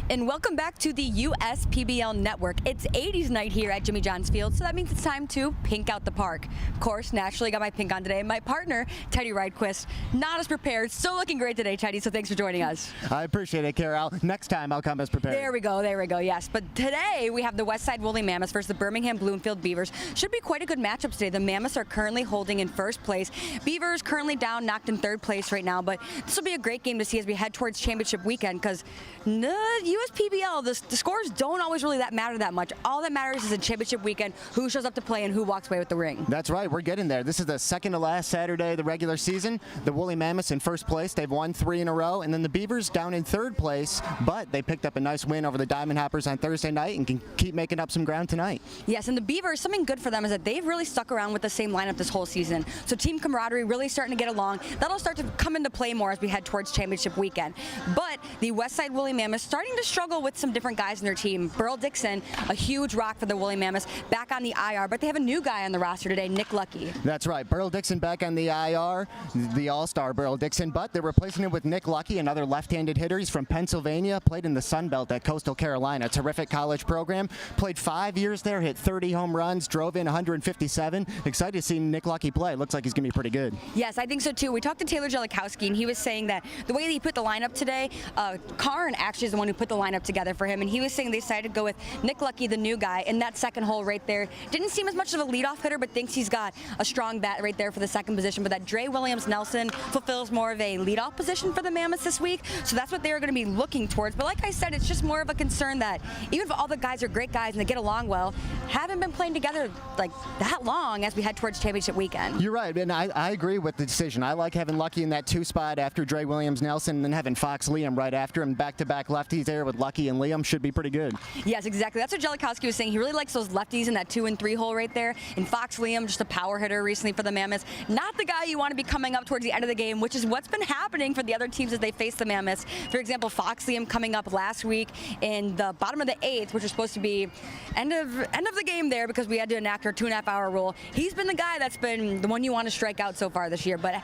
And welcome back to the USPBL Network. It's 80s night here at Jimmy John's Field, so that means it's time to pink out the park. Of course, naturally got my pink on today. My partner, Teddy Rydquist, not as prepared. Still looking great today, Teddy, so thanks for joining us. I appreciate it, Carol. Next time I'll come as prepared. There we go, yes. But today we have the Westside Woolly Mammoths versus the Birmingham Bloomfield Beavers. Should be quite a good matchup today. The Mammoths are currently holding in first place. Beavers currently down, knocked in third place right now, but this will be a great game to see as we head towards championship weekend because USPBL, the scores don't always really matter that much. All that matters is in championship weekend, who shows up to play and who walks away with the ring. That's right, we're getting there. This is the second to last Saturday of the regular season. The Woolly Mammoths in first place. They've won 3 in a row, and then the Beavers down in third place, but they picked up a nice win over the Diamond Hoppers on Thursday night and can keep making up some ground tonight. Yes, and the Beavers, something good for them is that they've really stuck around with the same lineup this whole season. So team camaraderie really starting to get along. That'll start to come into play more as we head towards championship weekend. But the Westside Woolly Mammoths starting to struggle with some different guys in their team. Burl Dixon, a huge rock for the Woolly Mammoths, back on the IR, but they have a new guy on the roster today, Nick Lucky. That's right, Burl Dixon back on the IR, the all-star Burl Dixon, but they're replacing him with Nick Lucky, another left-handed hitter. He's from Pennsylvania, played in the Sun Belt at Coastal Carolina, terrific college program. Played 5 years there, hit 30 home runs, drove in 157. Excited to see Nick Lucky play. Looks like he's going to be pretty good. Yes, I think so too. We talked to Taylor Jellikowski, and he was saying that the way that he put the lineup today, Karn actually is the one who put the lineup together for him, and he was saying they decided to go with Nick Lucky, the new guy, in that second hole right there. Didn't seem as much of a leadoff hitter, but thinks he's got a strong bat right there for the second position. But that Dre Williams-Nelson fulfills more of a leadoff position for the Mammoths this week, so that's what they're going to be looking towards. But like I said, it's just more of a concern that even if all the guys are great guys and they get along well, haven't been playing together like that long as we head towards championship weekend. You're right, and I agree with the decision. I like having Lucky in that 2 spot after Dre Williams-Nelson, and then having Fox Liam right after him. Back-to-back lefties there with Lucky and Liam should be pretty good. Yes, exactly. That's what Jellikowski was saying. He really likes those lefties in that 2 and 3 hole right there. And Fox Liam, just a power hitter recently for the Mammoths. Not the guy you want to be coming up towards the end of the game, which is what's been happening for the other teams as they face the Mammoths. For example, Fox Liam coming up last week in the bottom of the 8th, which was supposed to be end of the game there because we had to enact our 2.5-hour rule. He's been the guy that's been the one you want to strike out so far this year, but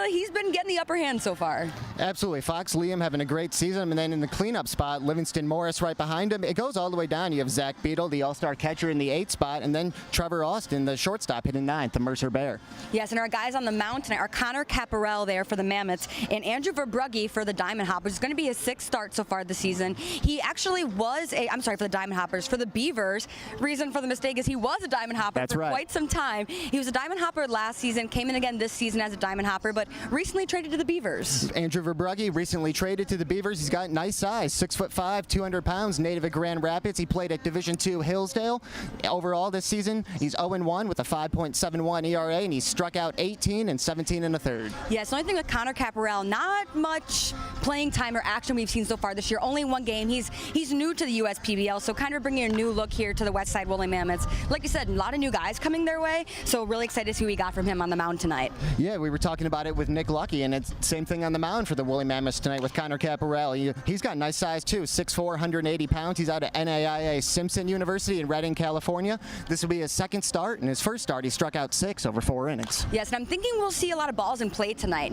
he's been getting the upper hand so far. Absolutely. Fox Liam having a great season, and then in the cleanup spot, Livingston Morris right behind him. It goes all the way down. You have Zach Beadle, the all-star catcher, in the 8th spot, and then Trevor Austin, the shortstop, hitting 9th, the Mercer Bear. Yes, and our guys on the mound tonight are Connor Caparell there for the Mammoths and Andrew Verbrugge for the Diamond Hoppers. It's going to be his 6th start so far this season. He actually was for the Diamond Hoppers. For the Beavers, reason for the mistake is he was a Diamond Hopper for quite some time. He was a Diamond Hopper last season, came in again this season as a Diamond Hopper, but recently traded to the Beavers. Andrew Verbrugge recently traded to the Beavers. He's got nice size, 6'5", 200 pounds, native of Grand Rapids. He played at Division II Hillsdale. Overall this season, he's 0-1 with a 5.71 ERA, and he's struck out 18 and 17 1/3. Yes, the only thing with Connor Caparell, not much playing time or action we've seen so far this year. Only 1 game. He's new to the USPBL, so kind of bringing a new look here to the Westside Woolly Mammoths. Like you said, a lot of new guys coming their way, so really excited to see what we got from him on the mound tonight. Yeah, we were talking about it with Nick Lucky, and it's same thing on the mound for the Woolly Mammoths tonight with Connor Caparell. He's got nice size too, 6'4", 180 pounds. He's out of NAIA Simpson University in Redding, California. This will be his 2nd start, and his 1st start he struck out 6 over 4 innings. Yes, and I'm thinking we'll see a lot of balls in play tonight.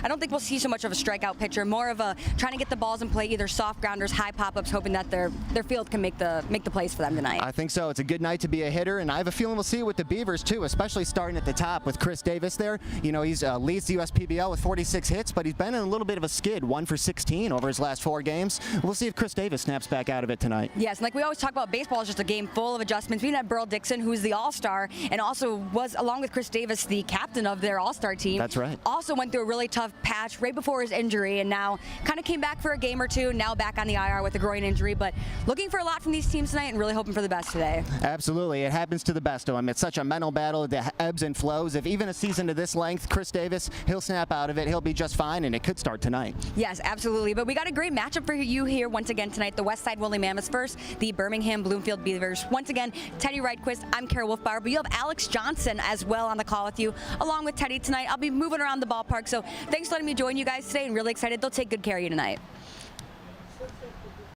I don't think we'll see so much of a strikeout pitcher, more of a trying to get the balls in play, either soft grounders, high pop-ups, hoping that their field can make the plays for them tonight. I think so. It's a good night to be a hitter, and I have a feeling we'll see it with the Beavers too, especially starting at the top with Chris Davis there. You know, he's leads the USPBL with 46 hits, but he's been in a little bit of a skid, 1 for 16 over his last 4 games. We'll see if Chris Davis snaps back out of it tonight. Yes, and like we always talk about, baseball is just a game full of adjustments. We had Burl Dixon, who's the all-star, and also was, along with Chris Davis, the captain of their all-star team. That's right. Also went through a really tough patch right before his injury, and now kind of came back for a game or 2, now back on the IR with a groin injury, but looking for a lot from these teams tonight and really hoping for the best today. Absolutely. It happens to the best of them. It's such a mental battle, the ebbs and flows. If even a season to this length, Chris Davis, he'll snap out of it. He'll be just fine, and it could start tonight. Yes, absolutely. But we got a great matchup for you here here once again tonight. The Westside Woolly Mammoths first, the Birmingham Bloomfield Beavers. Once again, Teddy Reidquist, I'm Kara Wolfbauer, but you have Alex Johnson as well on the call with you, along with Teddy tonight. I'll be moving around the ballpark, so thanks for letting me join you guys today, and really excited. They'll take good care of you tonight.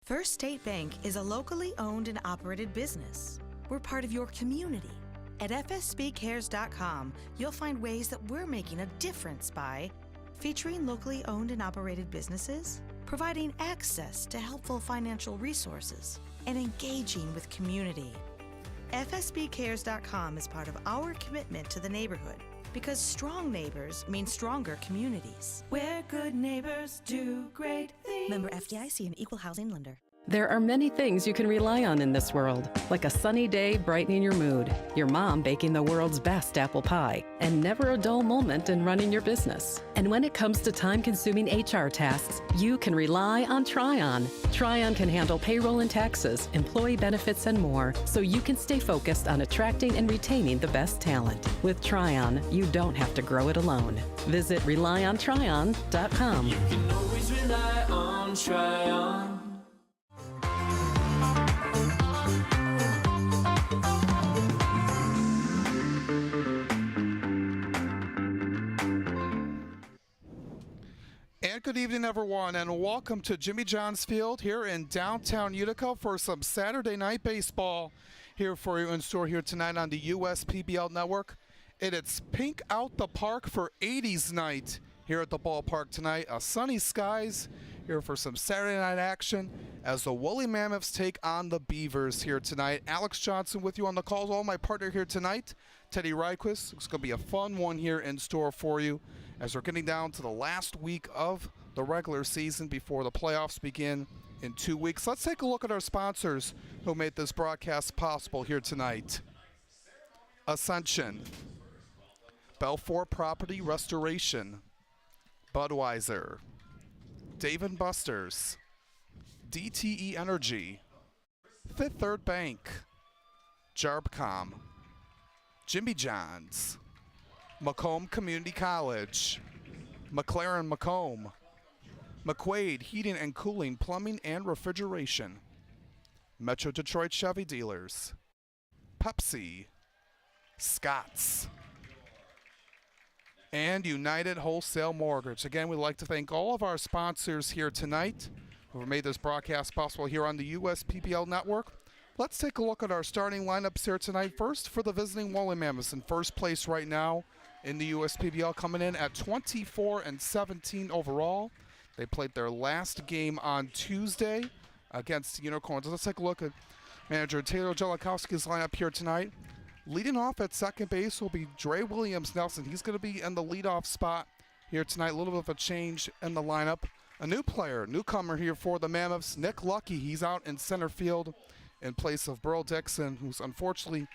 First State Bank is a locally owned and operated business. We're part of your community. At fsbcares.com, you'll find ways that we're making a difference by featuring locally owned and operated businesses, providing access to helpful financial resources, and engaging with community. fsbcares.com is part of our commitment to the neighborhood, because strong neighbors mean stronger communities. Where good neighbors do great things. Member FDIC, an equal housing lender. There are many things you can rely on in this world, like a sunny day brightening your mood, your mom baking the world's best apple pie, and never a dull moment in running your business. And when it comes to time-consuming HR tasks, you can rely on Tryon. Tryon can handle payroll and taxes, employee benefits, and more, so you can stay focused on attracting and retaining the best talent. With Tryon, you don't have to grow it alone. Visit RelyOnTryon.com. You can always rely on Tryon. And good evening, everyone, and welcome to Jimmy John's Field here in downtown Utica for some Saturday night baseball here for you in store here tonight on the USPBL Network. And it's pink out the park for 80s night here at the ballpark tonight. Sunny skies here for some Saturday night action as the Woolly Mammoths take on the Beavers here tonight. Alex Johnson with you on the calls, all my partner here tonight, Teddy Reidquist. It's going to be a fun one here in store for you as we're getting down to the last week of the regular season before the playoffs begin in 2 weeks. Let's take a look at our sponsors who made this broadcast possible here tonight. Ascension, Belfour Property Restoration, Budweiser, Dave & Buster's, DTE Energy, Fifth Third Bank, Jarbcom, Jimmy John's, Macomb Community College, McLaren Macomb, McQuaid Heating and Cooling, Plumbing and Refrigeration, Metro Detroit Chevy Dealers, Pepsi, Scott's, and United Wholesale Mortgage. Again, we'd like to thank all of our sponsors here tonight who have made this broadcast possible here on the USPBL Network. Let's take a look at our starting lineups here tonight. First, for the visiting Woolly Mammoths, in first place right now in the USPBL, coming in at 24-17 overall. They played their last game on Tuesday against the Unicorns. Let's take a look at manager Taylor Jellikowski's lineup here tonight. Leading off at second base will be Dre Williams-Nelson. He's going to be in the leadoff spot here tonight. A little bit of a change in the lineup. A new player, newcomer here for the Mammoths, Nick Lucky. He's out in center field in place of Burl Dixon, who's unfortunately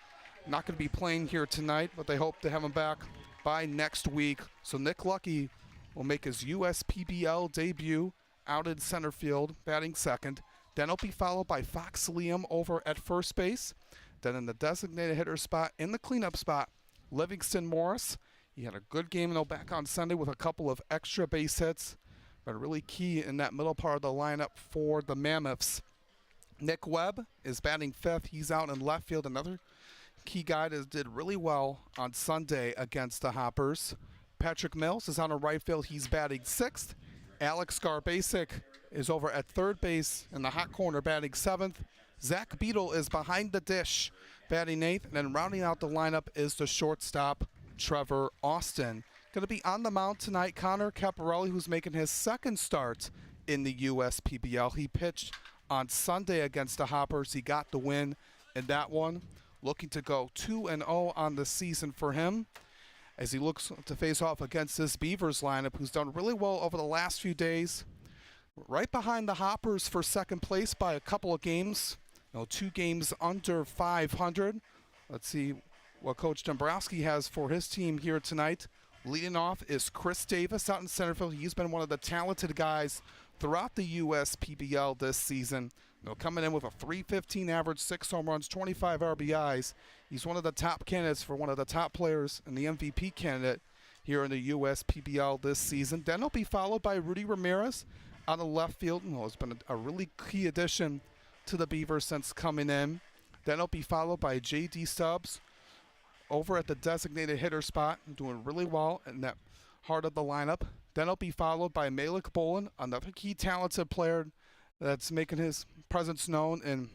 not going to be playing here tonight, but they hope to have him back by next week. So Nick Lucky will make his USPBL debut out in center field, batting second. Then he'll be followed by Fox Liam over at first base. Then in the designated hitter spot, in the cleanup spot, Livingston Morris. He had a good game though back on Sunday with a couple of extra base hits, but really key in that middle part of the lineup for the Mammoths. Nick Webb is batting fifth. He's out in left field. Another key guy that did really well on Sunday against the Hoppers. Patrick Mills is out in right field. He's batting sixth. Alex Garbasic is over at third base in the hot corner batting seventh. Zach Beadle is behind the dish batting eighth. And then rounding out the lineup is the shortstop, Trevor Austin. Going to be on the mound tonight, Connor Caparelli, who's making his second start in the USPBL. He pitched on Sunday against the Hoppers. He got the win in that one. Looking to go 2-0 on the season for him as he looks to face off against this Beavers lineup, who's done really well over the last few days. Right behind the Hoppers for second place by a couple of games. 2 games under 500. Let's see what Coach Dombrowski has for his team here tonight. Leading off is Chris Davis out in center field. He's been one of the talented guys throughout the USPBL this season. Coming in with a .315 average, 6 home runs, 25 RBIs. He's one of the top candidates for one of the top players and the MVP candidate here in the USPBL this season. Then he'll be followed by Rudy Ramirez out of left field. Has been a really key addition to the Beavers since coming in. Then it'll be followed by J.D. Stubbs over at the designated hitter spot, doing really well in that heart of the lineup. Then it'll be followed by Malik Bolin, another key talented player that's making his presence known in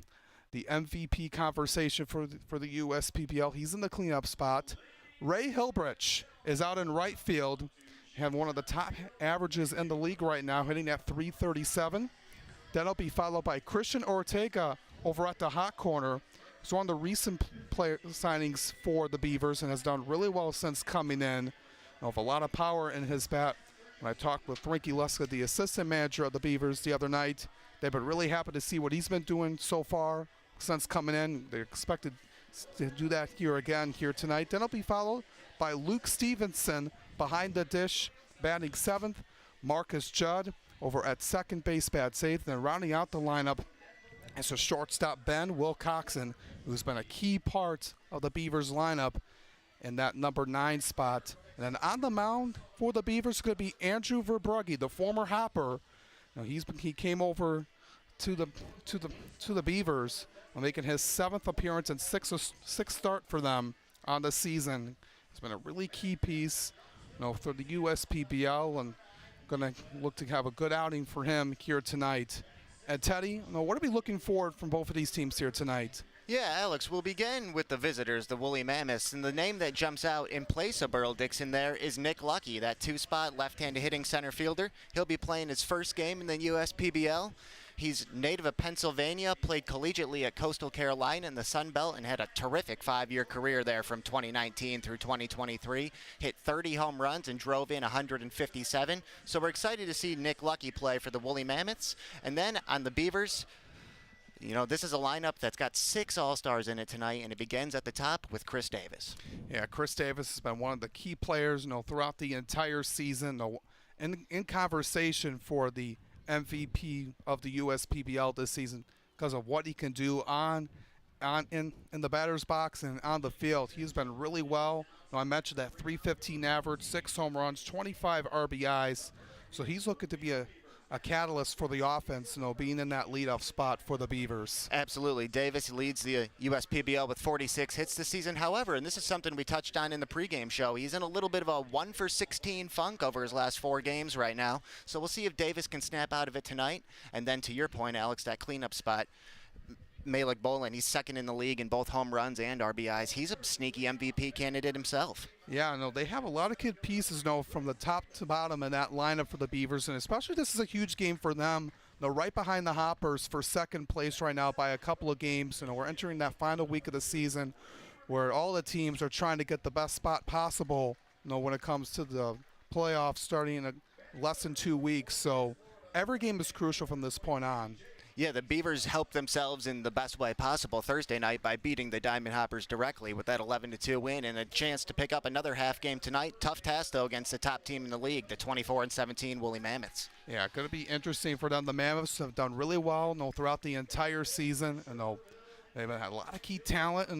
the MVP conversation for the USPBL. He's in the cleanup spot. Ray Hilbrich is out in right field, having one of the top averages in the league right now, hitting at .337. Then it'll be followed by Christian Ortega over at the hot corner. He's one of the recent player signings for the Beavers and has done really well since coming in. With a lot of power in his bat. When I talked with Frankie Luska, the assistant manager of the Beavers, the other night, they've been really happy to see what he's been doing so far since coming in. They're expected to do that here tonight. Then it'll be followed by Luke Stevenson behind the dish, batting 7th. Marcus Judd over at second base, bat safe. Then rounding out the lineup is a shortstop, Ben Wilcoxon, who's been a key part of the Beavers lineup in that number 9 spot. And then on the mound for the Beavers is going to be Andrew Verbrugge, the former Hopper. He came over to the Beavers, making his 7th appearance and sixth start for them on the season. He's been a really key piece, for the USPBL, and going to look to have a good outing for him here tonight. And Teddy, what are we looking for from both of these teams here tonight? Yeah, Alex, we'll begin with the visitors, the Woolly Mammoths, and the name that jumps out in place of Burl Dixon there is Nick Lucky, that 2-spot left-handed hitting center fielder. He'll be playing his first game in the USPBL. He's native of Pennsylvania, played collegiately at Coastal Carolina in the Sun Belt, and had a terrific 5-year career there from 2019 through 2023. Hit 30 home runs and drove in 157. So we're excited to see Nick Lucky play for the Woolly Mammoths. And then on the Beavers, this is a lineup that's got 6 All-Stars in it tonight, and it begins at the top with Chris Davis. Yeah, Chris Davis has been one of the key players, throughout the entire season, in conversation for the MVP of the USPBL this season because of what he can do in the batter's box and on the field. He's been really well. I mentioned that .315 average, 6 home runs, 25 RBIs. So he's looking to be a catalyst for the offense, being in that leadoff spot for the Beavers. Absolutely. Davis leads the USPBL with 46 hits this season. However, and this is something we touched on in the pregame show, he's in a little bit of a 1-for-16 funk over his last 4 games right now. So we'll see if Davis can snap out of it tonight. And then to your point, Alex, that cleanup spot, Malik Bolin, he's second in the league in both home runs and RBIs. He's a sneaky MVP candidate himself. Yeah, they have a lot of kid pieces, from the top to bottom in that lineup for the Beavers, and especially this is a huge game for them. Right behind the Hoppers for second place right now by a couple of games. We're entering that final week of the season where all the teams are trying to get the best spot possible, when it comes to the playoffs starting in less than 2 weeks. So every game is crucial from this point on. Yeah, the Beavers helped themselves in the best way possible Thursday night by beating the Diamond Hoppers directly with that 11-2 win and a chance to pick up another half game tonight. Tough task, though, against the top team in the league, the 24-17 Woolly Mammoths. Yeah, going to be interesting for them. The Mammoths have done really well, throughout the entire season. They've had a lot of key talent,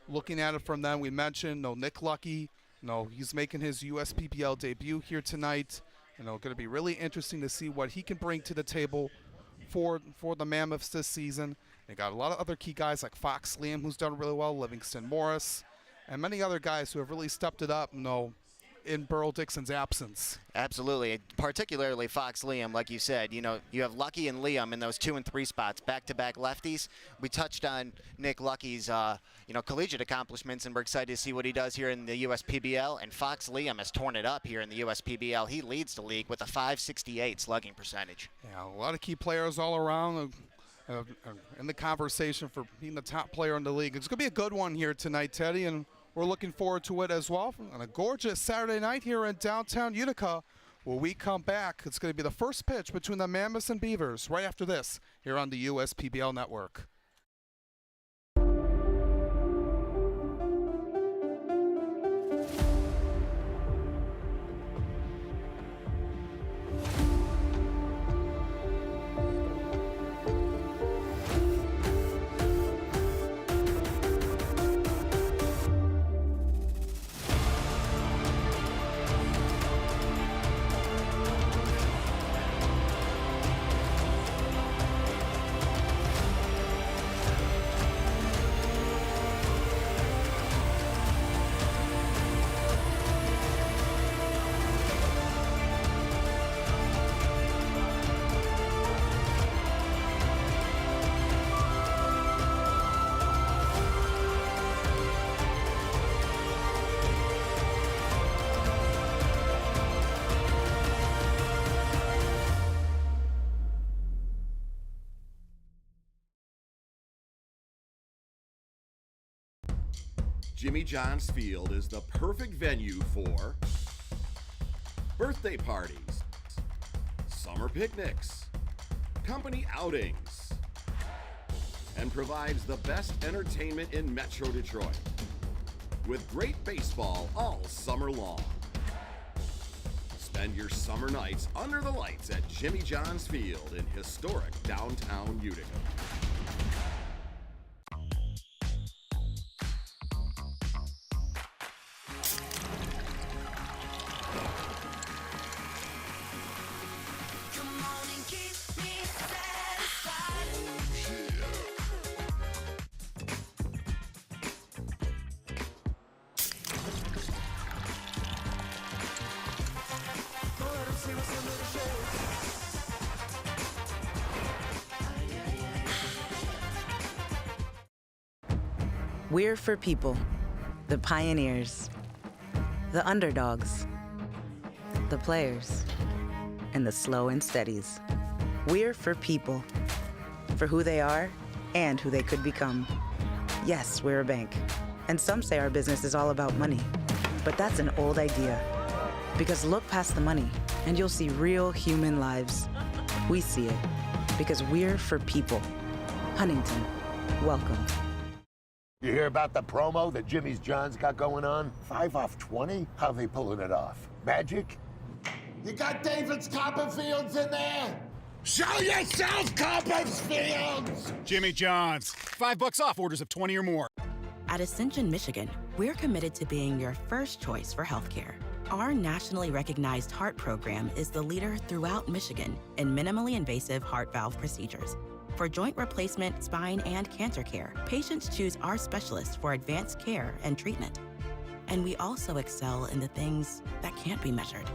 looking at it from them. We mentioned, Nick Lucky, he's making his USPBL debut here tonight. Going to be really interesting to see what he can bring to the table for the Mammoths this season. They got a lot of other key guys like Fox Liam, who's done really well, Livingston Morris, and many other guys who have really stepped it up, in Burl Dixon's absence. Absolutely, particularly Fox Liam, like you said. You have Lucky and Liam in those 2 and 3 spots, back-to-back lefties. We touched on Nick Lucky's, collegiate accomplishments, and we're excited to see what he does here in the USPBL. And Fox Liam has torn it up here in the USPBL. He leads the league with a .568 slugging percentage. Yeah, a lot of key players all around in the conversation for being the top player in the league. It's going to be a good one here tonight, Teddy, and we're looking forward to it as well on a gorgeous Saturday night here in downtown Utica. When we come back, it's going to be the first pitch between the Mammoths and Beavers right after this here on the USPBL Network. Jimmy John's Field is the perfect venue for birthday parties, summer picnics, company outings, and provides the best entertainment in Metro Detroit with great baseball all summer long. Spend your summer nights under the lights at Jimmy John's Field in historic downtown Utica. We're for people, the pioneers, the underdogs, the players, and the slow and steadies. We're for people, for who they are and who they could become. Yes, we're a bank, and some say our business is all about money, but that's an old idea. Because look past the money, and you'll see real human lives. We see it, because we're for people. Huntington, welcome. You hear about the promo that Jimmy's John's got going on? 5 off 20? How they pulling it off? Magic? You got David's Copperfields in there? Show yourself, Copperfields! Jimmy John's. $5 off orders of 20 or more. At Ascension, Michigan, we're committed to being your first choice for healthcare. Our nationally recognized heart program is the leader throughout Michigan in minimally invasive heart valve procedures. For joint replacement, spine, and cancer care, patients choose our specialists for advanced care and treatment. And we also excel in the things that can't be measured.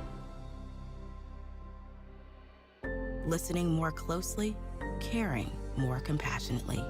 Listening more closely, caring more compassionately.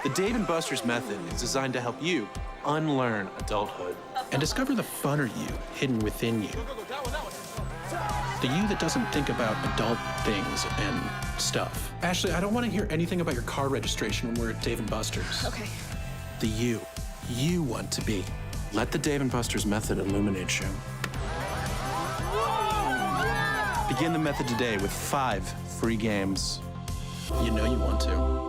The Dave & Buster's method is designed to help you unlearn adulthood and discover the funner you hidden within you. The you that doesn't think about adult things and stuff. Ashley, I don't want to hear anything about your car registration when we're at Dave & Buster's. Okay. The you want to be. Let the Dave & Buster's method illuminate you. Begin the method today with 5 free games. You know you want to.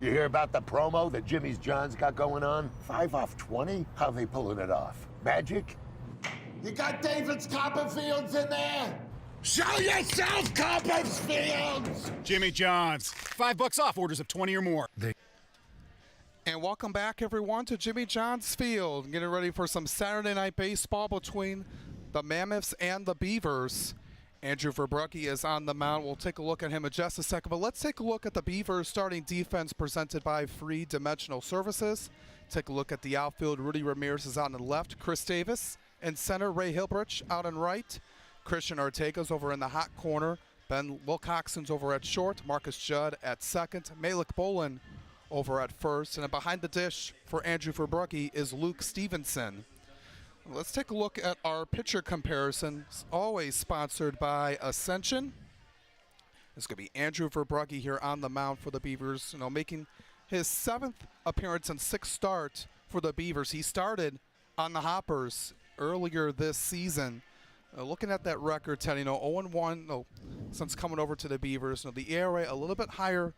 You hear about the promo that Jimmy's John's got going on? 5 off 20? How they pulling it off? Magic? You got David's Copperfields in there? Show yourself, Copperfields! Jimmy John's. $5 off orders of 20 or more. And welcome back, everyone, to Jimmy John's Field. Getting ready for some Saturday night baseball between the Mammoths and the Beavers. Andrew Verbrucki is on the mound. We'll take a look at him in just a second. But let's take a look at the Beavers starting defense presented by Free Dimensional Services. Take a look at the outfield. Rudy Ramirez is on the left. Chris Davis in center. Ray Hilbrich out on right. Christian Ortega's over in the hot corner. Ben Wilcoxon's over at short. Marcus Judd at second. Malik Bolin over at first. And behind the dish for Andrew Verbrucki is Luke Stevenson. Let's take a look at our pitcher comparisons, always sponsored by Ascension. It's going to be Andrew Verbrucki here on the mound for the Beavers, making his 7th appearance and 6th start for the Beavers. He started on the Hoppers earlier this season. Looking at that record, Ted, 0-1 since coming over to the Beavers. The ERA a little bit higher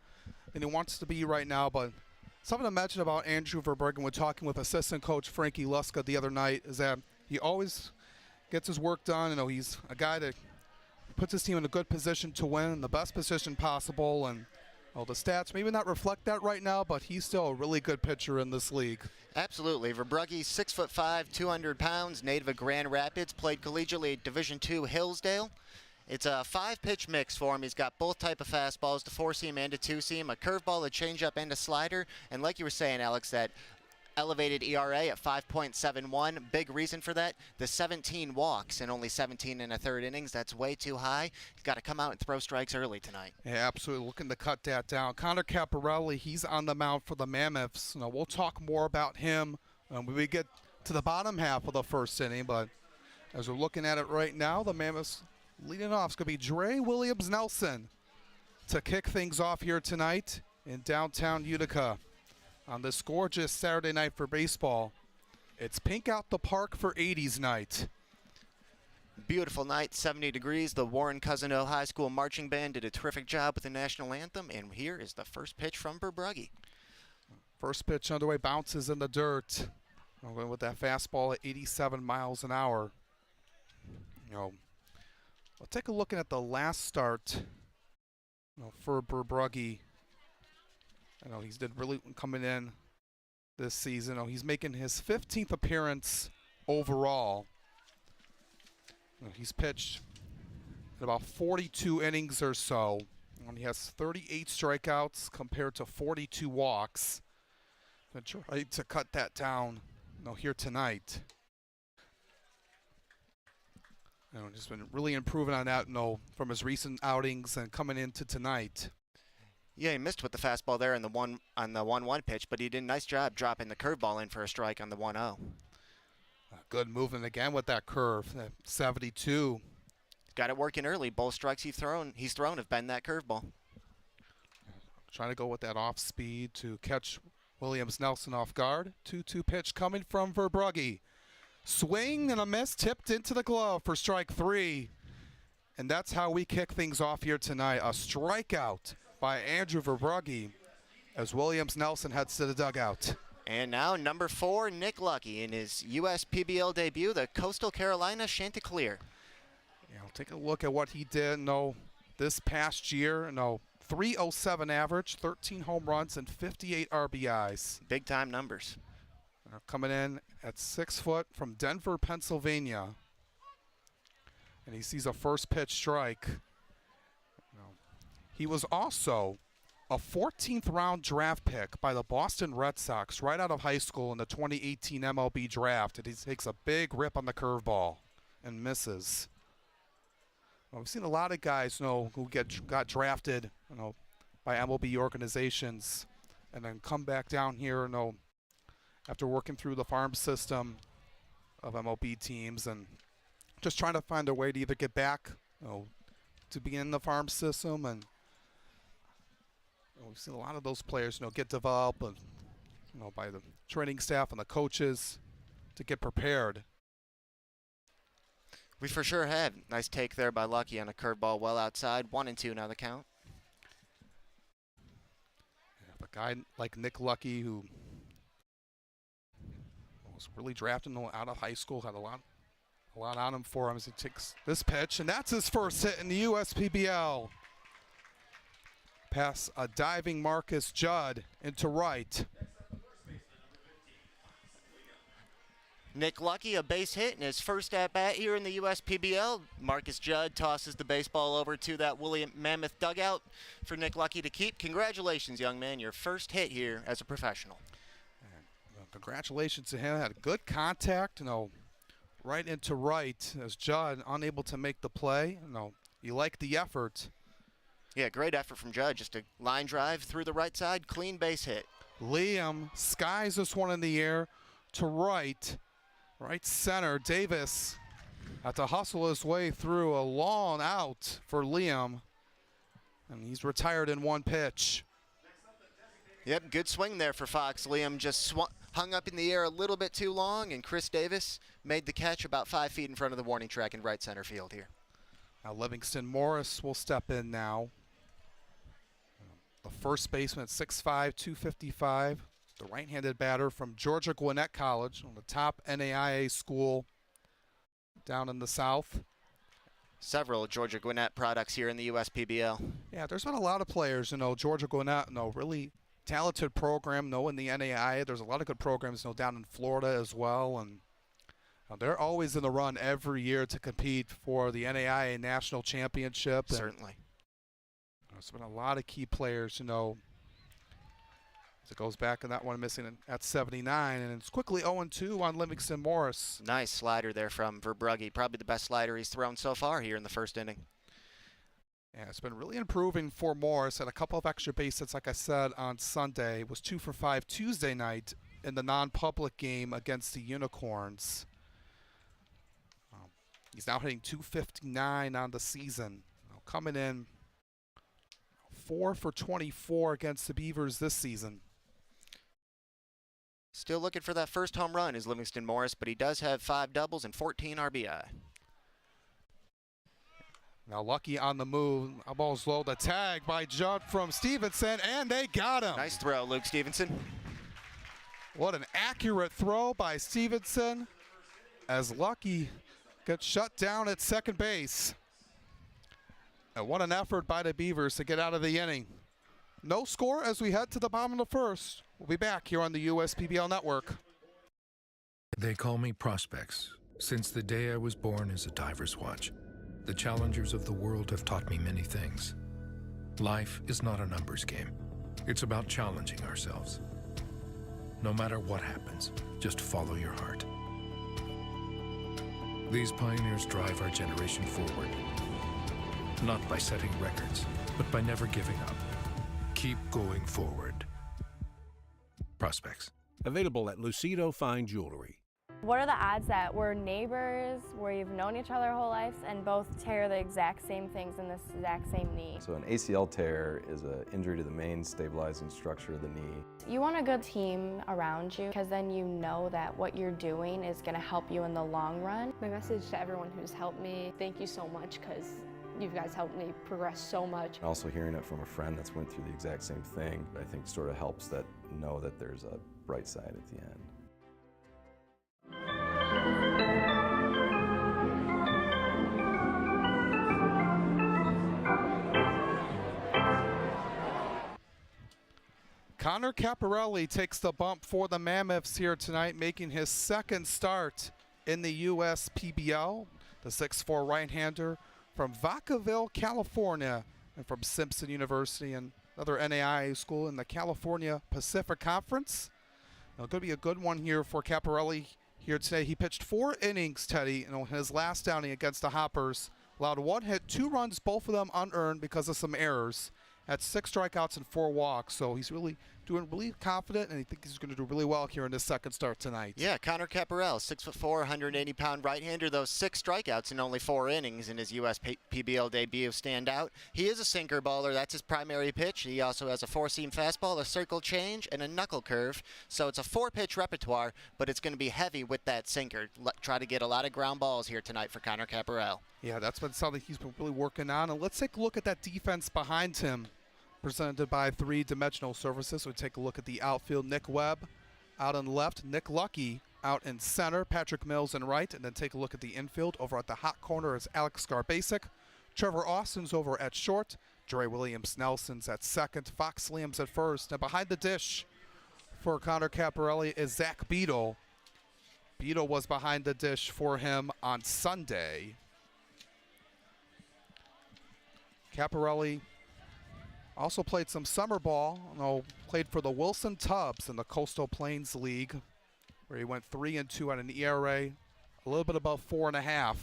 than he wants to be right now, but something to mention about Andrew Verbergen when talking with assistant coach Frankie Luska the other night is that he always gets his work done. He's a guy that puts his team in a good position to win, the best position possible, and the stats maybe not reflect that right now, but he's still a really good pitcher in this league. Absolutely. Verbrugge, 6'5", 200 pounds, native of Grand Rapids, played collegiately at Division II Hillsdale. It's a 5-pitch mix for him. He's got both type of fastballs, the 4-seam and a 2-seam, a curveball, a changeup, and a slider. And like you were saying, Alex, that elevated ERA at 5.71. Big reason for that, the 17 walks in only 17 and a third innings. That's way too high. He's got to come out and throw strikes early tonight. Yeah, absolutely. Looking to cut that down. Connor Caparelli, he's on the mound for the Mammoths. We'll talk more about him when we get to the bottom half of the first inning. But as we're looking at it right now, the Mammoths leading off is going to be Dre Williams-Nelson to kick things off here tonight in downtown Utica. On this gorgeous Saturday night for baseball, it's pink out the park for 80s night. Beautiful night, 70 degrees. The Warren Cousino High School Marching Band did a terrific job with the national anthem, and here is the first pitch from Verbrugge. First pitch underway, bounces in the dirt. Going with that fastball at 87 miles an hour. We'll take a look at the last start for Verbrugge. He's did really coming in this season. He's making his 15th appearance overall. He's pitched in about 42 innings or so. He has 38 strikeouts compared to 42 walks. I'm trying to cut that down here tonight. Just been really improving on that from his recent outings and coming into tonight. Yeah, he missed with the fastball there on the 1-1 pitch, but he did a nice job dropping the curveball in for a strike on the 1-0. Good movement again with that curve, that 72. Got it working early. Both strikes he's thrown have been that curveball. Trying to go with that off speed to catch Williams-Nelson off guard. 2-2 pitch coming from Verbrugge. Swing and a miss, tipped into the glove for strike 3. And that's how we kick things off here tonight. A strikeout by Andrew Verbrugge as Williams-Nelson heads to the dugout. And now number 4, Nick Lucky in his USPBL debut, the Coastal Carolina Chanticleer. Take a look at what he did this past year. 307 average, 13 home runs, and 58 RBIs. Big time numbers. Coming in at 6 foot from Denver, Pennsylvania. And he sees a first pitch strike. He was also a 14th round draft pick by the Boston Red Sox right out of high school in the 2018 MLB draft. And he takes a big rip on the curveball and misses. We've seen a lot of guys who got drafted by MLB organizations and then come back down here after working through the farm system of MLB teams and just trying to find a way to either get back to be in the farm system. And we've seen a lot of those players get developed by the training staff and the coaches to get prepared. We for sure have. Nice take there by Lucky on a curveball well outside. 1-2 now the count. A guy like Nick Lucky, who was really drafted out of high school, had a lot on him for him as he takes this pitch, and that's his first hit in the USPBL. Pass a diving Marcus Judd into right. Nick Lucky, a base hit in his first at-bat here in the USPBL. Marcus Judd tosses the baseball over to that Woolly Mammoth dugout for Nick Lucky to keep. Congratulations, young man, your first hit here as a professional. Congratulations to him. Had good contact, right into right as Judd unable to make the play. You like the effort. Yeah, great effort from Judd. Just a line drive through the right side, clean base hit. Liam skies this one in the air to right center. Davis had to hustle his way through a long out for Liam, and he's retired in one pitch. Yep, good swing there for Fox. Liam just hung up in the air a little bit too long, and Chris Davis made the catch about 5 feet in front of the warning track in right center field here. Now Livingston Morris will step in now. The first baseman at 6'5", 255. The right-handed batter from Georgia Gwinnett College, on the top NAIA school down in the South. Several Georgia Gwinnett products here in the USPBL. Yeah, there's been a lot of players, Georgia Gwinnett, really talented program, in the NAIA. There's a lot of good programs, down in Florida as well, and they're always in the run every year to compete for the NAIA National Championship. Certainly. There's been a lot of key players, as it goes back, and that one missing at 79, and it's quickly 0-2 on Livingston Morris. Nice slider there from Verbrugge. Probably the best slider he's thrown so far here in the first inning. Yeah, it's been really improving for Morris. Had a couple of extra base hits, like I said, on Sunday. Was 2 for 5 Tuesday night in the non-public game against the Unicorns. He's now hitting 259 on the season. Coming in 4 for 24 against the Beavers this season. Still looking for that first home run is Livingston Morris, but he does have 5 doubles and 14 RBI. Now Lucky on the move. A ball's low. The tag by Judd from Stevenson, and they got him. Nice throw, Luke Stevenson. What an accurate throw by Stevenson as Lucky gets shut down at second base. And what an effort by the Beavers to get out of the inning. No score as we head to the bottom of the first. We'll be back here on the USPBL Network. They call me Prospects. Since the day I was born as a diver's watch, the challengers of the world have taught me many things. Life is not a numbers game. It's about challenging ourselves. No matter what happens, just follow your heart. These pioneers drive our generation forward. Not by setting records, but by never giving up. Keep going forward. Prospects. Available at Lucido Fine Jewelry. What are the odds that we're neighbors, where you've known each other our whole lives, and both tear the exact same things in this exact same knee? So an ACL tear is an injury to the main stabilizing structure of the knee. You want a good team around you, because then you know that what you're doing is going to help you in the long run. My message to everyone who's helped me, thank you so much, because you guys helped me progress so much. Also hearing it from a friend that's went through the exact same thing, I think sort of helps that know that there's a bright side at the end. Connor Caparelli takes the bump for the Mammoths here tonight, making his second start in the USPBL. The 6'4" right-hander from Vacaville, California, and from Simpson University, and another NAIA school in the California Pacific Conference. Now, going to be a good one here for Caparelli here today. He pitched 4 innings, Teddy, in his last outing against the Hoppers. Allowed 1 hit, 2 runs, both of them unearned because of some errors. Had 6 strikeouts and 4 walks, so he's really doing really confident, and I think he's going to do really well here in his second start tonight. Yeah, Connor Caparelli, 6'4", 180-pound right-hander. Those 6 strikeouts in only 4 innings in his USPBL debut stand out. He is a sinker baller. That's his primary pitch. He also has a 4-seam fastball, a circle change, and a knuckle curve. So it's a 4-pitch repertoire, but it's going to be heavy with that sinker. Try to get a lot of ground balls here tonight for Connor Caparelli. Yeah, that's been something he's been really working on. And let's take a look at that defense behind him, presented by 3-Dimensional Services. So we take a look at the outfield. Nick Webb out on left, Nick Lucky out in center, Patrick Mills in right, and then take a look at the infield. Over at the hot corner is Alex Garbasic. Trevor Austin's over at short. Dre Williams-Nelson's at second. Fox Liam's at first. And behind the dish for Connor Caparelli is Zach Beadle. Beadle was behind the dish for him on Sunday. Caparelli also played some summer ball. Played for the Wilson Tubs in the Coastal Plains League, where he went 3-2 at an ERA, a little bit above 4.5,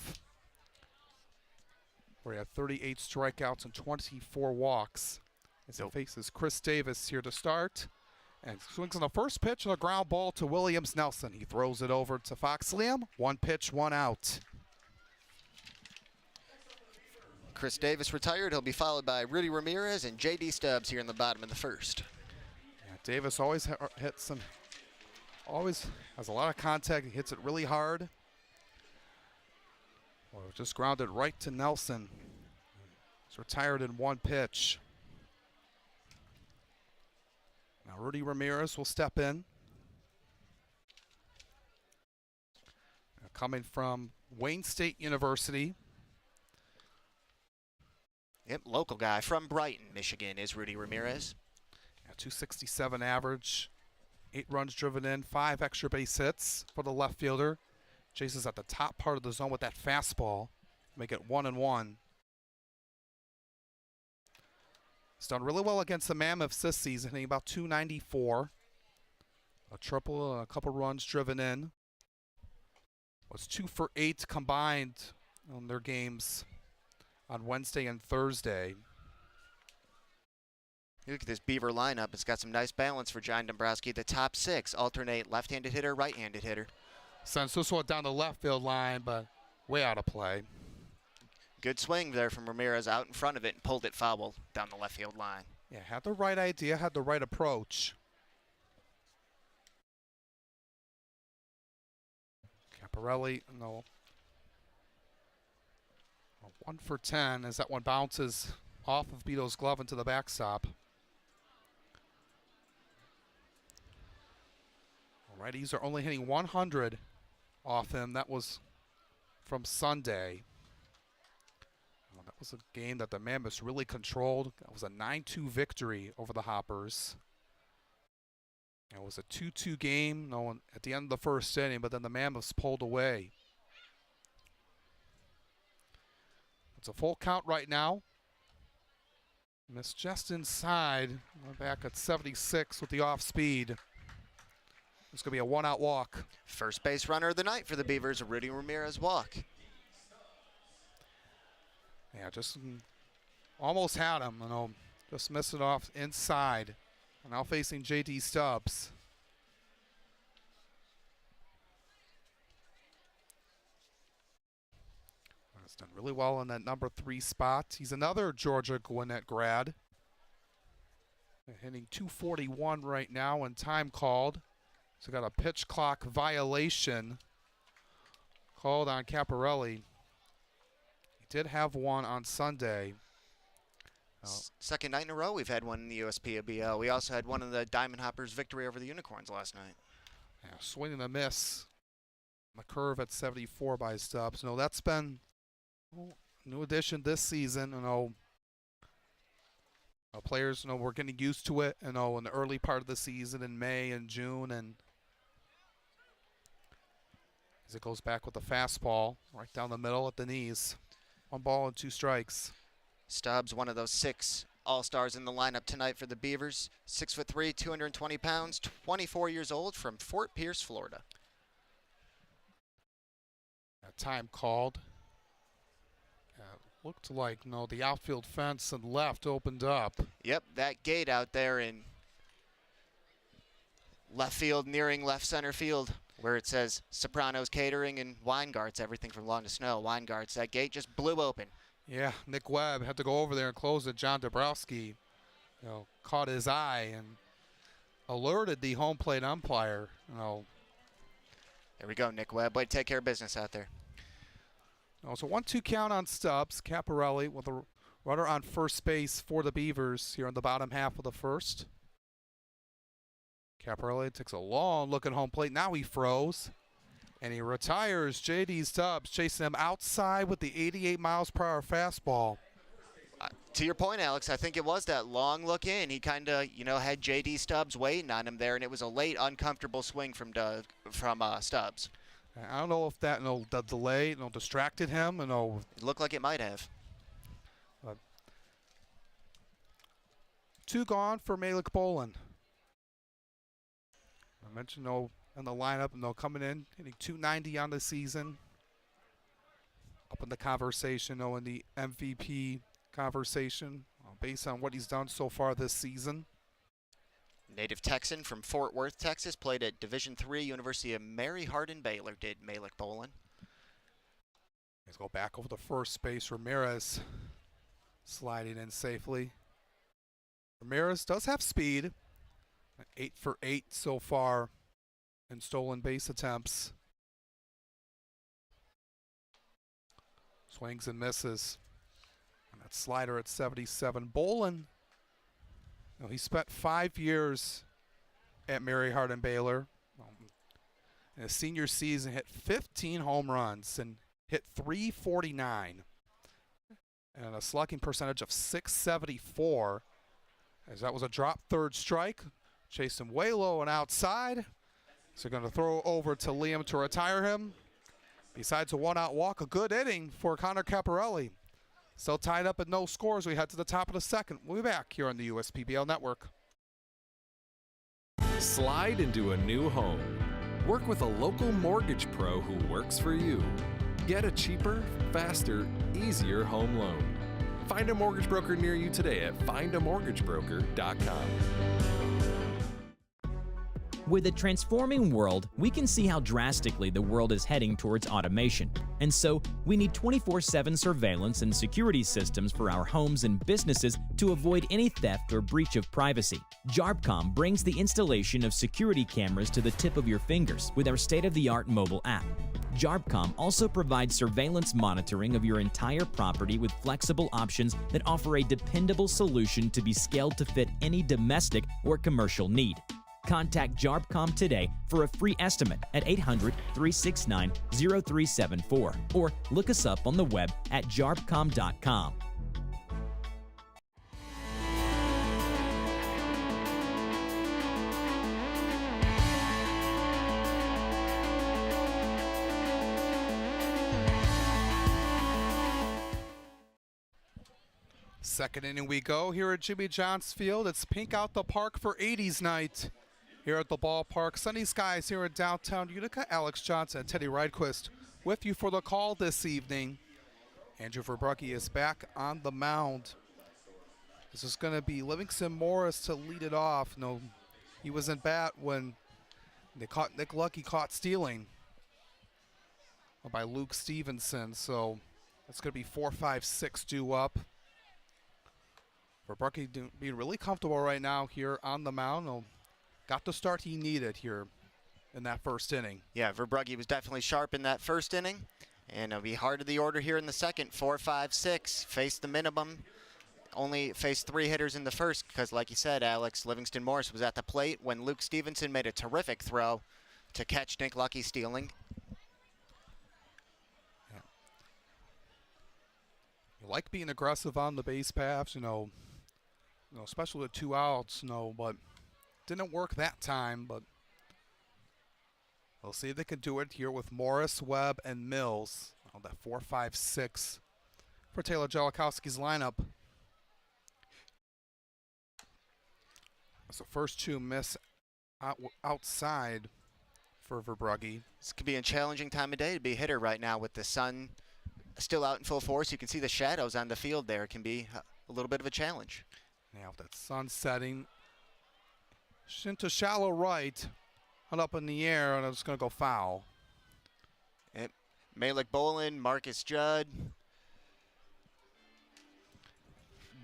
where he had 38 strikeouts and 24 walks. As he faces Chris Davis here to start, and swings on the first pitch and a ground ball to Williams-Nelson. He throws it over to Fox Liam. 1 pitch, 1 out. Chris Davis retired. He'll be followed by Rudy Ramirez and J.D. Stubbs here in the bottom of the first. Yeah, Davis always always has a lot of contact. He hits it really hard. Well, just grounded right to Nelson. He's retired in one pitch. Now Rudy Ramirez will step in. Now coming from Wayne State University. Yep, local guy from Brighton, Michigan is Rudy Ramirez. 267 average, 8 runs driven in, 5 extra base hits for the left fielder. Chases at the top part of the zone with that fastball, make it 1-1. He's done really well against the Mammoths this season, hitting about 294. A triple and a couple runs driven in. Was 2 for 8 combined on their games on Wednesday and Thursday. You look at this Beaver lineup, it's got some nice balance for John Dombrowski. The top 6 alternate left-handed hitter, right-handed hitter. Sends this one down the left field line, but way out of play. Good swing there from Ramirez out in front of it and pulled it foul down the left field line. Yeah, had the right idea, had the right approach. Caparelli, no. 1 for 10 as that one bounces off of Beato's glove into the backstop. Righties are only hitting 100 off him. That was from Sunday. Well, that was a game that the Mammoths really controlled. That was a 9-2 victory over the Hoppers. It was a 2-2 game at the end of the first inning, but then the Mammoths pulled away. It's a full count right now. Missed just inside. We're back at 76 with the off speed. It's going to be a 1-out walk. First base runner of the night for the Beavers, a Rudy Ramirez walk. Yeah, just almost had him. Just missed it off inside. Now facing J.D. Stubbs. He's done really well in that number 3 spot. He's another Georgia Gwinnett grad. Hitting 241 right now and time called. So got a pitch clock violation called on Caparelli. He did have one on Sunday. Second night in a row we've had one in the USPBL. We also had one in the Diamond Hoppers' victory over the Unicorns last night. Yeah, swing and a miss. The curve at 74 by Stubbs. That's been a new addition this season. Players, we're getting used to it. In the early part of the season in May and June, and as it goes back with the fastball right down the middle at the knees. 1 ball and 2 strikes. Stubbs, one of those 6 all-stars in the lineup tonight for the Beavers. 6'3", 220 pounds, 24 years old, from Fort Pierce, Florida. That time called. Looked like the outfield fence and left opened up. Yep, that gate out there in left field, nearing left center field, where it says Sopranos Catering and Weingarts, everything from lawn to snow. Weingarts, that gate just blew open. Yeah, Nick Webb had to go over there and close it. John Dombrowski, caught his eye and alerted the home plate umpire. There we go, Nick Webb. Way to take care of business out there. So 1-2 count on Stubbs. Caparelli with a runner on first base for the Beavers here in the bottom half of the first. Caparelli takes a long look at home plate. Now he froze. And he retires J.D. Stubbs, chasing him outside with the 88 miles per hour fastball. To your point, Alex, I think it was that long look in. He kind of, had J.D. Stubbs waiting on him there, and it was a late, uncomfortable swing from Stubbs. I don't know if that, the delay, distracted him. It looked like it might have. 2 gone for Malik Bolin. I mentioned, in the lineup, coming in, hitting 290 on the season. Up in the conversation, in the MVP conversation, based on what he's done so far this season. Native Texan from Fort Worth, Texas, played at Division III, University of Mary Hardin Baylor, did Malik Bolin. Let's go back over the first base. Ramirez sliding in safely. Ramirez does have speed. 8 for 8 so far in stolen base attempts. Swings and misses. And that slider at 77. Bolin, he spent 5 years at Mary Hardin Baylor. In his senior season, hit 15 home runs and hit .349. And a slugging percentage of .674. As that was a drop third strike. Chasing way low and outside. So going to throw over to Liam to retire him. Besides a one-out walk, a good inning for Connor Caparelli. Still tied up at no scores. We head to the top of the second. We'll be back here on the USPBL Network. Slide into a new home. Work with a local mortgage pro who works for you. Get a cheaper, faster, easier home loan. Find a mortgage broker near you today at findamortgagebroker.com. With a transforming world, we can see how drastically the world is heading towards automation. And so, we need 24/7 surveillance and security systems for our homes and businesses to avoid any theft or breach of privacy. JARBCOM brings the installation of security cameras to the tip of your fingers with our state-of-the-art mobile app. JARBCOM also provides surveillance monitoring of your entire property with flexible options that offer a dependable solution to be scaled to fit any domestic or commercial need. Contact JARBCOM today for a free estimate at 800-369-0374 or look us up on the web at jarbcom.com. Second inning we go here at Jimmy John's Field. It's pink out the park for 80s night here at the ballpark. Sunny skies here in downtown Utica. Alex Johnson and Teddy Rydquist with you for the call this evening. Andrew Verbrugge is back on the mound. This is going to be Livingston Morris to lead it off. No, he was in bat when they caught Nick Lucky caught stealing by Luke Stevenson. So it's going to be 4-5-6 due up. Verbrugge being really comfortable right now here on the mound. Got the start he needed here in that first inning. Yeah, Verbrugge was definitely sharp in that first inning, and it'll be hard to the order here in the second. 4-5-6, faced the minimum. Only faced 3 hitters in the first because, like you said, Alex, Livingston Morris was at the plate when Luke Stevenson made a terrific throw to catch Nick Lucky stealing. Yeah. You like being aggressive on the base paths, especially with 2 outs, but didn't work that time, but we'll see if they can do it here with Morris, Webb, and Mills. That 4-5-6 for Taylor Jellikowski's lineup. So first 2 miss outside for Verbrugge. This could be a challenging time of day to be a hitter right now with the sun still out in full force. You can see the shadows on the field there. It can be a little bit of a challenge. Now that sun setting. Into shallow right, hung up in the air, and it's going to go foul. Malik Bolin, Marcus Judd,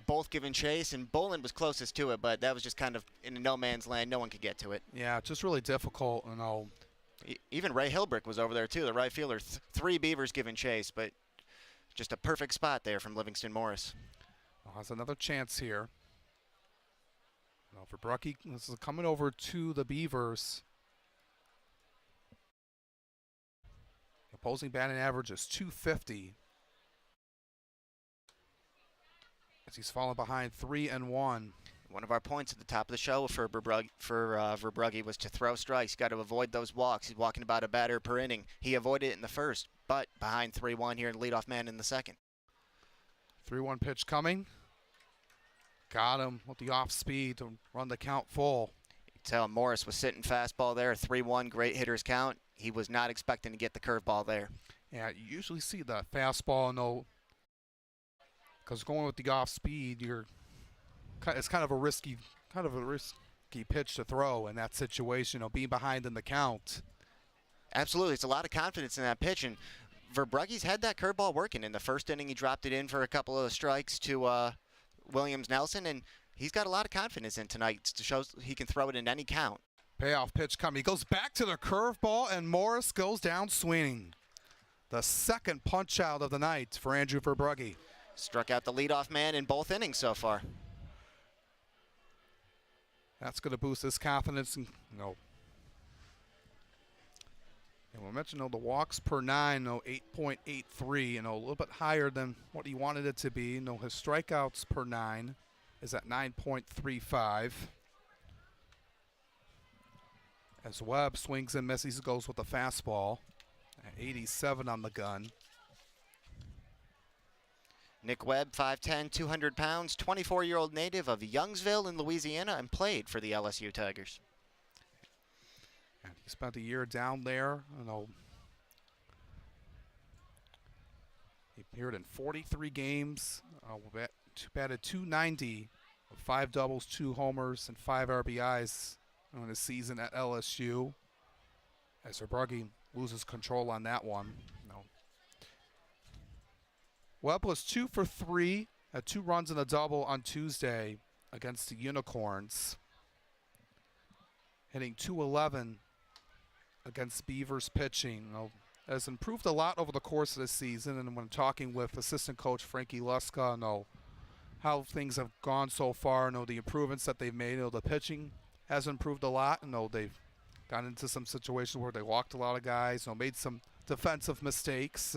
both giving chase, and Bolin was closest to it, but that was just kind of in a no man's land. No one could get to it. Yeah, just really difficult. Even Ray Hilbrick was over there too, the right fielder. 3 Beavers giving chase, but just a perfect spot there from Livingston Morris. Has another chance here. Verbrugge, this is coming over to the Beavers. Opposing batting average is .250. As he's fallen behind 3-1. One of our points at the top of the show for Verbrugge was to throw strikes. He's got to avoid those walks. He's walking about a batter per inning. He avoided it in the first, but behind 3-1 here and leadoff man in the second. 3-1 pitch coming. Got him with the off speed to run the count full. You can tell Morris was sitting fastball there, 3-1, great hitter's count. He was not expecting to get the curveball there. Yeah, you usually see the fastball, because going with the off speed, it's kind of a risky pitch to throw in that situation, being behind in the count. Absolutely, it's a lot of confidence in that pitch, and Verbrugge's had that curveball working. In the first inning, he dropped it in for a couple of strikes to Williams Nelson, and he's got a lot of confidence in tonight to show he can throw it in any count. Payoff pitch coming. He goes back to the curveball, and Morris goes down swinging. The second punch out of the night for Andrew Verbrugge. Struck out the leadoff man in both innings so far. That's going to boost his confidence. And we'll mention the walks per 9, 8.83, a little bit higher than what he wanted it to be. His strikeouts per 9 is at 9.35. As Webb swings and misses, goes with the fastball at 87 on the gun. Nick Webb, 5'10", 200 pounds, 24-year-old native of Youngsville in Louisiana, and played for the LSU Tigers. And he spent a year down there. He appeared in 43 games, batted .290, 5 doubles, 2 homers, and 5 RBIs on his season at LSU. As Verbrugge loses control on that one. Webb was 2 for 3, had 2 runs and a double on Tuesday against the Unicorns. Hitting .211 against Beavers pitching. Has improved a lot over the course of the season, and when talking with assistant coach Frankie Luska, how things have gone so far, the improvements that they've made. The pitching has improved a lot. They've gotten into some situations where they walked a lot of guys, made some defensive mistakes,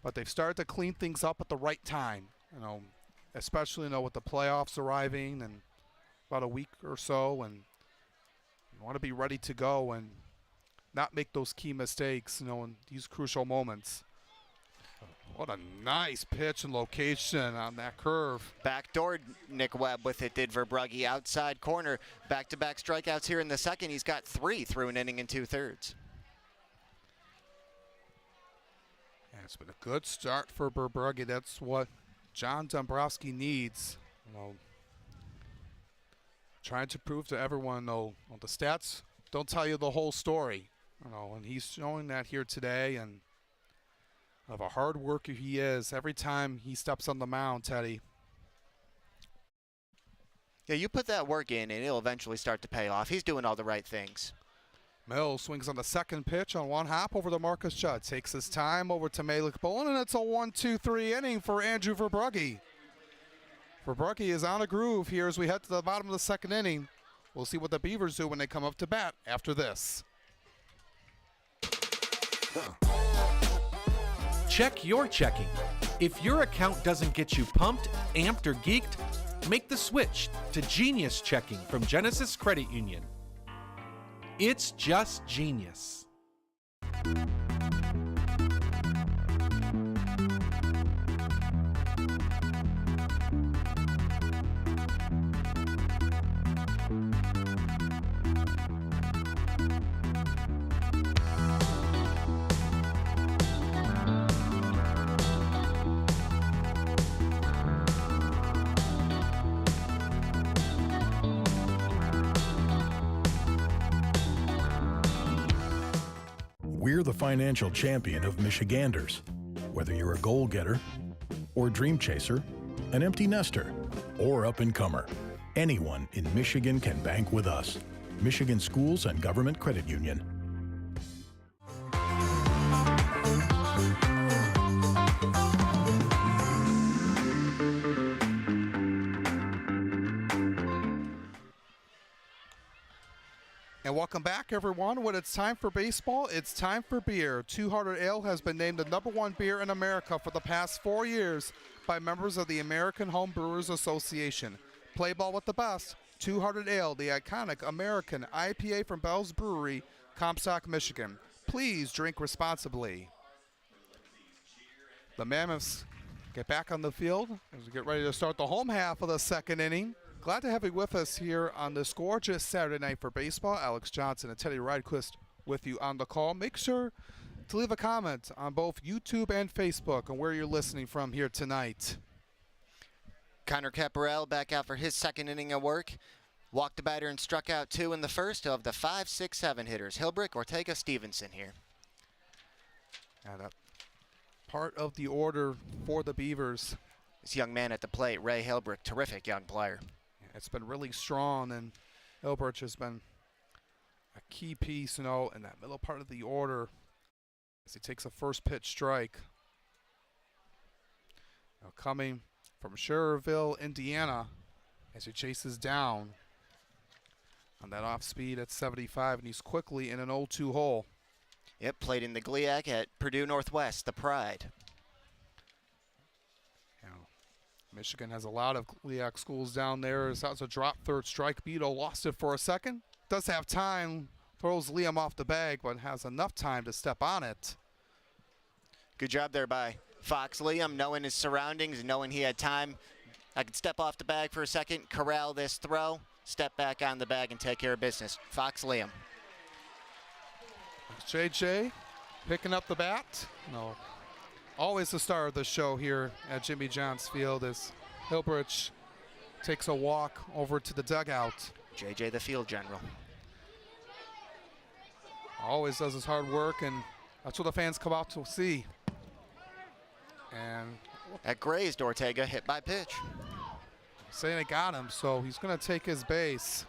but they've started to clean things up at the right time. Especially with the playoffs arriving in about a week or so, and you want to be ready to go and not make those key mistakes, in these crucial moments. What a nice pitch and location on that curve. Backdoored Nick Webb with it, did Verbrugge. Outside corner, back-to-back strikeouts here in the second. He's got 3 through an inning and 2/3. Yeah, it's been a good start for Verbrugge. That's what John Dombrowski needs. Trying to prove to everyone, the stats don't tell you the whole story. And he's showing that here today, and of a hard worker he is every time he steps on the mound, Teddy. Yeah, you put that work in, and it'll eventually start to pay off. He's doing all the right things. Mills swings on the second pitch on one hop over to Marcus Judd. Takes his time over to Malik Bolin, and it's a 1-2-3 inning for Andrew Verbrugge. Verbrugge is on a groove here as we head to the bottom of the second inning. We'll see what the Beavers do when they come up to bat after this. Check your checking. If your account doesn't get you pumped, amped, or geeked, make the switch to Genius Checking from Genesis Credit Union. It's just genius. We're the financial champion of Michiganders. Whether you're a goal-getter or dream chaser, an empty nester or up-and-comer, anyone in Michigan can bank with us. Michigan Schools and Government Credit Union. And welcome back, everyone. When it's time for baseball, it's time for beer. Two Hearted Ale has been named the #1 beer in America for the past 4 years by members of the American Home Brewers Association. Play ball with the best. Two Hearted Ale, the iconic American IPA from Bell's Brewery, Comstock, Michigan. Please drink responsibly. The Mammoths get back on the field as we get ready to start the home half of the second inning. Glad to have you with us here on this gorgeous Saturday night for baseball. Alex Johnson and Teddy Rydquist with you on the call. Make sure to leave a comment on both YouTube and Facebook on where you're listening from here tonight. Connor Caparell back out for his second inning of work. Walked the batter and struck out 2 in the first of the 5, 6, 7 hitters. Hilbrick, Ortega, Stevenson here. And part of the order for the Beavers This young man at the plate, Ray Hilbrick, terrific young player. Yeah, it's been really strong, and Hilbrick has been a key piece, in that middle part of the order as he takes a first pitch strike. Now coming from Schererville, Indiana, as he chases down on that off speed at 75, and he's quickly in an 0-2 hole. Yep, played in the GLIAC at Purdue Northwest, the Pride. Michigan has a lot of GLIAC schools down there. That was a drop third strike. Beto lost it for a second. Does have time, throws Liam off the bag, but has enough time to step on it. Good job there by Fox Liam, knowing his surroundings and knowing he had time. I could step off the bag for a second, corral this throw, step back on the bag, and take care of business. Fox Liam. JJ picking up the bat. No. Always the star of the show here at Jimmy John's Field as Hilbrick takes a walk over to the dugout. JJ the field general. Always does his hard work, and that's what the fans come out to see. And at grazed, Ortega hit by pitch. Saying it got him, so he's going to take his base.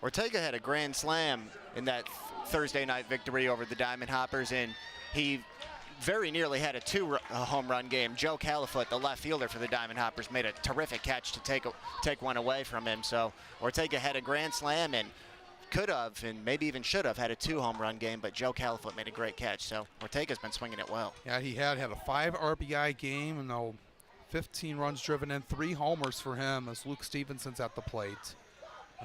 Ortega had a grand slam in that Thursday night victory over the Diamond Hoppers, and he very nearly had a home run game. Joe Califoot, the left fielder for the Diamond Hoppers, made a terrific catch to take one away from him. So Ortega had a grand slam and could have, and maybe even should have, had a 2 home run game, but Joe Califoot made a great catch. So Ortega's been swinging it well. Yeah, he had a 5 RBI game, and 15 runs driven in, 3 homers for him as Luke Stevenson's at the plate.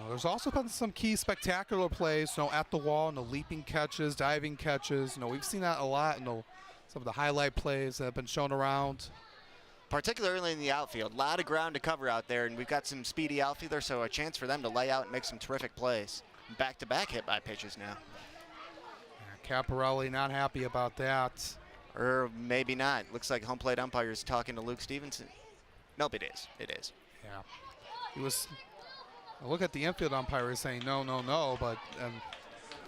There's also been some key spectacular plays, at the wall, leaping catches, diving catches. We've seen that a lot in some of the highlight plays that have been shown around. Particularly in the outfield. A lot of ground to cover out there, and we've got some speedy outfielders, so a chance for them to lay out and make some terrific plays. Back-to-back hit by pitches now. Yeah, Caparelli not happy about that. Or maybe not. Looks like home plate umpire is talking to Luke Stevenson. Nope, it is. It is. Yeah. He was... Look at the infield umpire saying no, no, no, but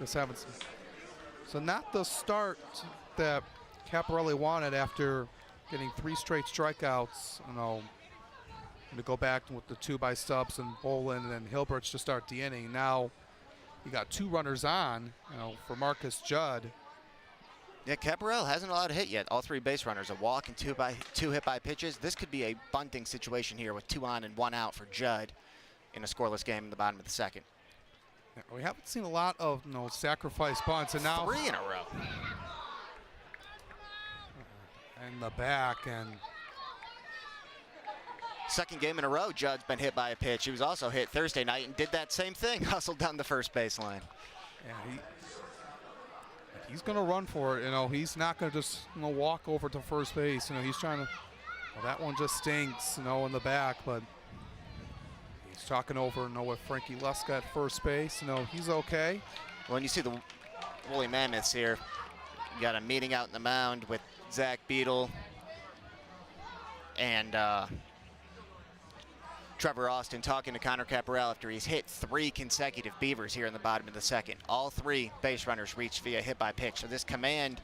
just having some... So not the start that Caparelli wanted after getting 3 straight strikeouts, to go back with the 2 by Stubbs and Bolin and Hilbrick to start the inning. Now you got 2 runners on, for Marcus Judd. Yeah, Caparelli hasn't allowed a hit yet. All 3 base runners, a walk and 2 hit by pitches. This could be a bunting situation here with 2 on and 1 out for Judd in a scoreless game in the bottom of the second. Yeah, we haven't seen a lot of sacrifice bunts, and now 3 in a row. In the back, and second game in a row, Judd's been hit by a pitch. He was also hit Thursday night and did that same thing, hustled down the first baseline. Yeah, he's going to run for it. He's not going to just walk over to first base. He's trying to. Well, that one just stinks, in the back, but he's talking over, with Frankie Luska at first base. He's okay. Well, and you see the Woolly Mammoths here. You got a meeting out in the mound with Zach Beadle and Trevor Austin talking to Connor Caparelli after he's hit 3 consecutive Beavers here in the bottom of the second. All 3 base runners reached via hit by pitch. So this command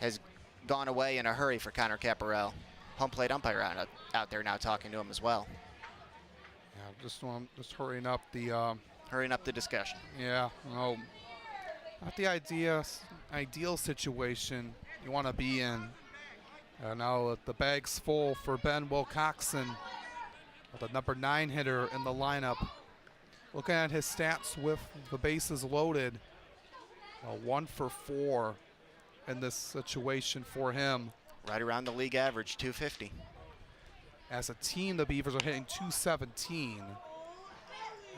has gone away in a hurry for Connor Caparelli. Home plate umpire out there now talking to him as well. Yeah, just hurrying up the discussion. Yeah, not the ideal situation you want to be in. Now the bag's full for Ben Wilcoxon, the number 9 hitter in the lineup. Looking at his stats with the bases loaded, 1 for 4 in this situation for him. Right around the league average, 250. As a team, the Beavers are hitting 217.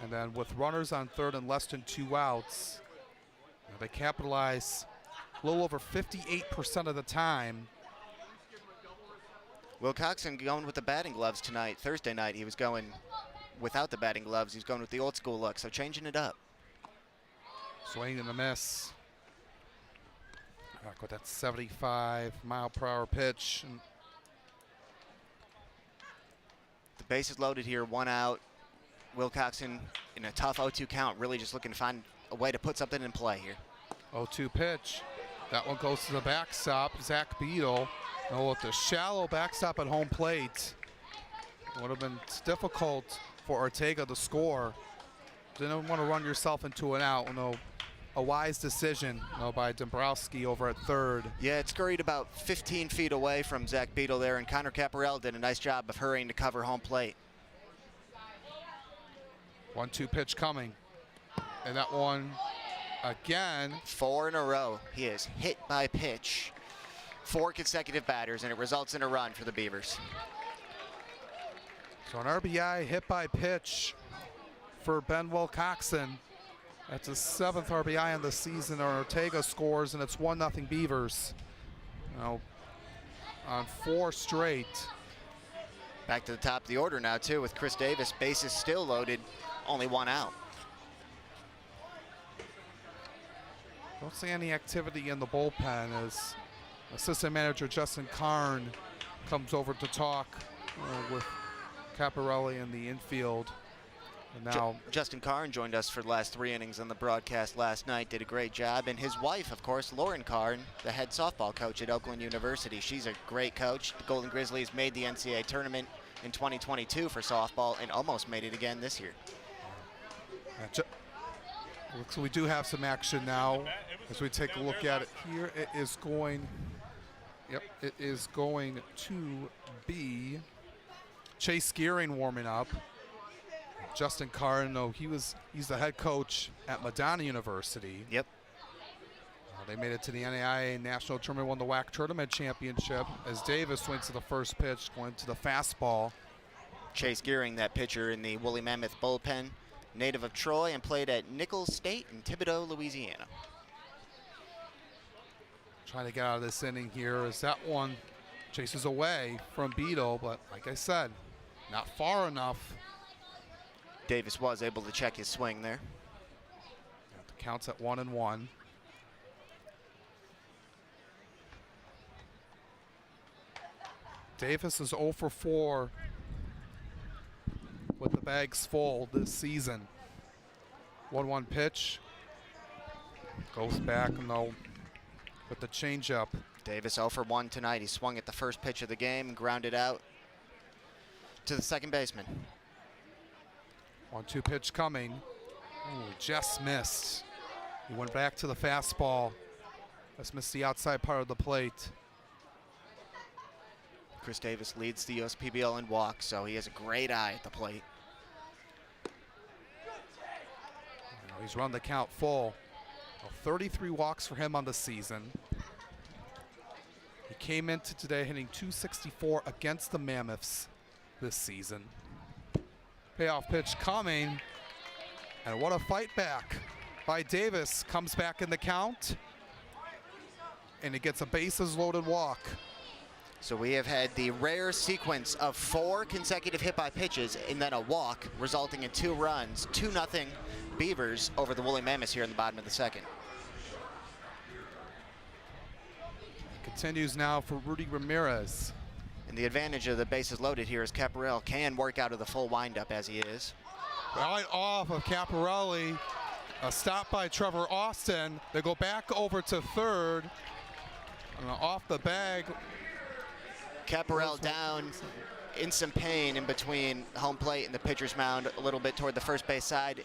And then with runners on third and less than 2 outs, they capitalize a little over 58% of the time. Wilcoxon going with the batting gloves tonight. Thursday night he was going without the batting gloves. He's going with the old school look, so changing it up. Swing and a miss. Back with that 75-mile-per-hour pitch. And the bases loaded here, 1 out. Wilcoxon in a tough 0-2 count, really just looking to find a way to put something in play here. 0-2 pitch. That one goes to the backstop. Zach Beadle. Oh, with the shallow backstop at home plate. Would have been difficult for Ortega to score. Didn't want to run yourself into an out. No, a wise decision by Dombrowski over at third. Yeah, it scurried about 15 feet away from Zach Beadle there, and Connor Caparell did a nice job of hurrying to cover home plate. 1-2 pitch coming. And that one, again. 4 in a row. He is hit by pitch. 4 consecutive batters, and it results in a run for the Beavers. So an RBI hit by pitch for Ben Wilcoxon. That's his 7th RBI on the season. Ortega scores, and it's 1-0 Beavers. Now on 4 straight. Back to the top of the order now, too, with Chris Davis. Bases still loaded, only 1 out. Don't see any activity in the bullpen as assistant manager Justin Karn comes over to talk with Caparelli in the infield. And now Justin Karn joined us for the last 3 innings on the broadcast last night, did a great job. And his wife, of course, Lauren Karn, the head softball coach at Oakland University. She's a great coach. The Golden Grizzlies made the NCAA tournament in 2022 for softball and almost made it again this year. So we do have some action now as we take a look at it here. It is going, it is going to be Chase Gearing warming up. Justin Karn, though, he's the head coach at Madonna University. Yep. They made it to the NAIA National Tournament, won the WAC Tournament Championship as Davis swings to the first pitch, going to the fastball. Chase Gearing, that pitcher in the Woolly Mammoth bullpen, native of Troy and played at Nichols State in Thibodaux, Louisiana. Trying to get out of this inning here as that one chases away from Beadle, but like I said, not far enough. Davis was able to check his swing there. The count's at 1-1. Davis is 0 for 4 with the bags full this season. 1-1 pitch. Goes back, no, with the changeup. Davis 0 for 1 tonight. He swung at the first pitch of the game and grounded out to the second baseman. 1-2 pitch coming. Ooh, just missed. He went back to the fastball. Just missed the outside part of the plate. Chris Davis leads the USPBL in walks, so he has a great eye at the plate. He's run the count full. 33 walks for him on the season. He came into today hitting .264 against the Mammoths this season. Payoff pitch coming, and what a fight back by Davis. Comes back in the count, and he gets a bases loaded walk. So we have had the rare sequence of 4 consecutive hit by pitches and then a walk, resulting in 2 runs, 2-0 Beavers over the Woolly Mammoths here in the bottom of the second. Continues now for Rudy Ramirez. And the advantage of the bases loaded here is Caparell can work out of the full windup as he is. Right off of Caparelli, a stop by Trevor Austin. They go back over to third, and off the bag. Caparell down in some pain in between home plate and the pitcher's mound, a little bit toward the first base side.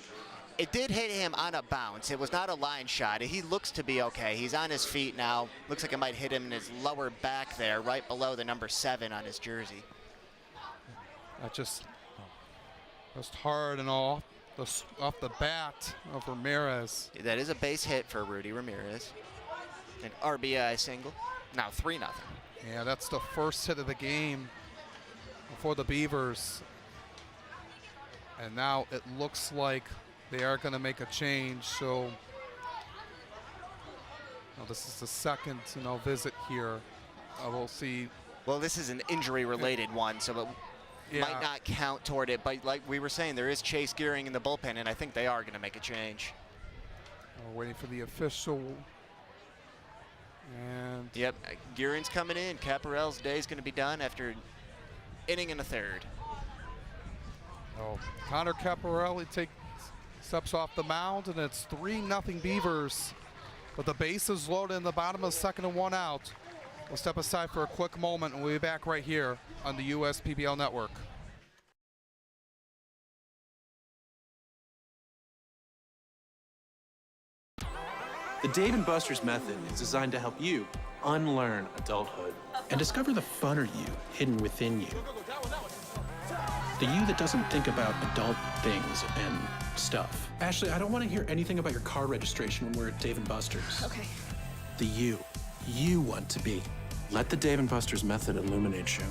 It did hit him on a bounce. It was not a line shot. He looks to be okay. He's on his feet now. Looks like it might hit him in his lower back there, right below the number 7 on his jersey. That just hard and off the bat of Ramirez. That is a base hit for Rudy Ramirez. An RBI single. Now 3-0. Yeah, that's the first hit of the game for the Beavers. And now it looks like they are going to make a change. So this is the second visit here. We'll see. Well, this is an injury-related one, so it might not count toward it. But like we were saying, there is Chase Gearing in the bullpen, and I think they are going to make a change. We're waiting for the official. And yep, Gearing's coming in. Caparell's day is going to be done after inning and a third. Connor Caparelli steps off the mound, and it's 3-0 Beavers But the base is loaded in the bottom of the second and 1 out. We'll step aside for a quick moment and we'll be back right here on the USPBL Network. The Dave & Buster's method is designed to help you unlearn adulthood and discover the funner you hidden within you. The you that doesn't think about adult things and stuff. Ashley, I don't want to hear anything about your car registration when we're at Dave & Buster's. Okay. The you want to be. Let the Dave & Buster's method illuminate you.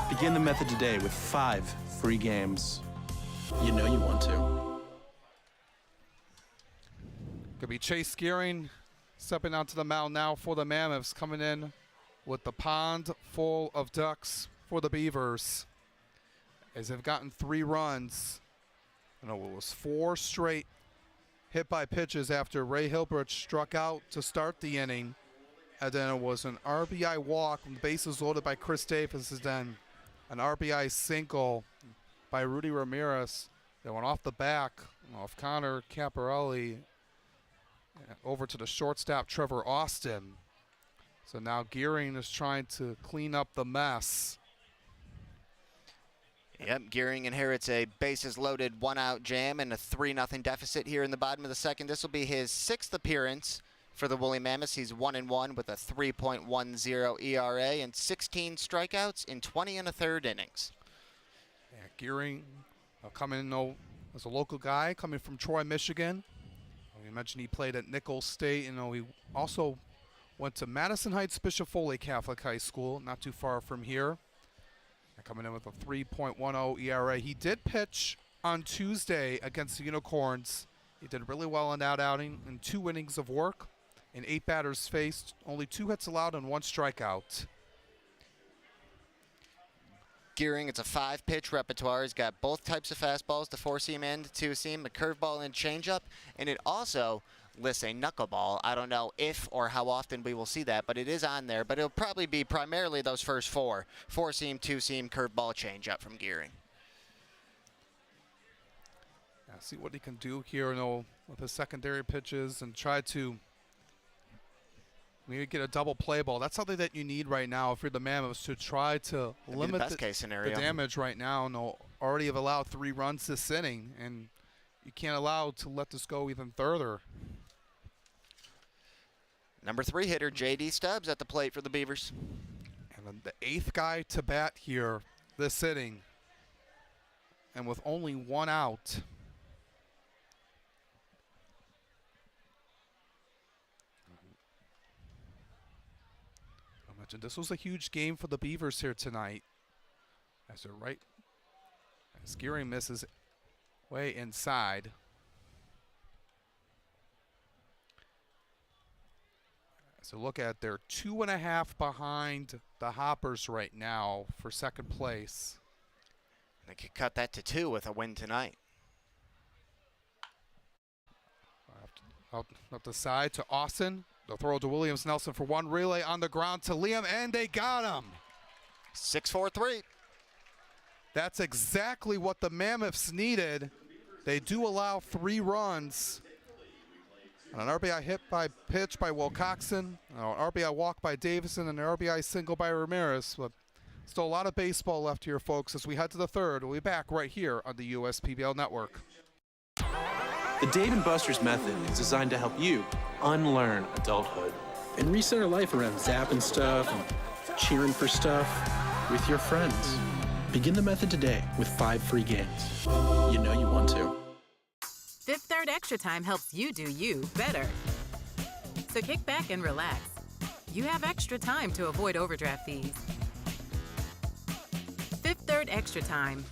Begin the method today with 5 free games. You know you want to. Could be Chase Gearing stepping onto the mound now for the Mammoths, coming in with the pond full of ducks for the Beavers. As they've gotten 3 runs. I know it was 4 straight hit by pitches after Ray Hilbert struck out to start the inning. And then it was an RBI walk when the bases loaded by Chris Davis, and then an RBI single by Rudy Ramirez that went off the back of Connor Caparelli over to the shortstop Trevor Austin. So now Gearing is trying to clean up the mess. Yep, Gearing inherits a bases loaded 1-out jam and a 3-0 deficit here in the bottom of the second. This will be his 6th appearance for the Woolly Mammoths. He's 1-1 with a 3.10 ERA and 16 strikeouts in 20 1/3 innings. Yeah, Gearing coming in as a local guy, coming from Troy, Michigan. You mentioned he played at Nichols State, and he also went to Madison Heights Bishop Foley Catholic High School, not too far from here. Coming in with a 3.10 ERA. He did pitch on Tuesday against the Unicorns. He did really well in that outing in 2 innings of work. In 8 batters faced, only 2 hits allowed and 1 strikeout. Gearing, it's a 5-pitch repertoire. He's got both types of fastballs, the 4-seam and 2-seam, a curveball and changeup, and it also lists a knuckleball. I don't know if or how often we will see that, but it is on there. But it'll probably be primarily those first 4. 4-seam, 2-seam, curveball, changeup from Gearing. Yeah, see what he can do here with his secondary pitches and try to maybe get a double play ball. That's something that you need right now if you're the Mammoths, to try to limit the best case scenario. The damage right now. Already have allowed 3 runs this inning, and you can't allow to let this go even further. Number 3 hitter, J.D. Stubbs at the plate for the Beavers. And then the 8th guy to bat here this inning. And with only 1 out. I mentioned this was a huge game for the Beavers here tonight. As Gearing misses way inside. So look at, they're 2.5 behind the Hoppers right now for second place. They could cut that to 2 with a win tonight. Out the side to Austin. They'll throw to Williams Nelson for 1. Relay on the ground to Liam, and they got him. 6-4-3. That's exactly what the Mammoths needed. They do allow 3 runs. And an RBI hit by pitch by Wilcoxon, an RBI walk by Davison, and an RBI single by Ramirez. But still a lot of baseball left here, folks, as we head to the 3rd. We'll be back right here on the USPBL Network. The Dave & Buster's method is designed to help you unlearn adulthood and reset our life around zapping stuff and cheering for stuff with your friends. Begin the method today with 5 free games. You know you want to. Fifth Third Extra Time helps you do you better. So kick back and relax. You have extra time to avoid overdraft fees. Fifth Third Extra Time.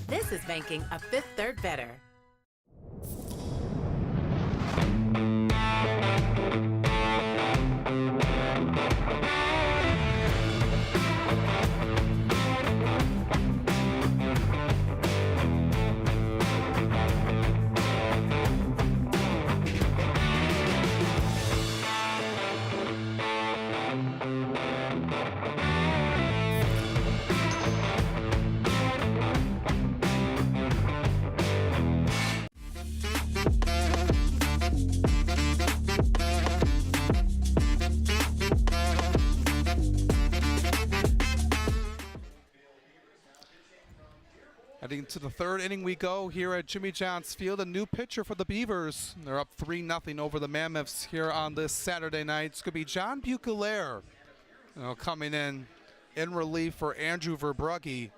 This is banking a Fifth Third better. Into the third inning we go here at Jimmy John's Field. A new pitcher for the Beavers. They're up 3-0 over the Mammoths here on this Saturday night. It's going to be John Bucalaire coming in relief for Andrew Verbrugge.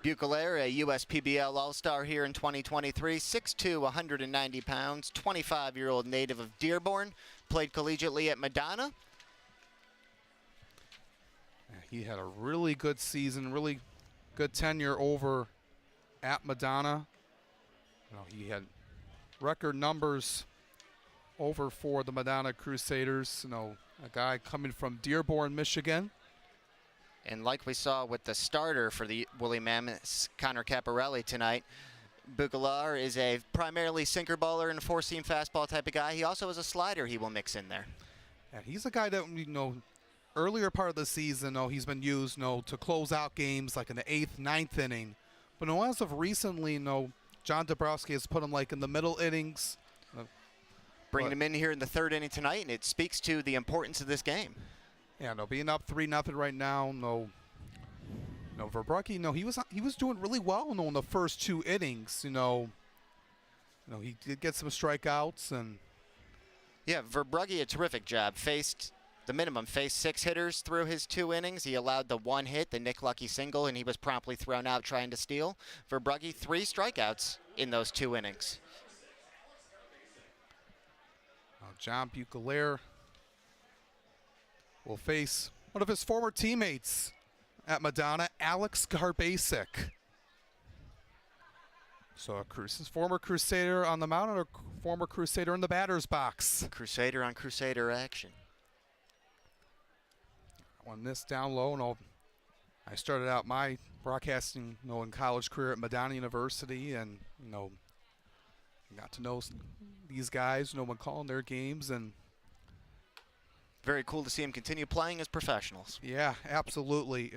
Bucalaire, a USPBL All-Star here in 2023, 6'2", 190 pounds, 25-year-old native of Dearborn, played collegiately at Madonna. He had a really good season, really good tenure over at Madonna. He had record numbers over for the Madonna Crusaders. A guy coming from Dearborn, Michigan. And like we saw with the starter for the Woolly Mammoths, Connor Caparelli tonight, Bucalaire is a primarily sinker baller and a four-seam fastball type of guy. He also has a slider he will mix in there. And he's a guy that, earlier part of the season, he's been used, to close out games like in the 8th, 9th inning. But as of recently, John Dabrowski has put him like in the middle innings. Bringing him in here in the third inning tonight, and it speaks to the importance of this game. Yeah, being up 3-0 right now, Verbrugge, he was doing really well in the first 2 innings. He did get some strikeouts and. Yeah, Verbrugge, a terrific job. Faced 6 hitters through his 2 innings. He allowed the 1 hit, the Nick Lucky single, and he was promptly thrown out trying to steal. Verbrugge, 3 strikeouts in those 2 innings. John Bucalaire will face one of his former teammates at Madonna, Alex Garbasic. So his former Crusader on the mound and a former Crusader in the batter's box. Crusader on Crusader action. On this down low, I started out my broadcasting, in college career at Madonna University, and got to know these guys, when calling their games, and very cool to see him continue playing as professionals. Yeah, absolutely.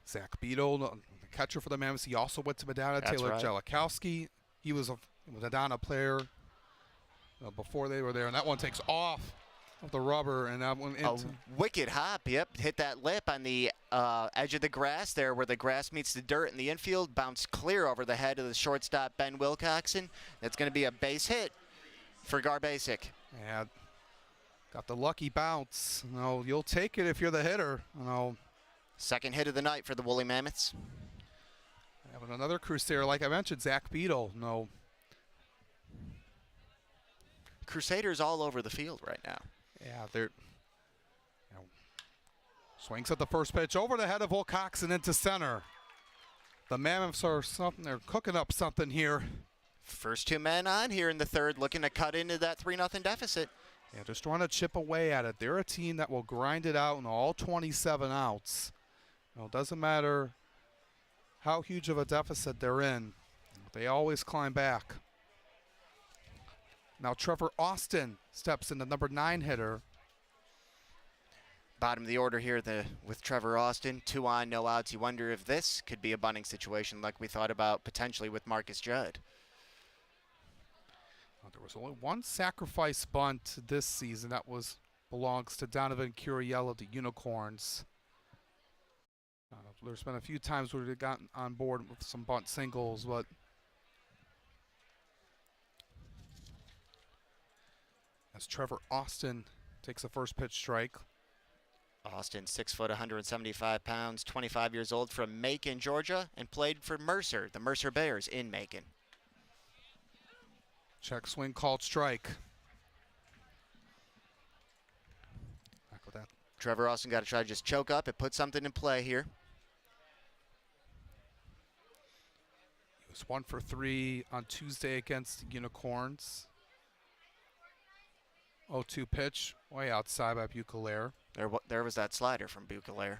Zach Beadle, the catcher for the Mammoths, he also went to Madonna. That's Taylor right. Jellikowski, he was a Madonna player before they were there, and that one takes off of the rubber, and that one a wicked hop. Yep, hit that lip on the edge of the grass there where the grass meets the dirt in the infield, bounced clear over the head of the shortstop Ben Wilcoxon. That's going to be a base hit for Garbasic. Yeah, got the lucky bounce. You'll take it if you're the hitter. Second hit of the night for the Woolly Mammoths. Having another Crusader, like I mentioned, Zach Beadle. Crusaders all over the field right now. Yeah, they're swings at the first pitch over the head of Wilcoxon into center. The Mammoths are they're cooking up something here. First 2 men on here in the third, looking to cut into that 3-0 deficit. Yeah, just trying to chip away at it. They're a team that will grind it out in all 27 outs. It doesn't matter how huge of a deficit they're in. They always climb back. Now Trevor Austin steps in, the number 9 hitter. Bottom of the order here with Trevor Austin. 2 on, no outs. You wonder if this could be a bunting situation like we thought about potentially with Marcus Judd. There was only 1 sacrifice bunt this season. That belongs to Donovan Curiel of the Unicorns. There's been a few times where they've gotten on board with some bunt singles, but as Trevor Austin takes the first pitch strike. Austin, 6 foot, 175 pounds, 25 years old, from Macon, Georgia, and played for Mercer, the Mercer Bears in Macon. Check swing called strike. Back with that. Trevor Austin got to try to just choke up and put something in play here. He was 1 for 3 on Tuesday against the Unicorns. 0-2 pitch, way outside by Bucalaire. There was that slider from Bucalaire.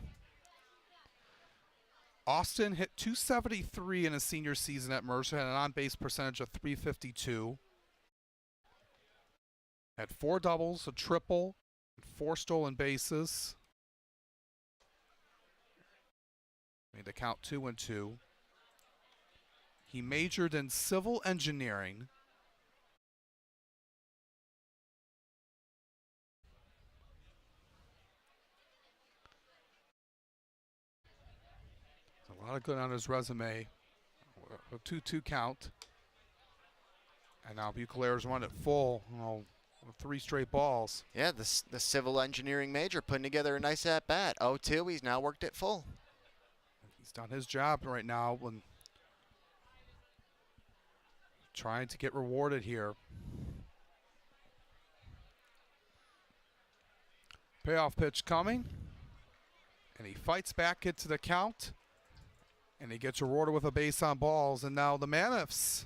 Austin hit .273 in his senior season at Mercer, had an on-base percentage of .352. Had 4 doubles, a triple, 4 stolen bases. Made the count 2-2. He majored in civil engineering. A lot of good on his resume. A 2-2 count. And now Bucalaire's run it full, with 3 straight balls. Yeah, the civil engineering major putting together a nice at-bat. 0-2, he's now worked it full. He's done his job right now when trying to get rewarded here. Payoff pitch coming. And he fights back into the count. And he gets rewarded with a base on balls. And now the Mammoths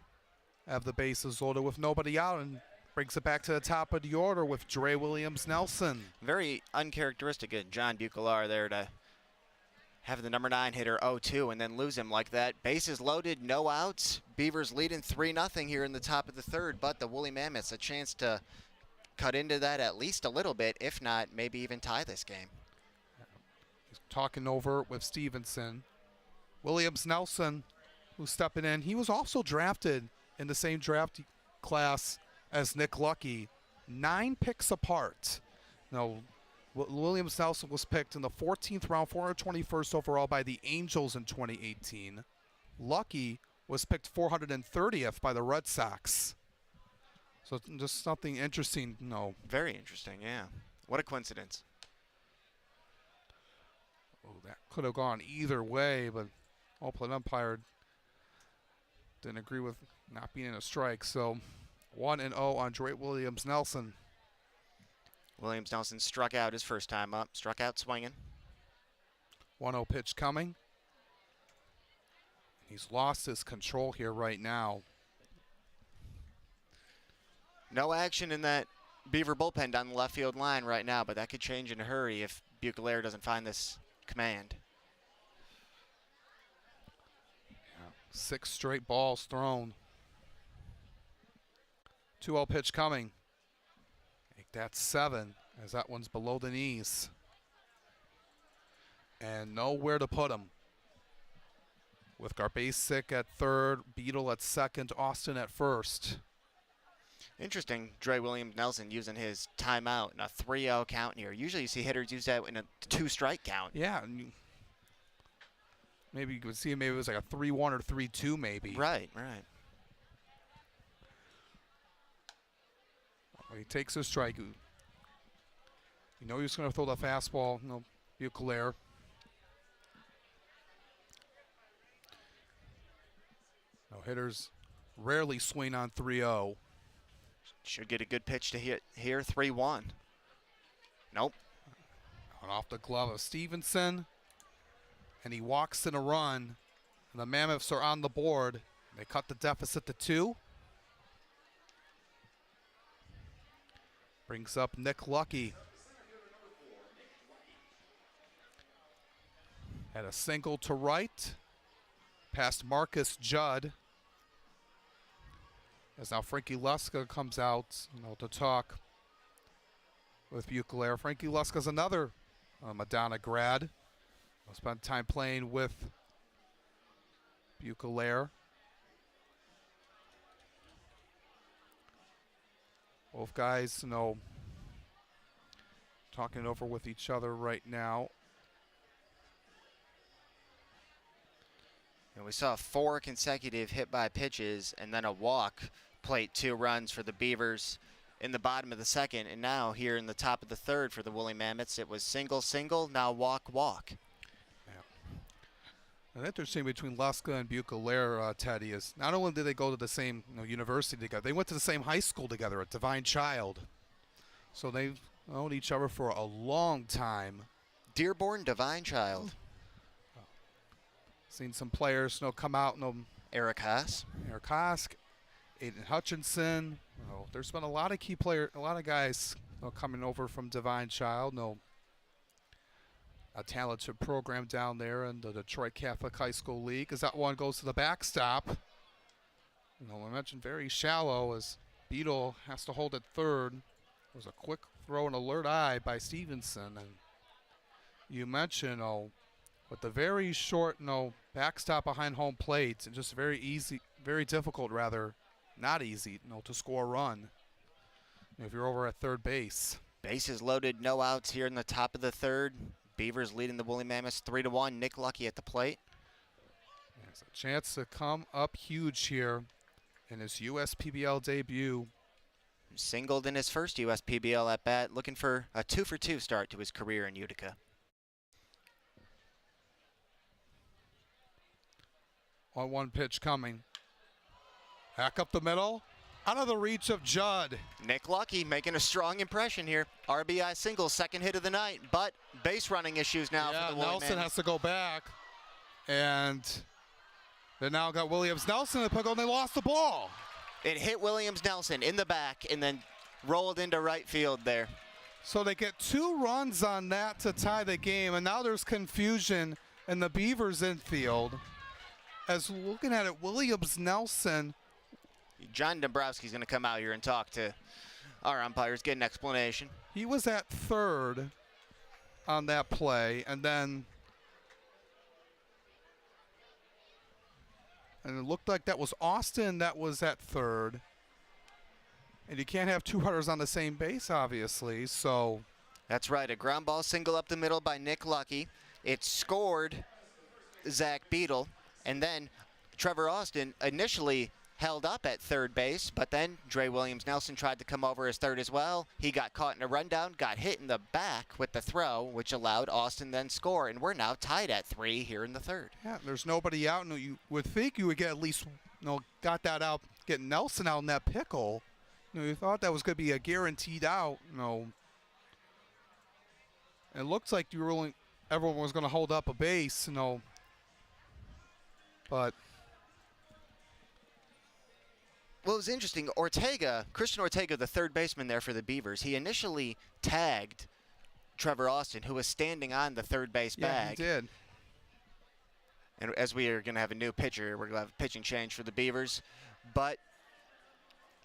have the bases loaded with nobody out and brings it back to the top of the order with Dre Williams-Nelson. Very uncharacteristic of John Bucalaire there to have the number 9 hitter 0-2 and then lose him like that. Bases loaded, no outs. Beavers leading 3-0 here in the top of the third, but the Woolly Mammoths a chance to cut into that at least a little bit, if not maybe even tie this game. He's talking over with Stevenson. Williams-Nelson, who's stepping in, he was also drafted in the same draft class as Nick Lucky, 9 picks apart. Williams-Nelson was picked in the 14th round, 421st overall by the Angels in 2018. Lucky was picked 430th by the Red Sox. So just something interesting, Very interesting, yeah. What a coincidence. Oh, that could have gone either way, but all-plate umpire didn't agree with not being in a strike. So 1-0 on Dre Williams-Nelson. Williams-Nelson struck out his first time up, struck out swinging. 1-0 pitch coming. He's lost his control here right now. No action in that Beaver bullpen down the left field line right now, but that could change in a hurry if Bucalaire doesn't find this command. 6 straight balls thrown. 2-0 pitch coming. Make that 7 as that one's below the knees. And nowhere to put him. With Garbasic at third, Beadle at second, Austin at first. Interesting, Dre Williams-Nelson using his timeout in a 3-0 count here. Usually you see hitters use that in a 2-strike count. Yeah. Maybe you could see maybe it was like a 3-1 or 3-2 maybe. Right. He takes a strike. You know he's going to throw the fastball, Bucalaire. No, hitters rarely swing on 3-0. Should get a good pitch to hit here, 3-1. Nope. And off the glove of Stevenson. And he walks in a run. And the Mammoths are on the board. They cut the deficit to 2. Brings up Nick Lucky. Had a single to right. Past Marcus Judd. As now Frankie Luska comes out, to talk with Bucalaire. Frankie Luska's another Madonna grad. Spent time playing with Bucalaire. Both guys, talking it over with each other right now. And we saw 4 consecutive hit-by pitches and then a walk, plate 2 runs for the Beavers in the bottom of the second. And now here in the top of the third for the Woolly Mammoths, it was single, now walk. Yeah. And interesting between Luska and Bucalaire, Teddy, is not only did they go to the same university together, they went to the same high school together at Divine Child. So they've known each other for a long time. Dearborn Divine Child. Seen some players, come out. Eric Haas, Aiden Hutchinson. There's been a lot of key players, a lot of guys coming over from Divine Child. A talented program down there in the Detroit Catholic High School League. As that one goes to the backstop. I mentioned very shallow as Beadle has to hold at third. It was a quick throw and alert eye by Stevenson. And you mentioned, with the very short, backstop behind home plate, and just very easy, very difficult rather, not easy, to score a run if you're over at third base. Bases loaded, no outs here in the top of the third. Beavers leading the Woolly Mammoths 3-1. Nick Lucky at the plate. There's a chance to come up huge here in his USPBL debut. Singled in his first USPBL at bat, looking for a 2-for-2 start to his career in Utica. 1-1 pitch coming. Back up the middle. Out of the reach of Judd. Nick Lucky making a strong impression here. RBI single, second hit of the night, but base running issues now for the Woolly Nelson Mammoths. has to go back. And they now got Williams Nelson in the pickle, and they lost the ball. It hit Williams Nelson in the back and then rolled into right field there. So they get 2 runs on that to tie the game, and now there's confusion in the Beavers infield. As looking at it, Williams Nelson. John Dombrowski's going to come out here and talk to our umpires, get an explanation. He was at third on that play, and then it looked like that was Austin that was at third. And you can't have 2 runners on the same base, obviously, so. That's right, a ground ball single up the middle by Nick Lucky. It scored Zach Beadle, and then Trevor Austin initially held up at third base, but then Dre Williams Nelson tried to come over as third as well. He got caught in a rundown, got hit in the back with the throw, which allowed Austin then score, and we're now tied at 3 here in the third. Yeah, there's nobody out. No, you would think you would get at least, got that out, get Nelson out in that pickle. You thought that was going to be a guaranteed out. It looks like everyone was going to hold up a base, but. Well, it was interesting. Christian Ortega, the third baseman there for the Beavers, he initially tagged Trevor Austin, who was standing on the third base bag. Yeah, he did. And as we are going to have a new pitcher, we're going to have a pitching change for the Beavers. But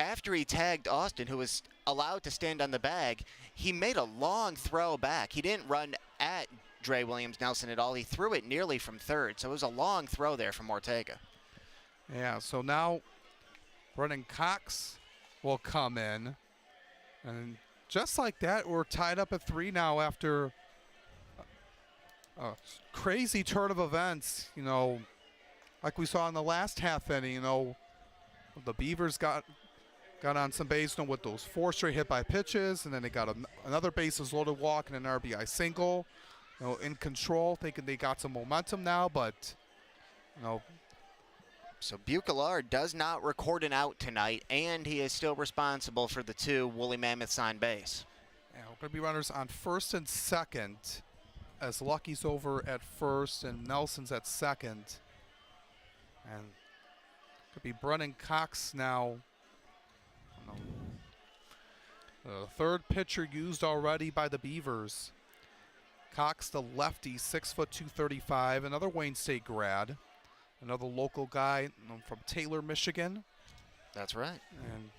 after he tagged Austin, who was allowed to stand on the bag, he made a long throw back. He didn't run at Dre Williams Nelson at all. He threw it nearly from third. So it was a long throw there from Ortega. Yeah, so now Brennan Cox will come in. And just like that, we're tied up at 3 now after a crazy turn of events, like we saw in the last half inning, the Beavers got on some base with those 4 straight hit by pitches, and then they got another bases loaded walk and an RBI single. In control, thinking they got some momentum now, but So Buchelaar does not record an out tonight, and he is still responsible for the 2 Woolly Mammoths on base. Yeah, we're going to be runners on first and second, as Lucky's over at first and Nelson's at second. And could be Brennan Cox now. The third pitcher used already by the Beavers. Cox, the lefty, 6', 235, another Wayne State grad. Another local guy from Taylor, Michigan. That's right. And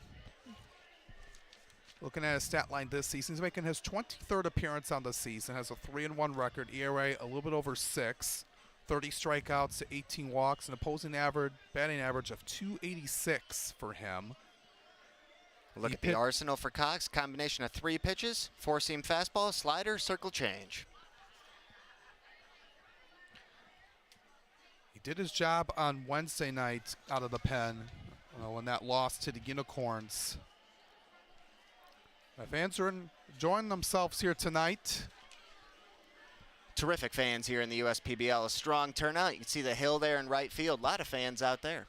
looking at his stat line this season, he's making his 23rd appearance on the season, has a 3-1 record, ERA a little bit over 6, 30 strikeouts to 18 walks, an opposing batting average of .286 for him. Look at the arsenal for Cox, combination of 3 pitches, 4-seam fastball, slider, circle change. He did his job on Wednesday night out of the pen when that loss to the Unicorns. The fans are enjoying themselves here tonight. Terrific fans here in the USPBL. A strong turnout. You can see the hill there in right field. A lot of fans out there.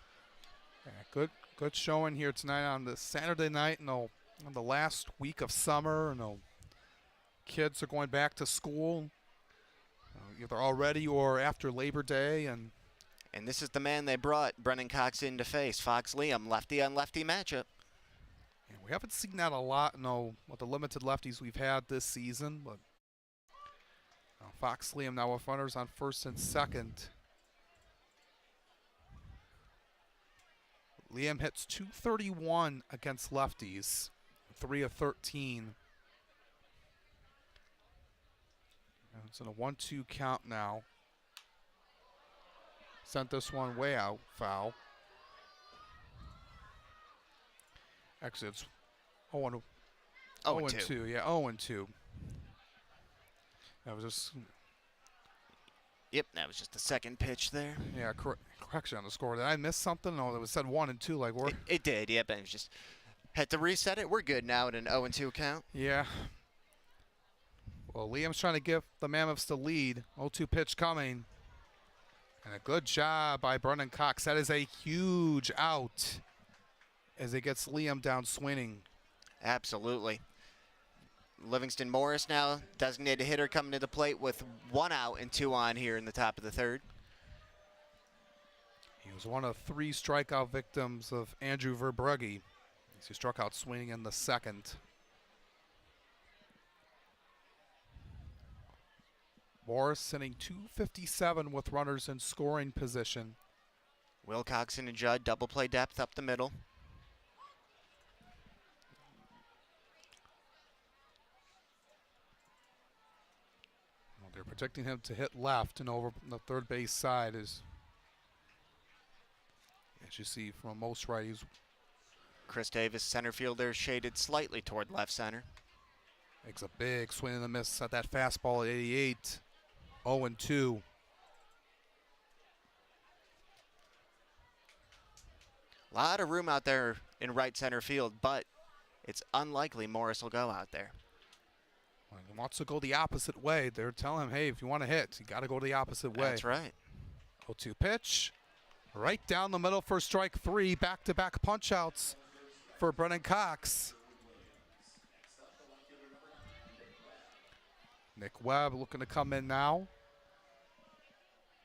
Yeah, good showing here tonight on the Saturday night. On the last week of summer. Kids are going back to school, either already or after Labor Day, and this is the man they brought Brennan Cox in to face, Fox Liam, lefty on lefty matchup. Yeah, we haven't seen that a lot, with the limited lefties we've had this season, but Fox Liam now with runners on first and second. Liam hits .231 against lefties, 3 of 13. It's in a 1-2 count now. Sent this one way out, foul. Actually, it's 0-2. Yeah, 0-2. That was just Yep, that was just the second pitch there. Yeah, correction on the score. Did I miss something? No, it was said 1 and 2. Like we're. It did. Yep, and it was just had to reset it. We're good now at an 0-2 count. Yeah. Well, Liam's trying to give the Mammoths the lead. 0-2 pitch coming. And a good job by Brennan Cox. That is a huge out as it gets Liam down swinging. Absolutely. Livingston Morris now, designated hitter, coming to the plate with 1 out and 2 on here in the top of the third. He was one of 3 strikeout victims of Andrew Verbrugge. He struck out swinging in the second. Morris sitting 257 with runners in scoring position. Wilcoxon and Judd, double play depth up the middle. Well, they're predicting him to hit left and over the third base side. As you see from most righties. Chris Davis, center fielder, shaded slightly toward left center. Makes a big swing and a miss at that fastball at 88. 0-2. A lot of room out there in right center field, but it's unlikely Morris will go out there. Well, he wants to go the opposite way. They're telling him, hey, if you want to hit, you got to go the opposite way. That's right. 0-2 pitch. Right down the middle for strike 3. Back-to-back punch-outs for Brennan Cox. Nick Webb looking to come in now.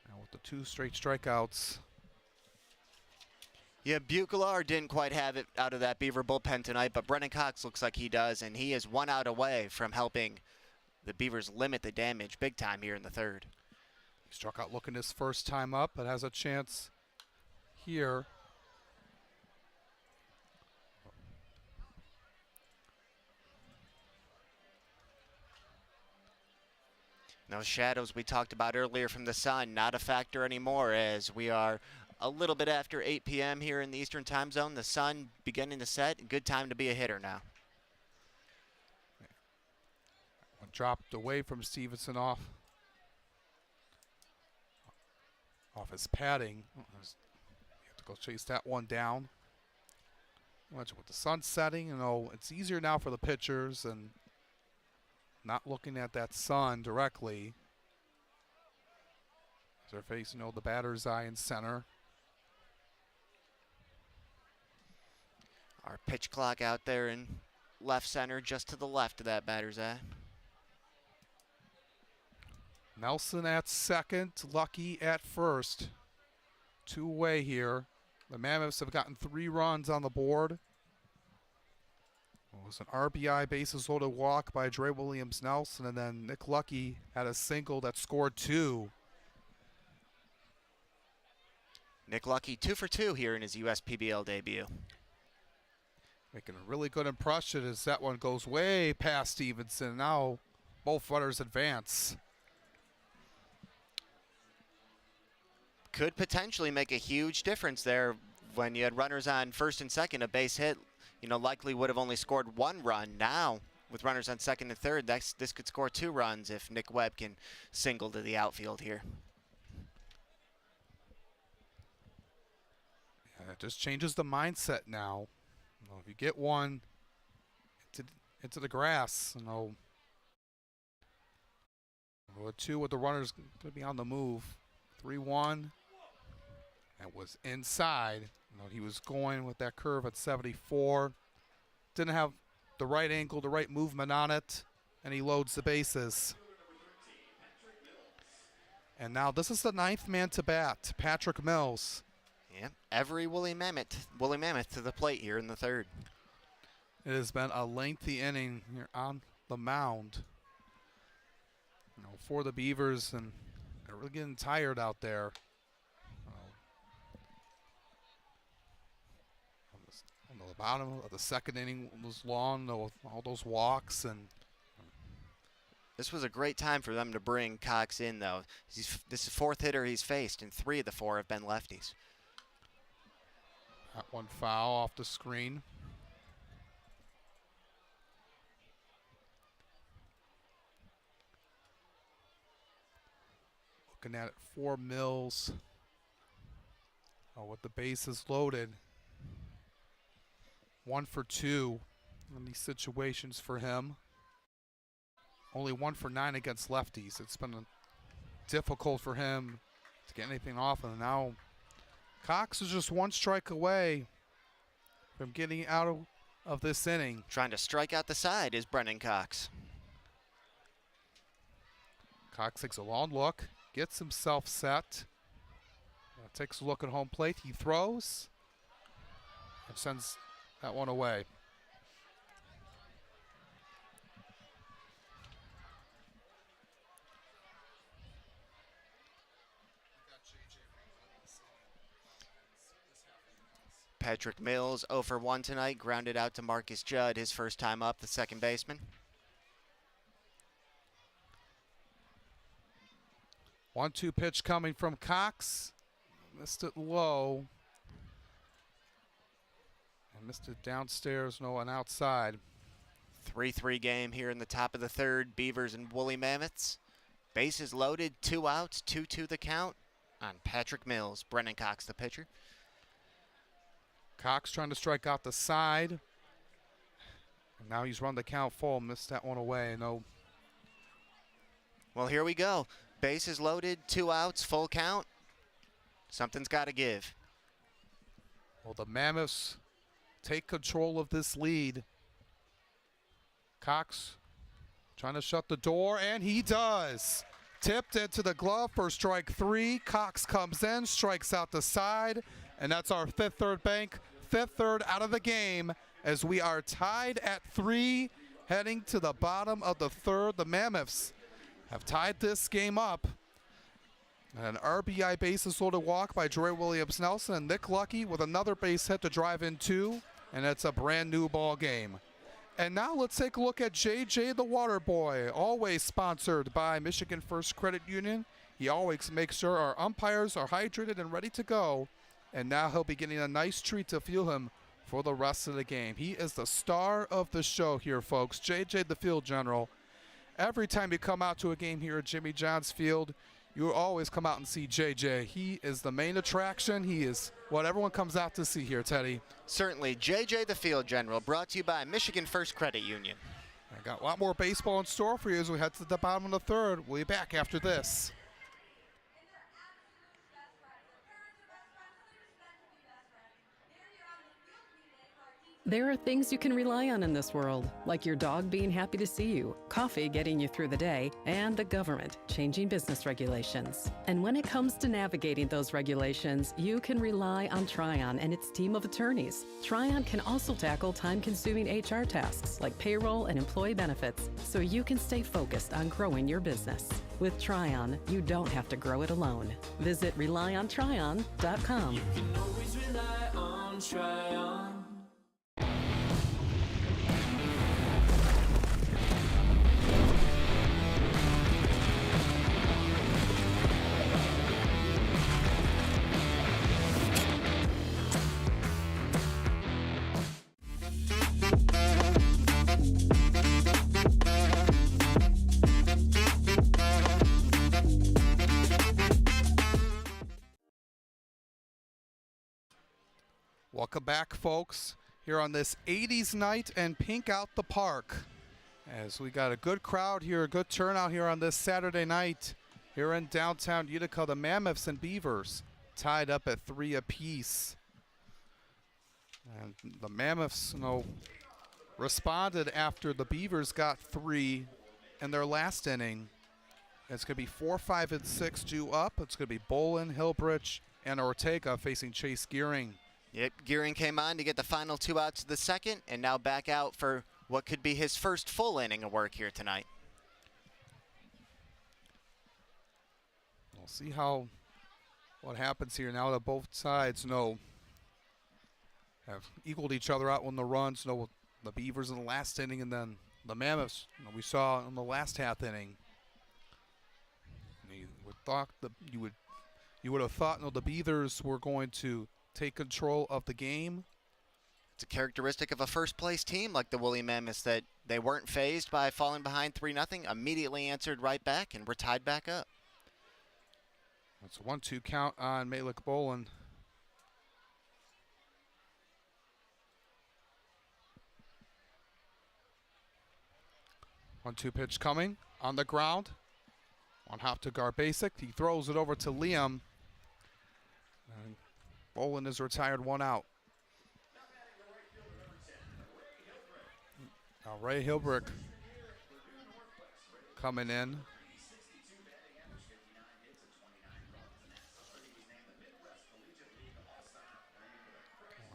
And with the 2 straight strikeouts. Yeah, Buchlar didn't quite have it out of that Beaver bullpen tonight, but Brennan Cox looks like he does, and he is 1 out away from helping the Beavers limit the damage big time here in the third. He struck out looking his first time up, but has a chance here. Those shadows we talked about earlier from the sun, not a factor anymore as we are a little bit after 8 p.m. here in the Eastern time zone. The sun beginning to set. Good time to be a hitter now. One dropped away from Stevenson off his padding. You have to go chase that one down. With the sun setting, it's easier now for the pitchers and not looking at that sun directly. They're facing the batter's eye in center. Our pitch clock out there in left center, just to the left of that batter's eye. Nelson at second, Lucky at first. 2 away here. The Mammoths have gotten 3 runs on the board. It was an RBI bases loaded walk by Dre Williams-Nelson, and then Nick Lucky had a single that scored 2. Nick Lucky 2 for 2 here in his USPBL debut. Making a really good impression as that one goes way past Stevenson. Now both runners advance. Could potentially make a huge difference there when you had runners on first and second. A base hit, likely would have only scored 1 run. Now, with runners on second and third, this could score 2 runs if Nick Webb can single to the outfield here. Yeah, it just changes the mindset now. If you get one into the grass, with 2 with the runners going to be on the move. 3-1. That was inside. He was going with that curve at 74. Didn't have the right angle, the right movement on it, and he loads the bases. And now this is the 9th man to bat, Patrick Mills. Yeah, every Woolly Mammoth to the plate here in the third. It has been a lengthy inning here on the mound. For the Beavers, and they're really getting tired out there. On the bottom of the second inning was long, with all those walks, and this was a great time for them to bring Cox in, though. This is 4th hitter he's faced, and 3 of the 4 have been lefties. That one foul off the screen. looking at it for Mills. With the bases loaded. 1 for 2 in these situations for him. Only 1 for 9 against lefties. It's been difficult for him to get anything off, and now Cox is just 1 strike away from getting out of this inning. Trying to strike out the side is Brennan Cox. Cox takes a long look, gets himself set, takes a look at home plate. He throws and sends that one away. Patrick Mills 0 for 1 tonight, grounded out to Marcus Judd, his first time up, the second baseman. 1-2 pitch coming from Cox. Missed it low. And missed it downstairs, no one outside. 3-3 game here in the top of the third. Beavers and Woolly Mammoths. Bases loaded, 2 outs, 2-2 the count on Patrick Mills. Brennan Cox, the pitcher. Cox trying to strike out the side. And now he's run the count full, missed that one away. No. Well, here we go. Bases loaded, 2 outs, full count. Something's got to give. Well, the Mammoths take control of this lead. Cox trying to shut the door, and he does. Tipped into the glove for strike 3. Cox comes in, strikes out the side, and that's our fifth third out of the game as we are tied at 3 heading to the bottom of the third. The Mammoths have tied this game up. An RBI bases loaded walk by Dre Williams-Nelson, and Nick Lucky with another base hit to drive in 2, and it's a brand new ball game. And now let's take a look at JJ the Water Boy, always sponsored by Michigan First Credit Union. He always makes sure our umpires are hydrated and ready to go, and now he'll be getting a nice treat to fuel him for the rest of the game. He is the star of the show here, folks. JJ the Field General. Every time you come out to a game here at Jimmy John's Field, you always come out and see JJ. He is the main attraction. He is what everyone comes out to see here, Teddy. Certainly. JJ the Field General, brought to you by Michigan First Credit Union. I got a lot more baseball in store for you as we head to the bottom of the third. We'll be back after this. There are things you can rely on in this world, like your dog being happy to see you, coffee getting you through the day, and the government changing business regulations. And when it comes to navigating those regulations, you can rely on Tryon and its team of attorneys. Tryon can also tackle time-consuming HR tasks like payroll and employee benefits, so you can stay focused on growing your business. With Tryon, you don't have to grow it alone. Visit RelyOnTryon.com. You can always rely on Tryon. Welcome back, folks, here on this 80s night and Pink Out the Park. As we got a good crowd here, a good turnout here on this Saturday night here in downtown Utica. The Mammoths and Beavers tied up at 3 apiece. And the Mammoths, responded after the Beavers got 3 in their last inning. It's going to be 4, 5, and 6 due up. It's going to be Bolin, Hilbrich, and Ortega facing Chase Gearing. Yep, Gearing came on to get the final 2 outs of the second, and now back out for what could be his first full inning of work here tonight. We'll see what happens here now that both sides have equaled each other out on the runs. The Beavers in the last inning, and then the Mammoths we saw in the last half inning. You would have thought the Beavers were going to take control of the game. It's a characteristic of a first-place team like the Woolly Mammoths that they weren't fazed by falling behind 3-0, immediately answered right back, and were tied back up. It's a 1-2 count on Malik Bolin. One-two pitch coming on the ground. One hop to Garbasic. He throws it over to Liam. And Bolin is retired, 1 out. Now Ray Hilbrick coming in.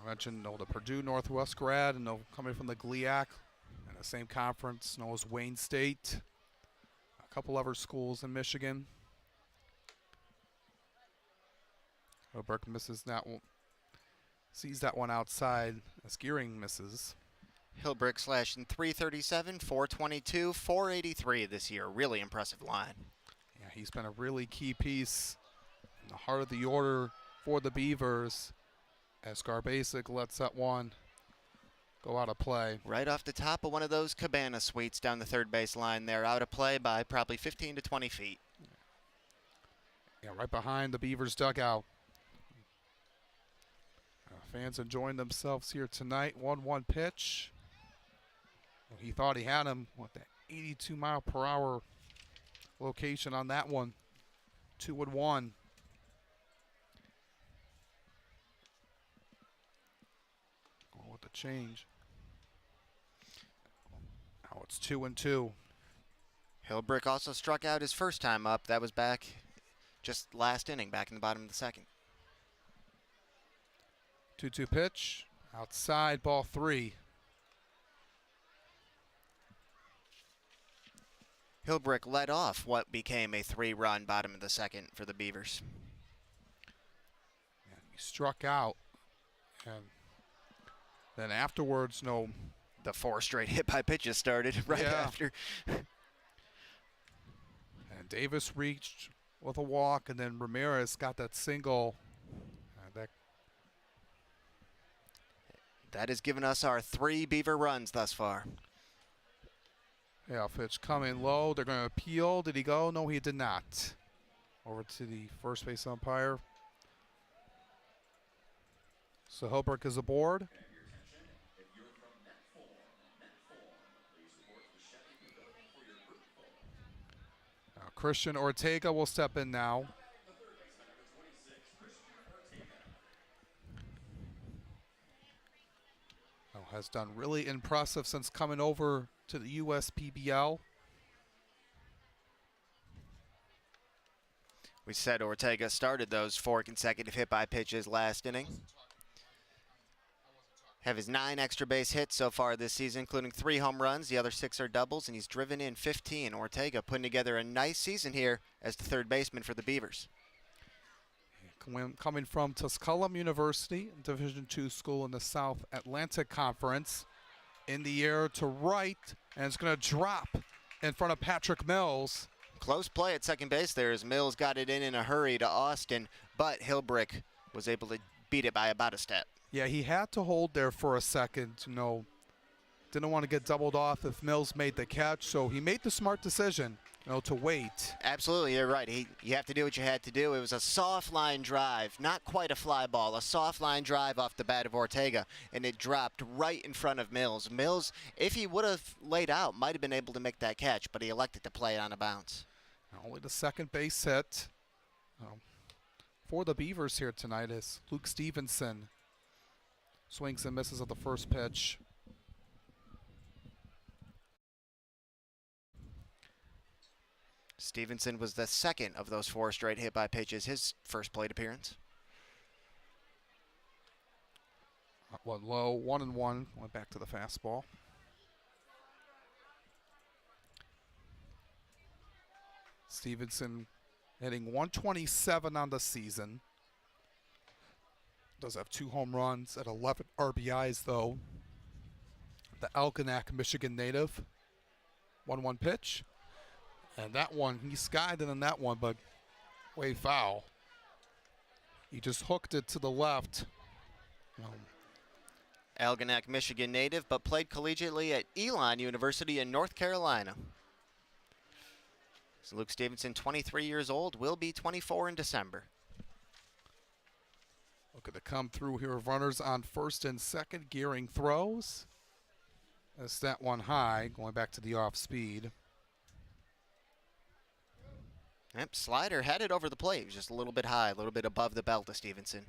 I mentioned the Purdue Northwest grad and coming from the GLIAC in the same conference, known as Wayne State. A couple other schools in Michigan. Hilbrick misses that one. Sees that one outside as Gearing misses. Hilbrick slashing 337, 422, 483 this year. Really impressive line. Yeah, he's been a really key piece in the heart of the order for the Beavers as Garbasic lets that one go out of play. Right off the top of one of those cabana suites down the third base line there. Out of play by probably 15 to 20 feet. Yeah, right behind the Beavers dugout. Fans enjoying themselves here tonight. 1-1 pitch. Well, he thought he had him with that 82-mile-per-hour location on that one. 2-1. Going with the change. Now it's 2-2. Hilbrick also struck out his first time up. That was back just last inning, back in the bottom of the second. 2-2 pitch. Outside, ball 3. Hilbrick led off what became a 3-run bottom of the second for the Beavers. Yeah, he struck out. And then afterwards, the 4 straight hit by pitches started right after. And Davis reached with a walk, and then Ramirez got that single. That has given us our 3 Beaver runs thus far. Yeah, pitch coming low. They're going to appeal. Did he go? No, he did not. Over to the first base umpire. So Hilbrick is aboard. Christian Ortega will step in now. Has done really impressive since coming over to the USPBL. We said Ortega started those 4 consecutive hit by pitches last inning. Have his 9 extra base hits so far this season, including 3 home runs. The other 6 are doubles, and he's driven in 15. Ortega putting together a nice season here as the third baseman for the Beavers. Coming from Tusculum University, Division II school in the South Atlantic Conference. In the air to right, and it's going to drop in front of Patrick Mills. Close play at second base there as Mills got it in a hurry to Austin, but Hilbrick was able to beat it by about a step. Yeah, he had to hold there for a second. Didn't want to get doubled off if Mills made the catch, so he made the smart decision. To wait. Absolutely, you're right. You have to do what you had to do. It was a soft line drive, not quite a fly ball, a soft line drive off the bat of Ortega, and it dropped right in front of Mills. Mills, if he would have laid out, might have been able to make that catch, but he elected to play it on a bounce. Only the second base hit for the Beavers here tonight is Luke Stevenson. Swings and misses at the first pitch. Stevenson was the second of those 4 straight hit by pitches, his first plate appearance. One low, 1-1, went back to the fastball. Stevenson hitting 127 on the season. Does have 2 home runs at 11 RBIs though. The Algonac, Michigan native. 1-1 pitch. And that one, he skied it on that one, but way foul. He just hooked it to the left. Algonac, Michigan native, but played collegiately at Elon University in North Carolina. So Luke Stevenson, 23 years old, will be 24 in December. Looking to come through here of runners on first and second. Gearing throws. That's that one high, going back to the off speed. Yep, slider headed over the plate. Just a little bit high, a little bit above the belt of Stevenson.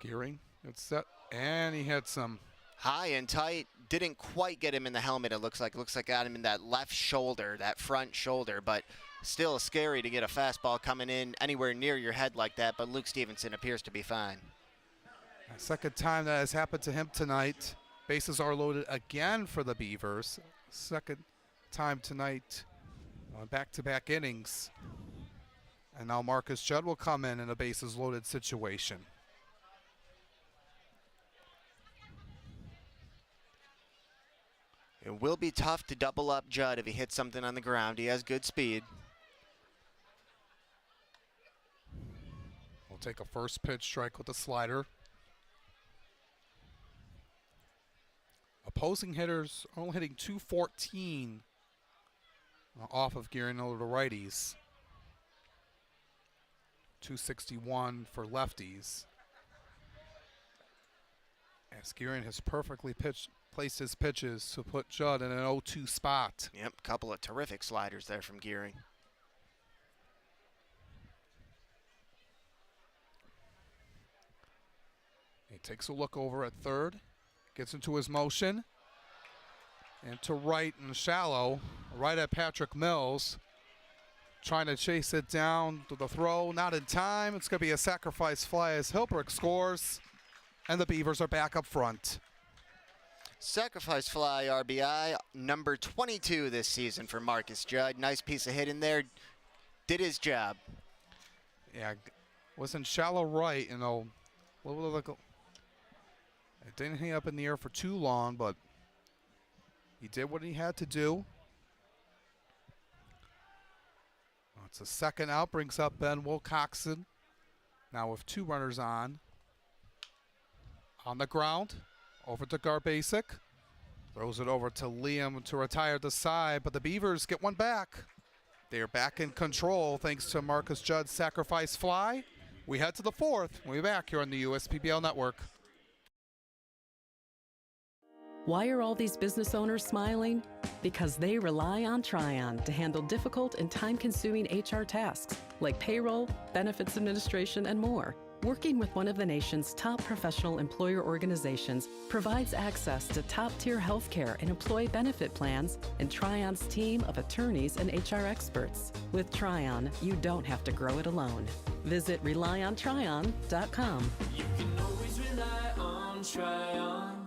Gearing, it's set, and he had some. High and tight, didn't quite get him in the helmet, it looks like. Looks like got him in that left shoulder, that front shoulder, but still scary to get a fastball coming in anywhere near your head like that, but Luke Stevenson appears to be fine. Second time that has happened to him tonight. Bases are loaded again for the Beavers. Second time tonight on back-to-back innings. And now Marcus Judd will come in a bases loaded situation. It will be tough to double up Judd if he hits something on the ground. He has good speed. We'll take a first pitch strike with the slider. Opposing hitters only hitting 214 off of Gearing over the righties. 261 for lefties. As Gearing has perfectly placed his pitches to put Judd in an 0-2 spot. Yep, couple of terrific sliders there from Gearing. He takes a look over at third, gets into his motion, and to right and shallow, right at Patrick Mills, trying to chase it down to the throw, not in time. It's going to be a sacrifice fly as Hilbrick scores, and the Beavers are back up front. Sacrifice fly RBI, number 22 this season for Marcus Judd. Nice piece of hit in there, did his job. Yeah, was in shallow right, you know, a little bit like it didn't hang up in the air for too long, but he did what he had to do. It's a second out, brings up Ben Wilcoxon. Now with two runners on the ground, over to Garbasic. Throws it over to Liam to retire the side, but the Beavers get one back. They're back in control thanks to Marcus Judd's sacrifice fly. We head to the fourth. We'll be back here on the USPBL Network. Why are all these business owners smiling? Because they rely on Tryon to handle difficult and time-consuming HR tasks like payroll, benefits administration, and more. Working with one of the nation's top professional employer organizations provides access to top-tier healthcare and employee benefit plans and Tryon's team of attorneys and HR experts. With Tryon, you don't have to grow it alone. Visit RelyOnTryon.com. You can always rely on Tryon.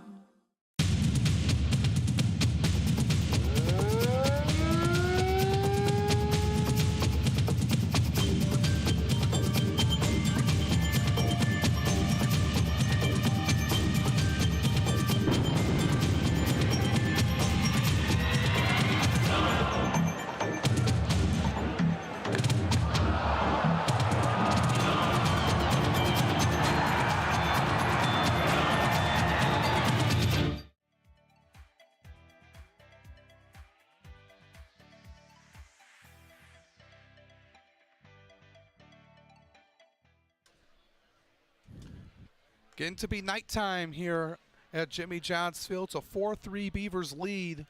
Getting to be nighttime here at Jimmy John's Field. It's a 4-3 Beavers lead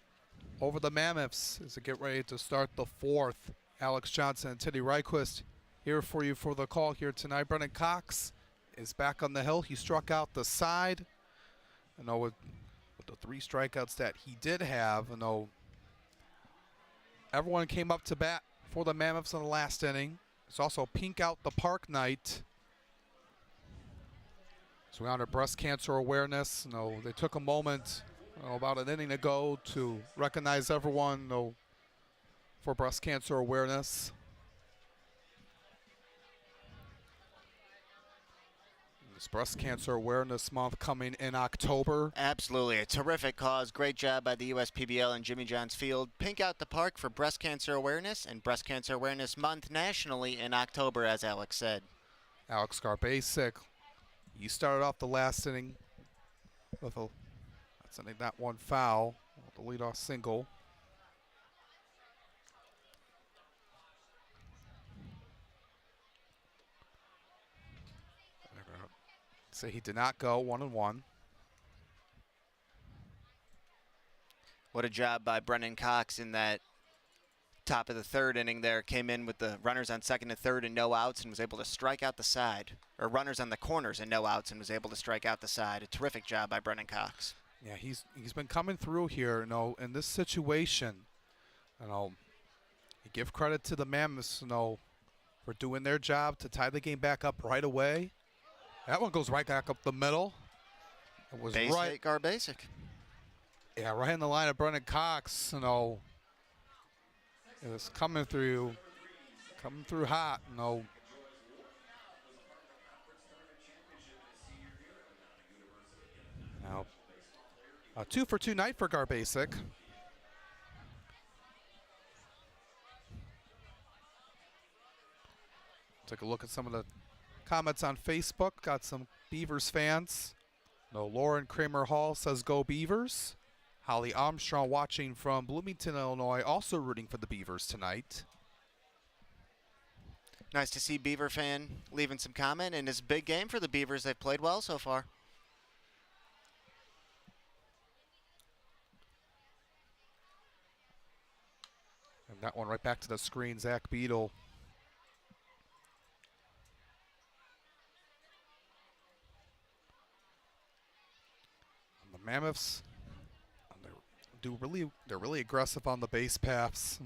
over the Mammoths as they get ready to start the fourth. Alex Johnson and Teddy Ryquist here for you for the call here tonight. Brennan Cox is back on the hill. He struck out the side. I know with the 3 strikeouts that he did have, I know everyone came up to bat for the Mammoths in the last inning. It's also Pink Out the Park night. So we honor breast cancer awareness. They took a moment about an inning ago to recognize everyone for breast cancer awareness. This Breast Cancer Awareness Month coming in October. Absolutely, a terrific cause. Great job by the USPBL and Jimmy John's Field. Pink Out the Park for breast cancer awareness, and Breast Cancer Awareness Month nationally in October, as Alex said. Alex Garbasic, you started off the last inning with a Sending that one foul. The leadoff single. Say he did not go 1-1. What a job by Brennan Cox in that top of the third inning there. Came in with the runners on second and third and no outs and was able to strike out the side. Or runners on the corners and no outs and was able to strike out the side. A terrific job by Brennan Cox. Yeah, he's been coming through here, in this situation. You give credit to the Mammoths, for doing their job to tie the game back up right away. That one goes right back up the middle. It was right. Garbasic. Yeah, right in the line of Brennan Cox. It was coming through hot. Now, a 2-for-2 night for Garbasic. Take a look at some of the comments on Facebook. Got some Beavers fans. Lauren Kramer Hall says go Beavers. Holly Armstrong watching from Bloomington, Illinois, also rooting for the Beavers tonight. Nice to see Beaver fan leaving some comment, and it's a big game for the Beavers. They've played well so far. And that one right back to the screen, Zach Beadle. And the Mammoths, they're really aggressive on the base paths.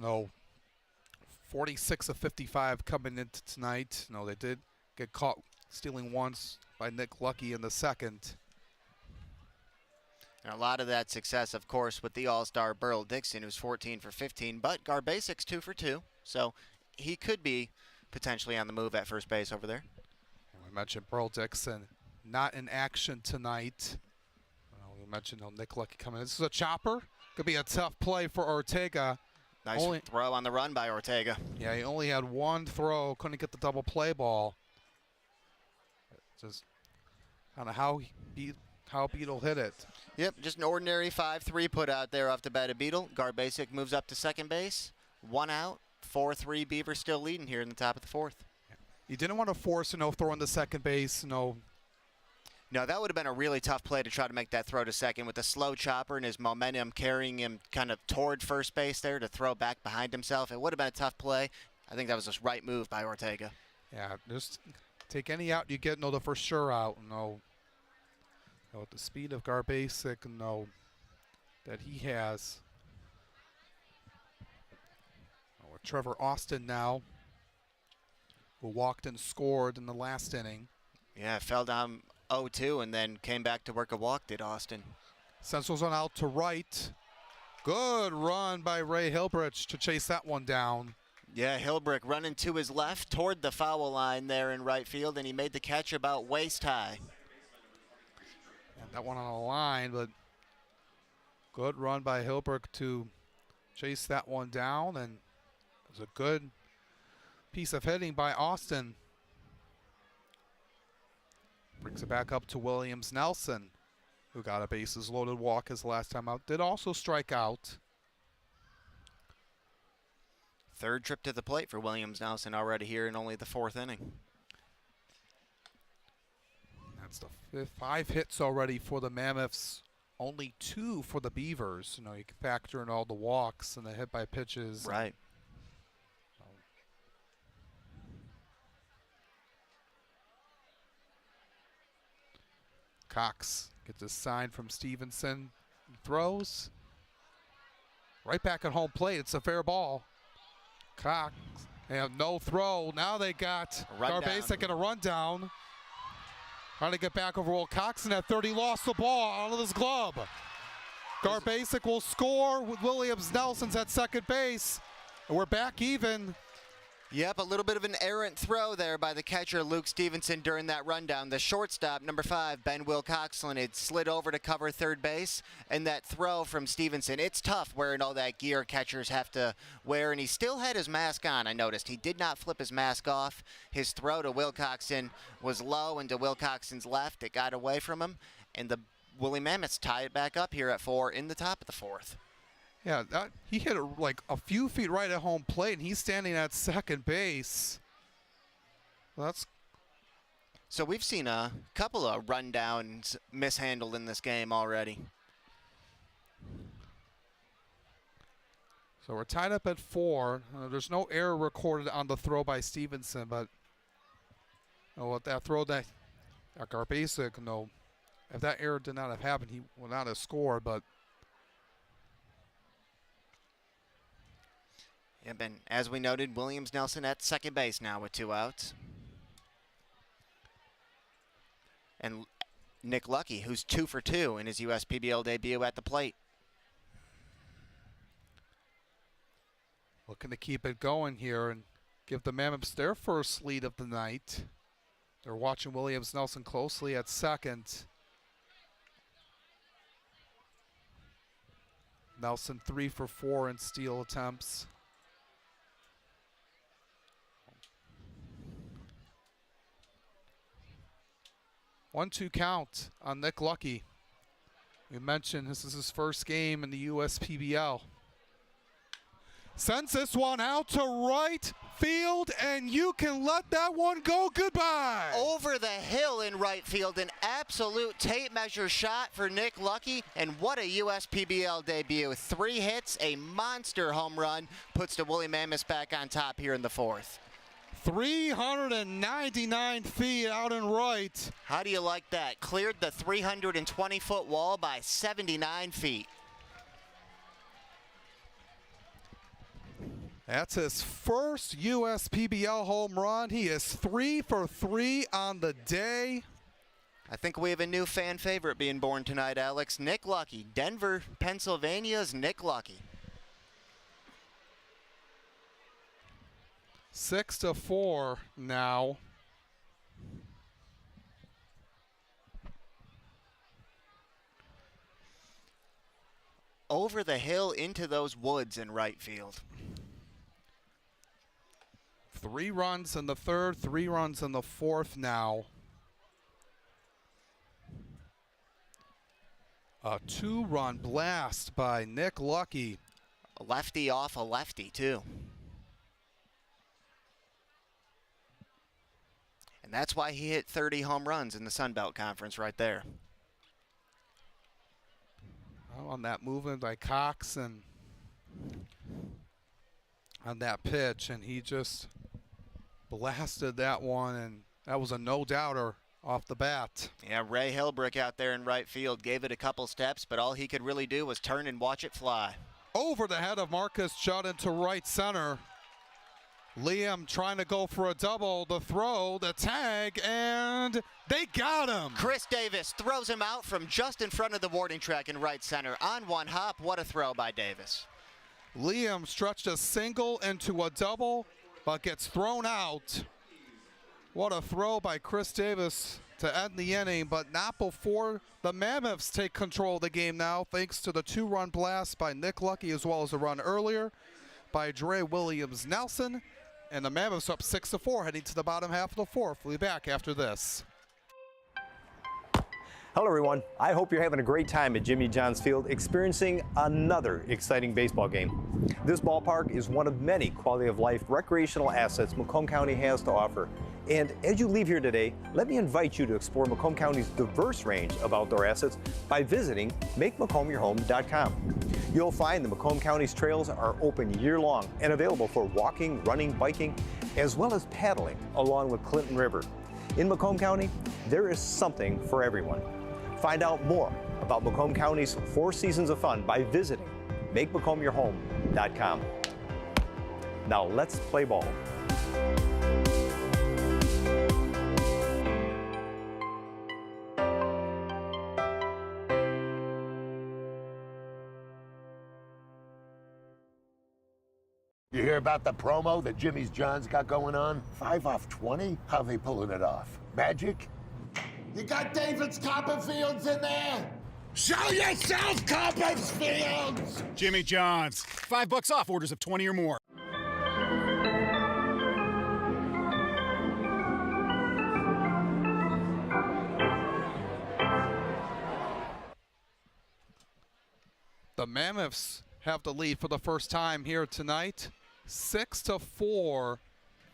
46 of 55 coming into tonight. They did get caught stealing once by Nick Lucky in the second. And a lot of that success, of course, with the All-Star Burl Dixon, who's 14 for 15, but Garbasic's 2 for 2, so he could be potentially on the move at first base over there. And we mentioned Burl Dixon not in action tonight. We mentioned Nick Lucky coming in. This is a chopper. Could be a tough play for Ortega. Nice throw on the run by Ortega. Yeah, he only had one throw. Couldn't get the double play ball. Just kind of how Beadle hit it. Yep, just an ordinary 5-3 put out there off the bat of Beadle. Garbasic moves up to second base. 1 out. 4-3. Beavers still leading here in the top of the fourth. You didn't want to force throw into second base. No, that would have been a really tough play to try to make that throw to second with the slow chopper and his momentum carrying him kind of toward first base there to throw back behind himself. It would have been a tough play. I think that was the right move by Ortega. Yeah, just take any out you get, the for sure out. With the speed of Garbasic, that he has. With Trevor Austin now, who walked and scored in the last inning. Yeah, fell down 0-2 and then came back to work a walk, did Austin. Central's on out to right. Good run by Ray Hilbrich to chase that one down. Yeah, Hilbrick running to his left toward the foul line there in right field, and he made the catch about waist high. That one on the line, but good run by Hilbrick to chase that one down, and it was a good piece of hitting by Austin. Brings it back up to Williams Nelson, who got a bases loaded walk his last time out. Did also strike out. Third trip to the plate for Williams Nelson already here in only the fourth inning. That's the 5 hits already for the Mammoths, only 2 for the Beavers. You can factor in all the walks and the hit by pitches. Right. Cox gets a sign from Stevenson. He throws. Right back at home plate. It's a fair ball. Cox, and no throw. Now they got Garbasic in a rundown. Trying to get back over Will Cox, and at 30 lost the ball out of his glove. Garbasic will score with Williams Nelson's at second base. And we're back even. Yep, a little bit of an errant throw there by the catcher, Luke Stevenson, during that rundown. The shortstop, number 5, Ben Wilcoxlin, had slid over to cover third base, and that throw from Stevenson, it's tough wearing all that gear catchers have to wear, and he still had his mask on, I noticed. He did not flip his mask off. His throw to Wilcoxon was low and to Wilcoxon's left. It got away from him, and the Woolly Mammoths tie it back up here at 4 in the top of the 4th. Yeah, he hit it like a few feet right at home plate, and he's standing at second base. So we've seen a couple of rundowns mishandled in this game already. So we're tied up at 4. There's no error recorded on the throw by Stevenson, but what that throw that Garbasic, if that error did not have happened, he would not have scored. But yeah, and as we noted, Williams Nelson at second base now with 2 outs. And Nick Lucky, who's 2 for 2 in his USPBL debut at the plate. Looking to keep it going here and give the Mammoths their first lead of the night. They're watching Williams Nelson closely at second. Nelson 3 for 4 in steal attempts. One-two count on Nick Lucky. We mentioned this is his first game in the USPBL. Sends this one out to right field, and you can let that one go. Goodbye. Over the hill in right field, an absolute tape measure shot for Nick Lucky, and what a USPBL debut. 3 hits, a monster home run, puts the Woolly Mammoths back on top here in the 4th. 399 feet out and right. How do you like that? Cleared the 320-foot wall by 79 feet. That's his first USPBL home run. He is 3 for 3 on the day. I think we have a new fan favorite being born tonight, Alex. Nick Lucky. Denver, Pennsylvania's Nick Lucky. 6-4 now. Over the hill into those woods in right field. 3 runs in the 3rd, 3 runs in the 4th now. A 2-run blast by Nick Lucky. A lefty off a lefty, too. And that's why he hit 30 home runs in the Sun Belt Conference right there. On that movement by Cox and on that pitch, and he just blasted that one, and that was a no-doubter off the bat. Yeah, Ray Hilbrick out there in right field gave it a couple steps, but all he could really do was turn and watch it fly. Over the head of Marcus Judd into right center. Liam trying to go for a double, the throw, the tag, and they got him. Chris Davis throws him out from just in front of the warning track in right center. On one hop, what a throw by Davis. Liam stretched a single into a double, but gets thrown out. What a throw by Chris Davis to end the inning, but not before the Mammoths take control of the game now, thanks to the 2-run blast by Nick Lucky, as well as a run earlier by Dre Williams Nelson. And the Mammoths up 6-4, heading to the bottom half of the 4th. We'll be back after this. Hello everyone, I hope you're having a great time at Jimmy John's Field experiencing another exciting baseball game. This ballpark is one of many quality of life recreational assets Macomb County has to offer. And as you leave here today, let me invite you to explore Macomb County's diverse range of outdoor assets by visiting MakeMacomb.com. You'll find the Macomb County's trails are open year-long and available for walking, running, biking, as well as paddling along the Clinton River. In Macomb County, there is something for everyone. Find out more about Macomb County's 4 seasons of fun by visiting MakeMacomByourHome.com. Now let's play ball. You hear about the promo that Jimmy's John's got going on? 5 off 20? How they pulling it off? Magic? You got David's Copperfields in there? Show yourself, Copperfields! Jimmy John's. $5 off orders of 20 or more. The Mammoths have the lead for the first time here tonight, 6-4,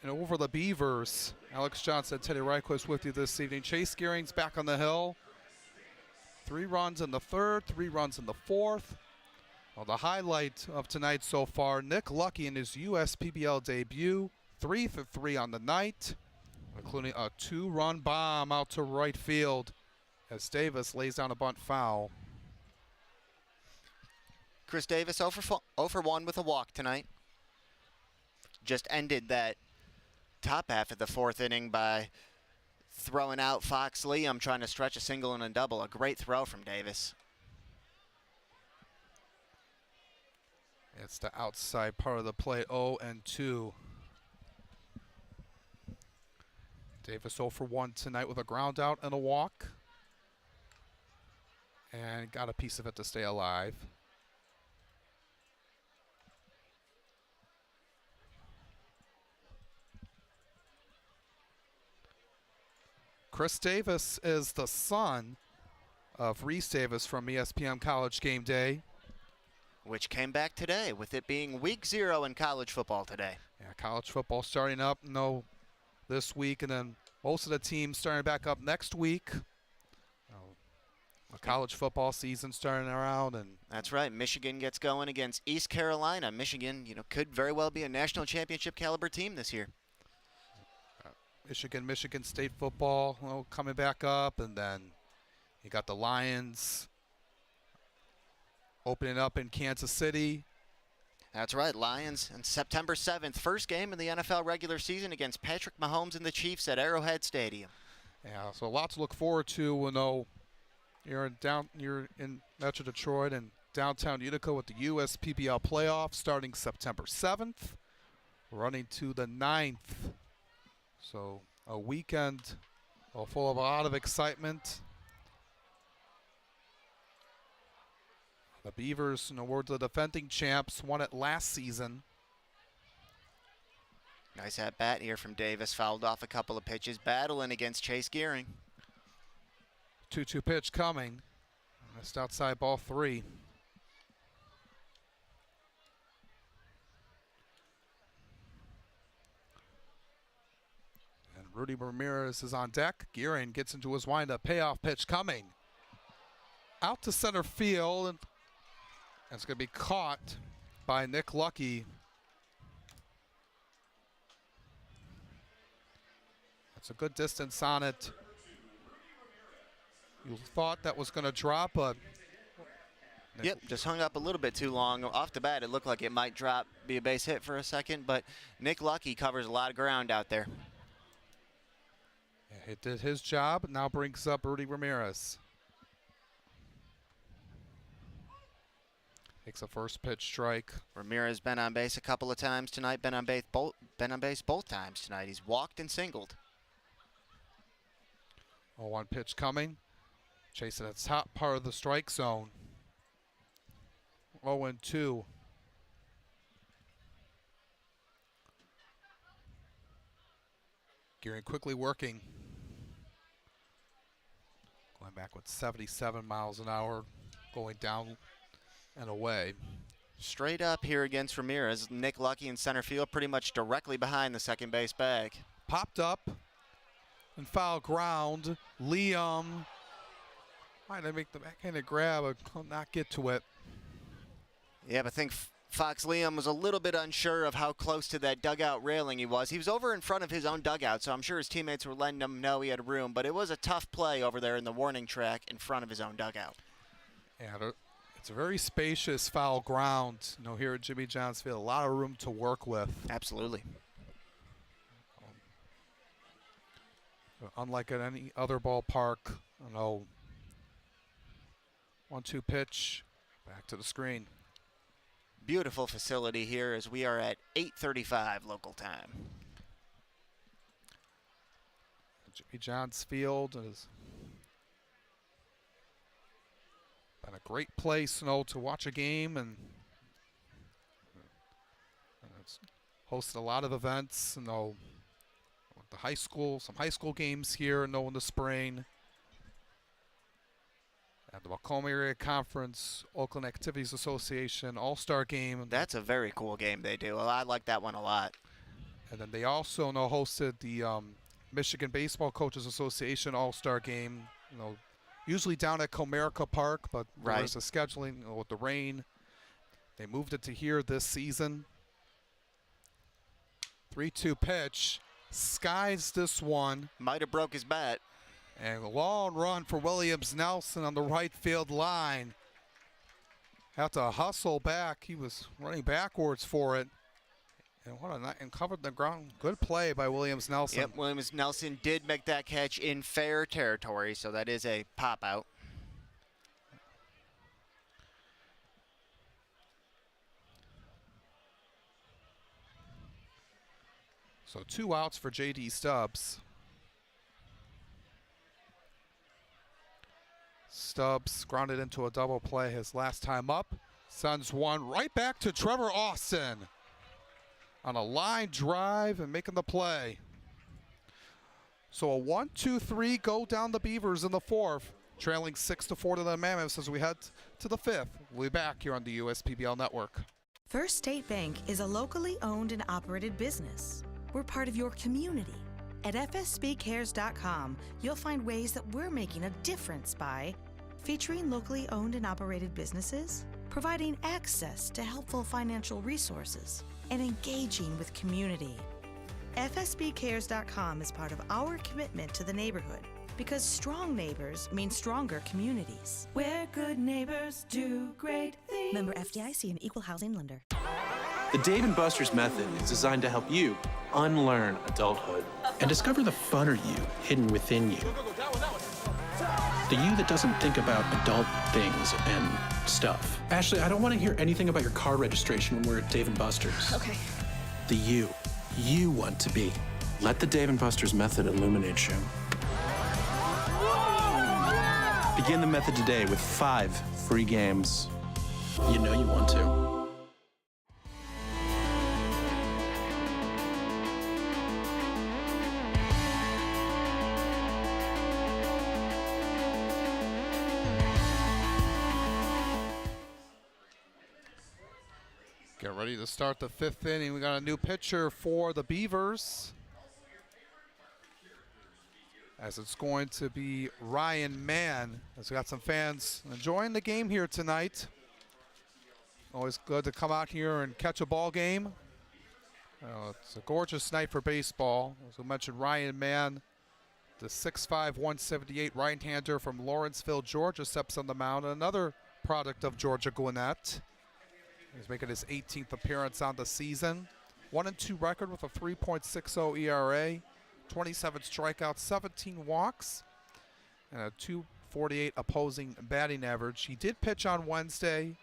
and over the Beavers. Alex Johnson, Teddy Reichquist with you this evening. Chase Gearing's back on the hill. 3 runs in the third, 3 runs in the fourth. Well, the highlight of tonight so far, Nick Lucky in his USPBL debut, 3 for 3 on the night, including a 2-run bomb out to right field as Davis lays down a bunt foul. Chris Davis 0 for 1 with a walk tonight. Just ended that top half of the 4th inning by throwing out Fox Liam, trying to stretch a single and a double. A great throw from Davis. It's the outside part of the plate, 0-2. Davis 0 for 1 tonight with a ground out and a walk. And got a piece of it to stay alive. Chris Davis is the son of Reese Davis from ESPN College Game Day, which came back today with it being week 0 in college football today. Yeah, college football starting up this week, and then most of the teams starting back up next week. The college football season starting around, and that's right. Michigan gets going against East Carolina. Michigan, could very well be a national championship caliber team this year. Michigan State football coming back up, and then you got the Lions opening up in Kansas City. That's right, Lions on September 7th, first game in the NFL regular season against Patrick Mahomes and the Chiefs at Arrowhead Stadium. Yeah, so a lot to look forward to. You're in Metro Detroit and downtown Utica with the USPBL playoffs starting September 7th, running to the 9th. So a weekend full of a lot of excitement. The Beavers, were the defending champs, won it last season. Nice at bat here from Davis, fouled off a couple of pitches, battling against Chase Gearing. 2-2 pitch coming. Missed outside ball 3. And Rudy Ramirez is on deck. Gearing gets into his windup. Payoff pitch coming. Out to center field. And it's going to be caught by Nick Lucky. That's a good distance on it. You thought that was going to drop, but yep, just hung up a little bit too long. Off the bat, it looked like it might drop, be a base hit for a second, but Nick Lucky covers a lot of ground out there. Yeah, he did his job. Now brings up Rudy Ramirez. Takes a first pitch strike. Ramirez been on base a couple of times tonight. Been on base both times tonight. He's walked and singled. 0-1 pitch coming. Chasing the top part of the strike zone. 0-2. Gearing quickly working. Going back with 77 miles an hour. Going down and away. Straight up here against Ramirez. Nick Lucky in center field, pretty much directly behind the second base bag. Popped up and foul ground. Liam trying to make the backhanded grab, but could not get to it. Yeah, but I think Fox Liam was a little bit unsure of how close to that dugout railing he was. He was over in front of his own dugout, so I'm sure his teammates were letting him know he had room, but it was a tough play over there in the warning track in front of his own dugout. Yeah, it's a very spacious foul ground. Here at Jimmy John's Field, a lot of room to work with. Absolutely. Unlike at any other ballpark, 1-2 pitch, back to the screen. Beautiful facility here as we are at 8:35 local time. Jimmy John's Field has been a great place, to watch a game, and it's hosted a lot of events, some high school games here, in the spring. At the Macomb Area Conference Oakland Activities Association All-Star Game. That's a very cool game they do. I like that one a lot. And then they also hosted the Michigan Baseball Coaches Association All-Star Game. Usually down at Comerica Park, but there was a scheduling with the rain. They moved it to here this season. 3-2 pitch. Skies this one. Might have broke his bat. And a long run for Williams Nelson on the right field line. Have to hustle back. He was running backwards for it. And covered the ground. Good play by Williams Nelson. Yep, Williams Nelson did make that catch in fair territory, so that is a pop out. So 2 outs for J.D. Stubbs. Stubbs grounded into a double play his last time up. Sends one right back to Trevor Austin on a line drive and making the play. So a 1-2-3 go down the Beavers in the 4th, trailing 6-4 to the Mammoths as we head to the 5th. We'll be back here on the USPBL Network. First State Bank is a locally owned and operated business. We're part of your community. At fsbcares.com, you'll find ways that we're making a difference by featuring locally owned and operated businesses, providing access to helpful financial resources, and engaging with community. FSBcares.com is part of our commitment to the neighborhood because strong neighbors mean stronger communities. Where good neighbors do great things. Member FDIC and Equal Housing Lender. The Dave & Buster's method is designed to help you unlearn adulthood and discover the funner you hidden within you. The you that doesn't think about adult things and stuff. Ashley, I don't want to hear anything about your car registration when we're at Dave & Buster's. Okay. The you want to be. Let the Dave & Buster's method illuminate you. Begin the method today with 5 free games. You know you want to. Get ready to start the 5th inning. We got a new pitcher for the Beavers, as it's going to be Ryan Mann, as we got some fans enjoying the game here tonight. Always good to come out here and catch a ball game. It's a gorgeous night for baseball. As we mentioned, Ryan Mann, the 6'5", 178 right-hander from Lawrenceville, Georgia, steps on the mound. Another product of Georgia Gwinnett. He's making his 18th appearance on the season. 1-2 record with a 3.60 ERA, 27 strikeouts, 17 walks, and a 248 opposing batting average. He did pitch on Wednesday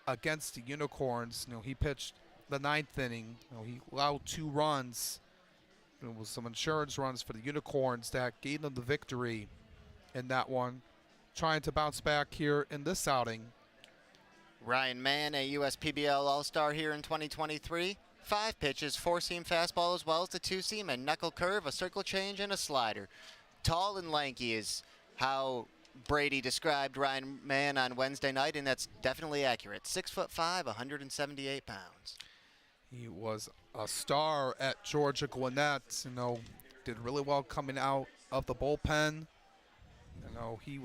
against the Unicorns. He pitched the 9th inning. He allowed 2 runs. It was some insurance runs for the Unicorns that gave them the victory in that one. Trying to bounce back here in this outing. Ryan Mann, a USPBL All-Star here in 2023. 5 pitches, 4-seam fastball as well as the 2-seam, a knuckle curve, a circle change, and a slider. Tall and lanky is how Brady described Ryan Mann on Wednesday night, and that's definitely accurate. 6'5", 178 pounds. He was a star at Georgia Gwinnett. Did really well coming out of the bullpen. He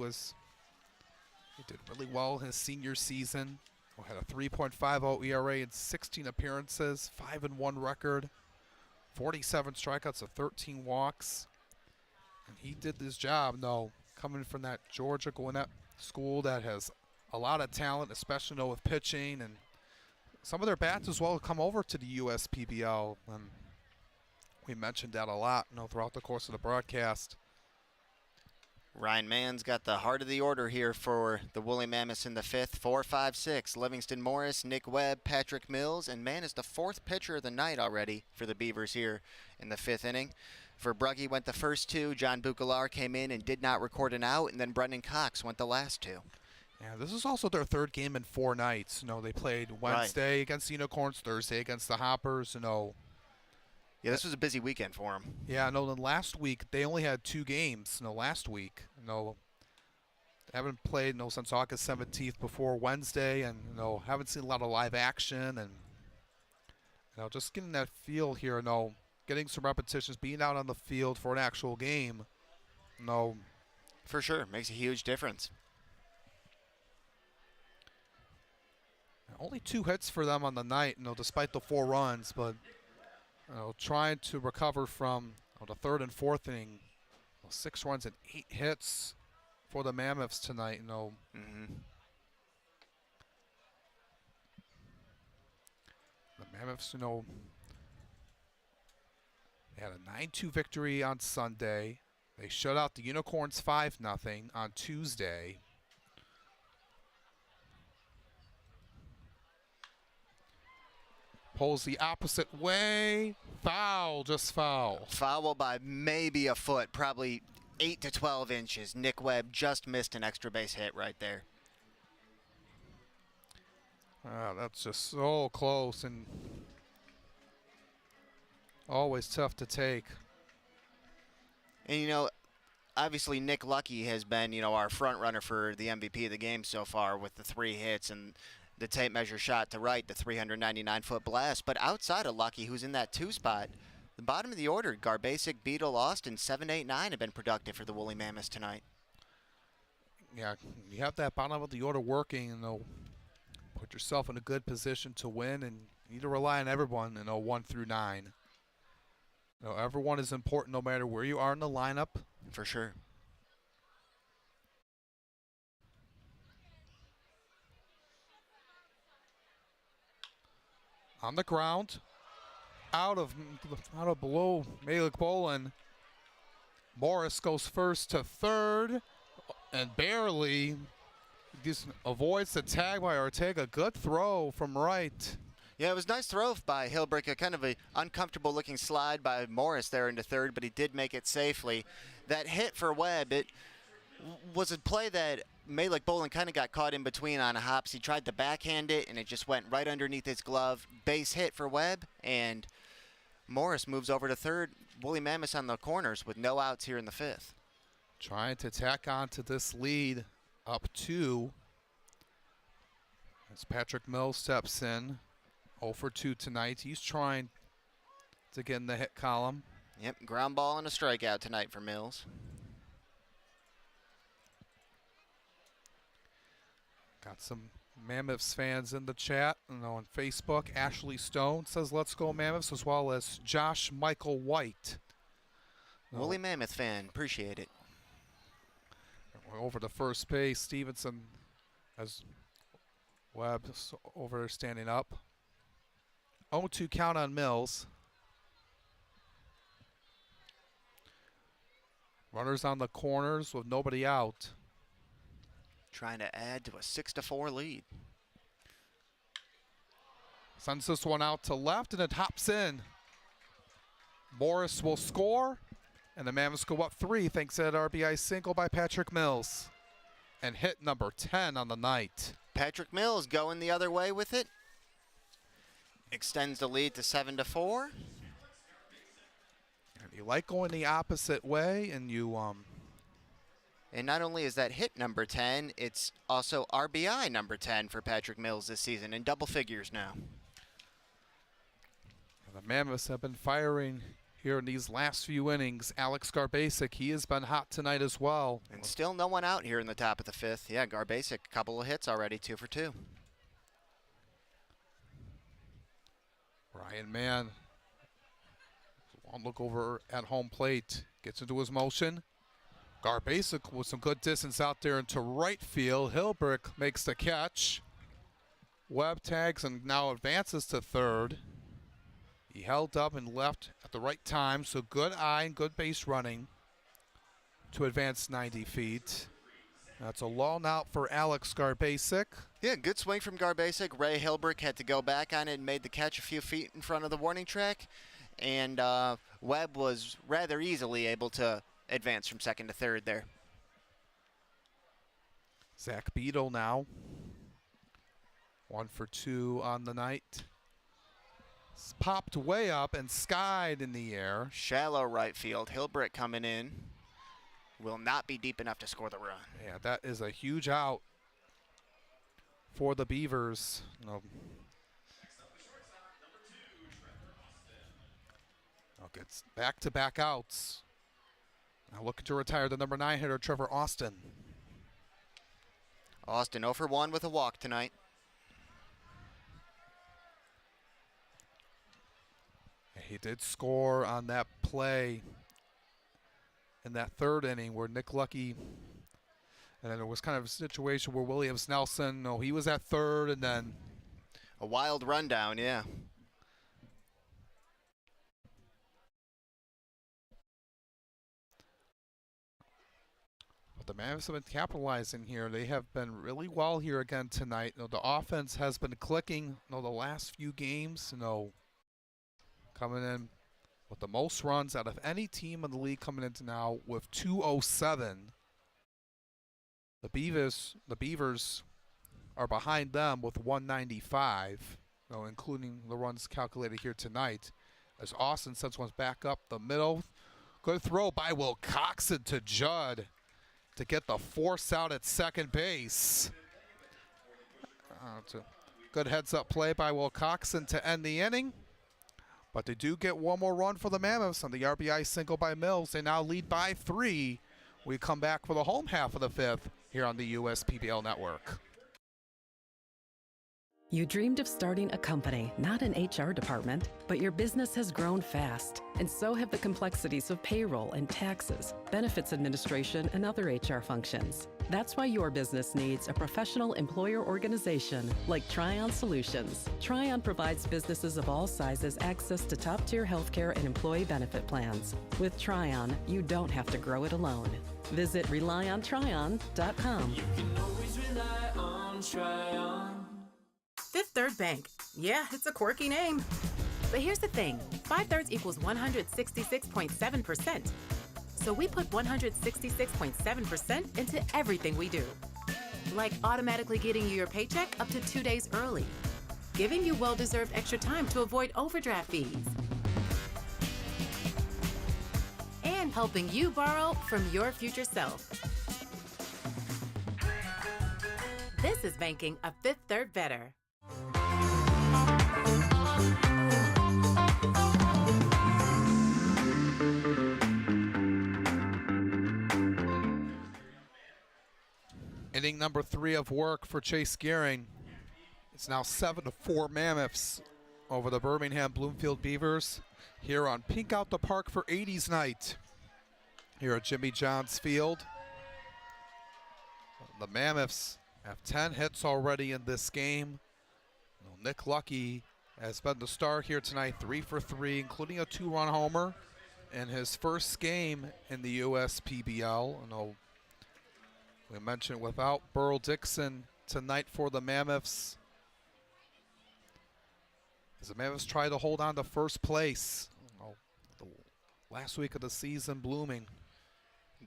did really well his senior season. Had a 3.50 ERA in 16 appearances, 5-1 record, 47 strikeouts of 13 walks. And he did this job, coming from that Georgia Gwinnett school that has a lot of talent, especially with pitching, and some of their bats as well come over to the USPBL. And we mentioned that a lot, throughout the course of the broadcast. Ryan Mann's got the heart of the order here for the Woolly Mammoths in the 5th. 4, 5, 6. Livingston Morris, Nick Webb, Patrick Mills, and Mann is the 4th pitcher of the night already for the Beavers here in the 5th inning. For Brugge went the first 2. John Bucalar came in and did not record an out, and then Brendan Cox went the last 2. Yeah, this is also their 3rd game in 4 nights. They played Wednesday against the Unicorns, Thursday against the Hoppers. Yeah, this was a busy weekend for them. Yeah, then last week they only had 2 games. Last week, haven't played since August 17th before Wednesday, and haven't seen a lot of live action, and just getting that feel here. Getting some repetitions, being out on the field for an actual game. For sure, makes a huge difference. Only 2 hits for them on the night, despite the 4 runs, but trying to recover from the 3rd and 4th inning. 6 runs and 8 hits for the Mammoths tonight. Mm-hmm. The Mammoths, they had a 9-2 victory on Sunday. They shut out the Unicorns 5-0 on Tuesday. Pulls the opposite way. Foul, just foul. Foul by maybe a foot, probably 8 to 12 inches. Nick Webb just missed an extra base hit right there. That's just so close and always tough to take. And, obviously Nick Lucky has been, our front runner for the MVP of the game so far with the 3 hits and the tape measure shot to right, the 399-foot blast. But outside of Lucky, who's in that 2 spot, the bottom of the order, Garbasic, Beadle, Austin, 7, 8, 9 have been productive for the Woolly Mammoths tonight. Yeah, you have that bottom of the order working, and put yourself in a good position to win, and you need to rely on everyone, 1 through 9. Everyone is important no matter where you are in the lineup. For sure. On the ground, out of below Malik Bolin. Morris goes first to third, and barely just avoids the tag by Ortega. Good throw from right. Yeah, it was a nice throw by Hilbrick, a kind of an uncomfortable looking slide by Morris there into third, but he did make it safely. That hit for Webb, it was a play that Malik Bolin kind of got caught in between on a hops. He tried to backhand it, and it just went right underneath his glove. Base hit for Webb, and Morris moves over to third. Woolly Mammoths on the corners with no outs here in the 5th. Trying to tack on to this lead, up 2. As Patrick Mills steps in, 0 for 2 tonight. He's trying to get in the hit column. Yep, ground ball and a strikeout tonight for Mills. Got some Mammoths fans in the chat, on Facebook. Ashley Stone says, "Let's go Mammoths," as well as Josh Michael White. Woolly Mammoth fan, appreciate it. We're over to first base. Stevenson has Webb over standing up. 0-2 count on Mills. Runners on the corners with nobody out. Trying to add to a 6-4 lead. Sends this one out to left, and it hops in. Morris will score, and the Mammoths go up 3 thanks to that RBI single by Patrick Mills. And hit number 10 on the night. Patrick Mills going the other way with it. Extends the lead to 7-4. And you like going the opposite way, and you And not only is that hit number 10, it's also RBI number 10 for Patrick Mills this season in double figures now. The Mammoths have been firing here in these last few innings. Alex Garbasic, he has been hot tonight as well. And still no one out here in the top of the 5th. Yeah, Garbasic, a couple of hits already, 2 for 2. Ryan Mann, one look over at home plate, gets into his motion. Garbasic with some good distance out there into right field. Hilbrick makes the catch. Webb tags and now advances to third. He held up and left at the right time, so good eye and good base running to advance 90 feet. That's a long out for Alex Garbasic. Yeah, good swing from Garbasic. Ray Hilbrick had to go back on it and made the catch a few feet in front of the warning track. And Webb was rather easily able to advance from second to third there. Zach Beadle now. 1 for 2 on the night. It's popped way up and skied in the air. Shallow right field. Hilbrick coming in. will not be deep enough to score the run. Yeah, that is a huge out for the Beavers. Gets back-to-back outs. Now looking to retire the number 9 hitter, Trevor Austin. Austin 0 for 1 with a walk tonight. He did score on that play in that 3rd inning where Nick Lucky, and then it was kind of a situation where Williams Nelson, he was at 3rd, and then a wild rundown, yeah. But the Mammoths have been capitalizing here. They have been really well here again tonight. The offense has been clicking the last few games, coming in with the most runs out of any team in the league coming into now with 207. The Beavers are behind them with 195, including the runs calculated here tonight. As Austin sends one back up the middle. Good throw by Will Coxon to Judd to get the force out at second base. It's a good heads-up play by Will Coxon to end the inning. But they do get one more run for the Mammoths on the RBI single by Mills. They now lead by 3. We come back for the home half of the 5th here on the USPBL Network. You dreamed of starting a company, not an HR department, but your business has grown fast, and so have the complexities of payroll and taxes, benefits administration, and other HR functions. That's why your business needs a professional employer organization like Tryon Solutions. Tryon provides businesses of all sizes access to top-tier healthcare and employee benefit plans. With Tryon, you don't have to grow it alone. Visit RelyOnTryon.com. You can always rely on Tryon. Fifth Third Bank. Yeah, it's a quirky name. But here's the thing. 5/3 equals 166.7%. So we put 166.7% into everything we do. Like automatically getting you your paycheck up to 2 days early. Giving you well-deserved extra time to avoid overdraft fees. And helping you borrow from your future self. This is banking a Fifth Third better. Inning number 3 of work for Chase Gearing. It's now 7-4 Mammoths over the Birmingham Bloomfield Beavers here on Pink Out the Park for 80s night here at Jimmy John's Field. The Mammoths have 10 hits already in this game. Nick Lucky has been the star here tonight, 3 for 3, including a 2-run homer in his first game in the USPBL. We mentioned without Burl Dixon tonight for the Mammoths. As the Mammoths try to hold on to first place. The last week of the season blooming.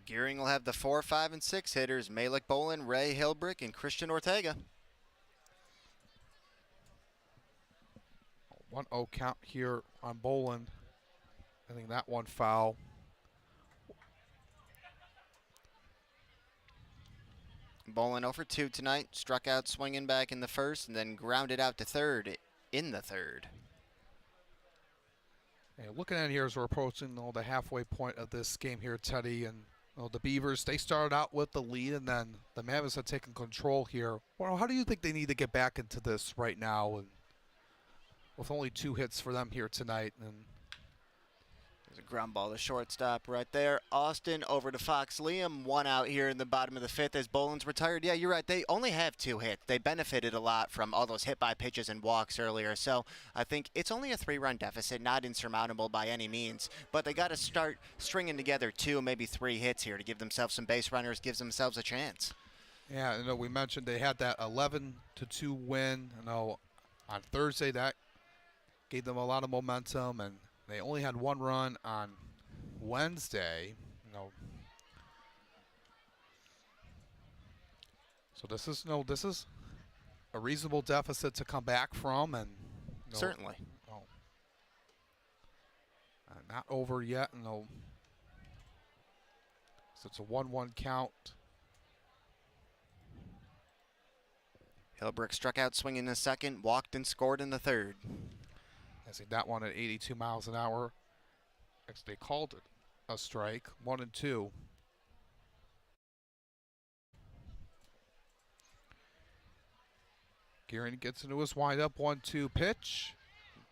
Gearing will have the 4, 5, and 6 hitters, Malik Bolin, Ray Hilbrick, and Christian Ortega. 1-0 count here on Bolin. I think that one foul. Bolin 0 for 2 tonight, struck out swinging back in the first and then grounded out to third in the third. Hey, looking at it here as we're approaching the halfway point of this game here, Teddy, and the Beavers, they started out with the lead and then the Mammoths have taken control here. Well, how do you think they need to get back into this right now, and with only 2 hits for them here tonight? And there's a ground ball to shortstop right there. Austin over to Fox Liam. 1 out here in the bottom of the 5th as Bolin's retired. Yeah, you're right. They only have 2 hits. They benefited a lot from all those hit-by pitches and walks earlier. So I think it's only a 3-run deficit, not insurmountable by any means. But they got to start stringing together 2, maybe 3 hits here to give themselves some base runners, gives themselves a chance. Yeah, we mentioned they had that 11-2 win. On Thursday, that gave them a lot of momentum, and they only had 1 run on Wednesday. So this is a reasonable deficit to come back from, and certainly not over yet. So it's a 1-1 count. Hillbrook struck out swinging in the second, walked and scored in the third. I see that one at 82 miles an hour. Actually, they called it a strike, 1-2. Gearing gets into his windup, 1-2 pitch.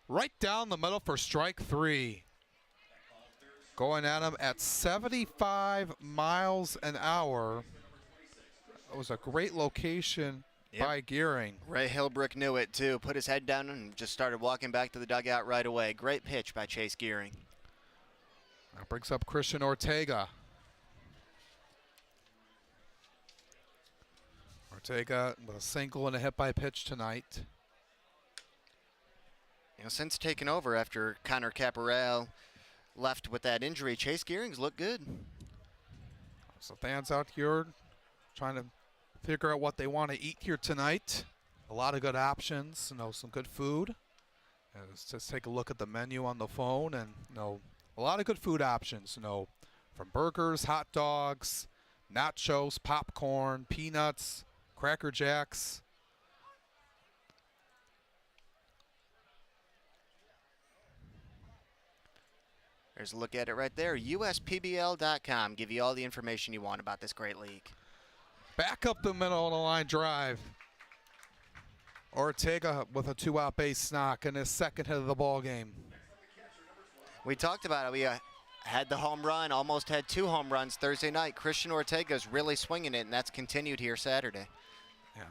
Right down the middle for strike 3. Going at him at 75 miles an hour. It was a great location by Gearing. Ray Hillbrook knew it too. Put his head down and just started walking back to the dugout right away. Great pitch by Chase Gearing. That brings up Christian Ortega. Ortega with a single and a hit by pitch tonight. You know, since taking over after Connor Caparel left with that injury, Chase Gearing's looked good. So fans out here trying to figure out what they want to eat here tonight. A lot of good options, you know, some good food. And let's just take a look at the menu on the phone, and you know, a lot of good food options, you know, from burgers, hot dogs, nachos, popcorn, peanuts, Cracker Jacks. There's a look at it right there. USPBL.com. Give you all the information you want about this great league. Back up the middle of the line drive. Ortega with a 2-out base knock in his second hit of the ball game. We talked about it. We had the home run, almost had 2 home runs Thursday night. Christian Ortega's really swinging it, and that's continued here Saturday. Yeah.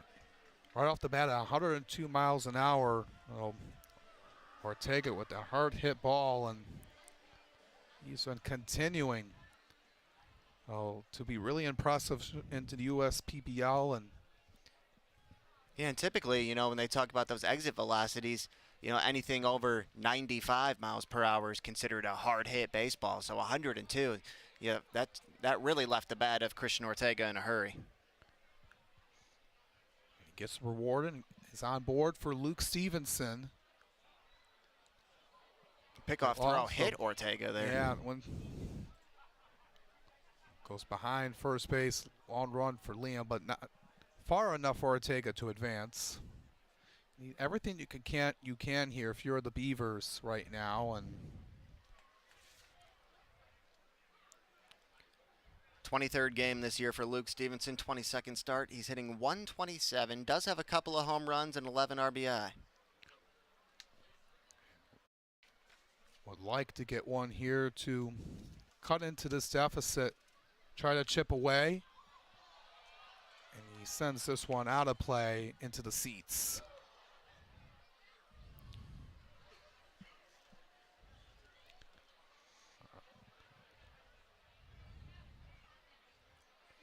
Right off the bat at 102 miles an hour. Ortega with the hard hit ball, and he's been continuing to be really impressive into the USPBL. And yeah, and typically, you know, when they talk about those exit velocities, you know, anything over 95 miles per hour is considered a hard hit baseball. So 102, yeah, that really left the bat of Christian Ortega in a hurry. He gets rewarded and is on board for Luke Stevenson. Pickoff throw hit Ortega there. Yeah, when goes behind first base, long run for Liam, but not far enough for Ortega to advance. Need everything you can here if you're the Beavers right now. And 23rd game this year for Luke Stevenson, 22nd start. He's hitting 127, does have a couple of home runs and 11 RBI. Would like to get one here to cut into this deficit, try to chip away. And he sends this one out of play into the seats.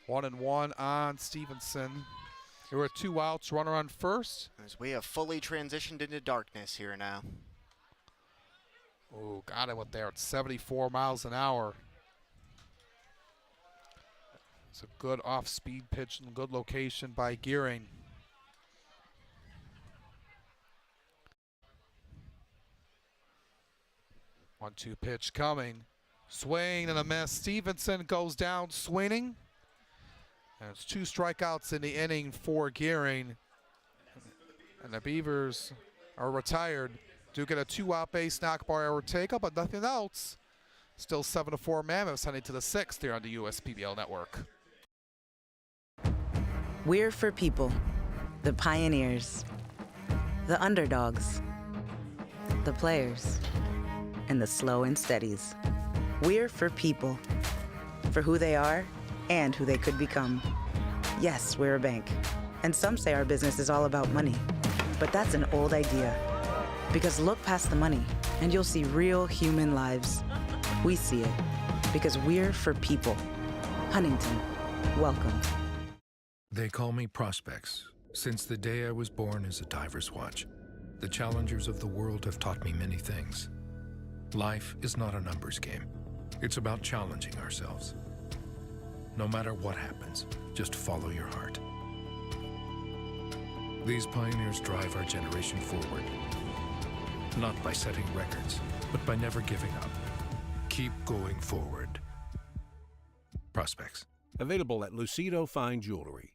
One and one on Stevenson. There were 2 outs, runner on first. As we have fully transitioned into darkness here now. Oh, got him up there at 74 miles an hour. It's a good off-speed pitch and good location by Gearing. One-two pitch coming. Swing and a miss. Stevenson goes down swinging. And it's 2 strikeouts in the inning for Gearing. And the Beavers are retired. Do get a 2-out base knock by Ortega, but nothing else. Still 7-4 Mammoths heading to the 6th here on the USPBL network. We're for people, the pioneers, the underdogs, the players, and the slow and steadies. We're for people, for who they are and who they could become. Yes, we're a bank, and some say our business is all about money, but that's an old idea. Because look past the money, and you'll see real human lives. We see it, because we're for people. Huntington, welcome. They call me Prospects. Since the day I was born as a diver's watch, the challengers of the world have taught me many things. Life is not a numbers game. It's about challenging ourselves. No matter what happens, just follow your heart. These pioneers drive our generation forward. Not by setting records, but by never giving up. Keep going forward. prospects. Available at Lucido Fine Jewelry.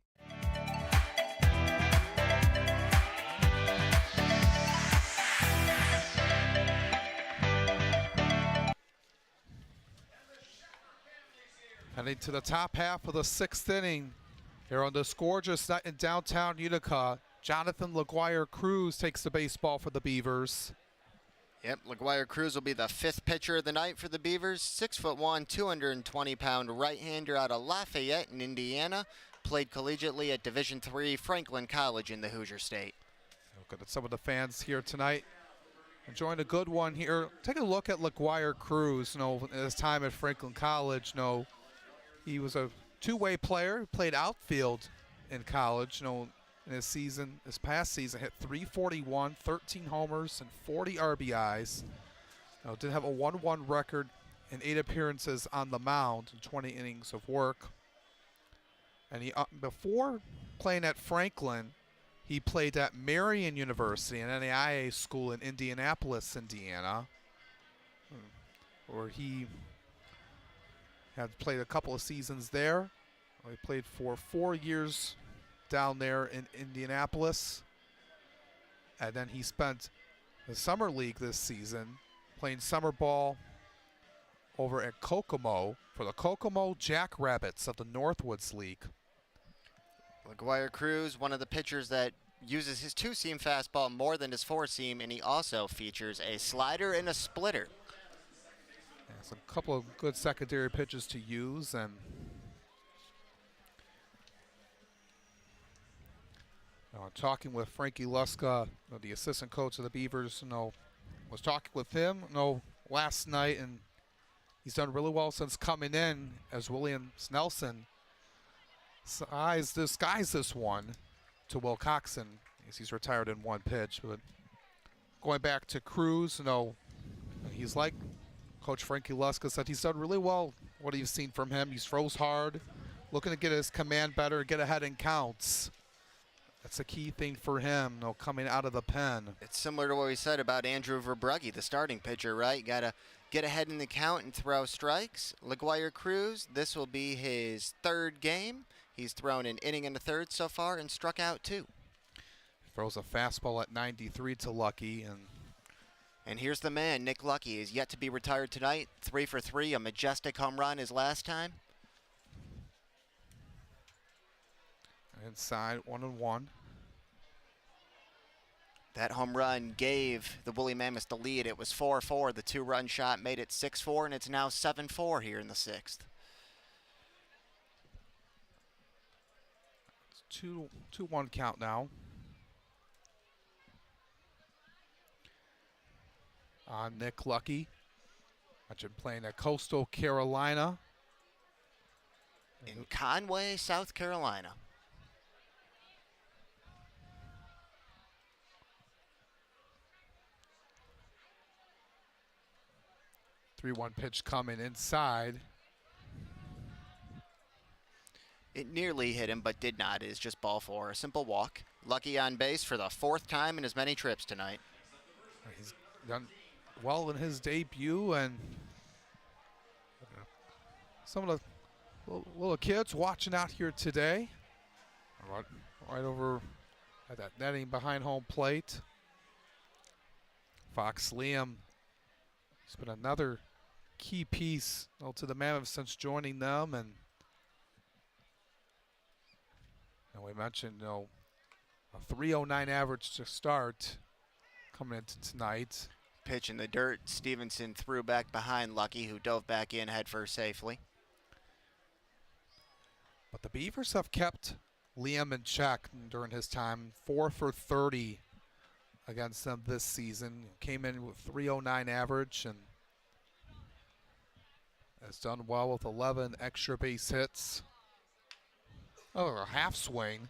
Heading to the top half of the 6th inning. Here on this gorgeous night in downtown Utica, Jonathan LaGuire Cruz takes the baseball for the Beavers. Yep, LaGuire Cruz will be the 5th pitcher of the night for the Beavers. 6'1", 220-pound right-hander out of Lafayette in Indiana. Played collegiately at Division III Franklin College in the Hoosier State. Look at some of the fans here tonight. Enjoying a good one here. Take a look at LaGuire Cruz. In his time at Franklin College, he was a two-way player, played outfield in college. In his past season, hit .341, 13 homers, and 40 RBIs. Did have a 1-1 record and 8 appearances on the mound in 20 innings of work. And he, before playing at Franklin, he played at Marian University, an NAIA school in Indianapolis, Indiana, where he had played a couple of seasons there. He played for 4 years down there in Indianapolis. And then he spent the summer league this season playing summer ball over at Kokomo for the Kokomo Jackrabbits of the Northwoods League. LaGuire Cruz, one of the pitchers that uses his two-seam fastball more than his four-seam, and he also features a slider and a splitter. A couple of good secondary pitches to use, and talking with Frankie Luska, the assistant coach of the Beavers, was talking with him, last night, and he's done really well since coming in as William Snelson disguised this one to Will Coxon as he's retired in one pitch. But going back to Cruz, he's like Coach Frankie Luska said, he's done really well what he's seen from him. He throws hard, looking to get his command better, get ahead in counts. That's a key thing for him, coming out of the pen. It's similar to what we said about Andrew Verbrugge, the starting pitcher, right? You got to get ahead in the count and throw strikes. LaGuire Cruz, this will be his 3rd game. He's thrown an inning and a third so far and struck out 2. Throws a fastball at 93 to Lucky. And here's the man, Nick Lucky, is yet to be retired tonight. 3 for 3, a majestic home run his last time. Inside, 1-1. That home run gave the Woolly Mammoths the lead. It was 4-4. The 2-run shot made it 6-4, and it's now 7-4 here in the 6th. It's 2-1 count now. Nick Lucky. Mentioned playing at Coastal Carolina. In Conway, South Carolina. 3-1 pitch coming inside. It nearly hit him, but did not. It is just ball 4. A simple walk. Lucky on base for the 4th time in as many trips tonight. He's done well in his debut, and some of the little kids watching out here today. Right over at that netting behind home plate. Fox Liam. He's been another key piece to the Mammoths since joining them, and we mentioned a 309 average to start coming into tonight. Pitch in the dirt. Stevenson threw back behind Lucky, who dove back in headfirst safely. But the Beavers have kept Liam in check during his time. 4 for 30 against them this season. Came in with 309 average and has done well with 11 extra base hits. A half swing.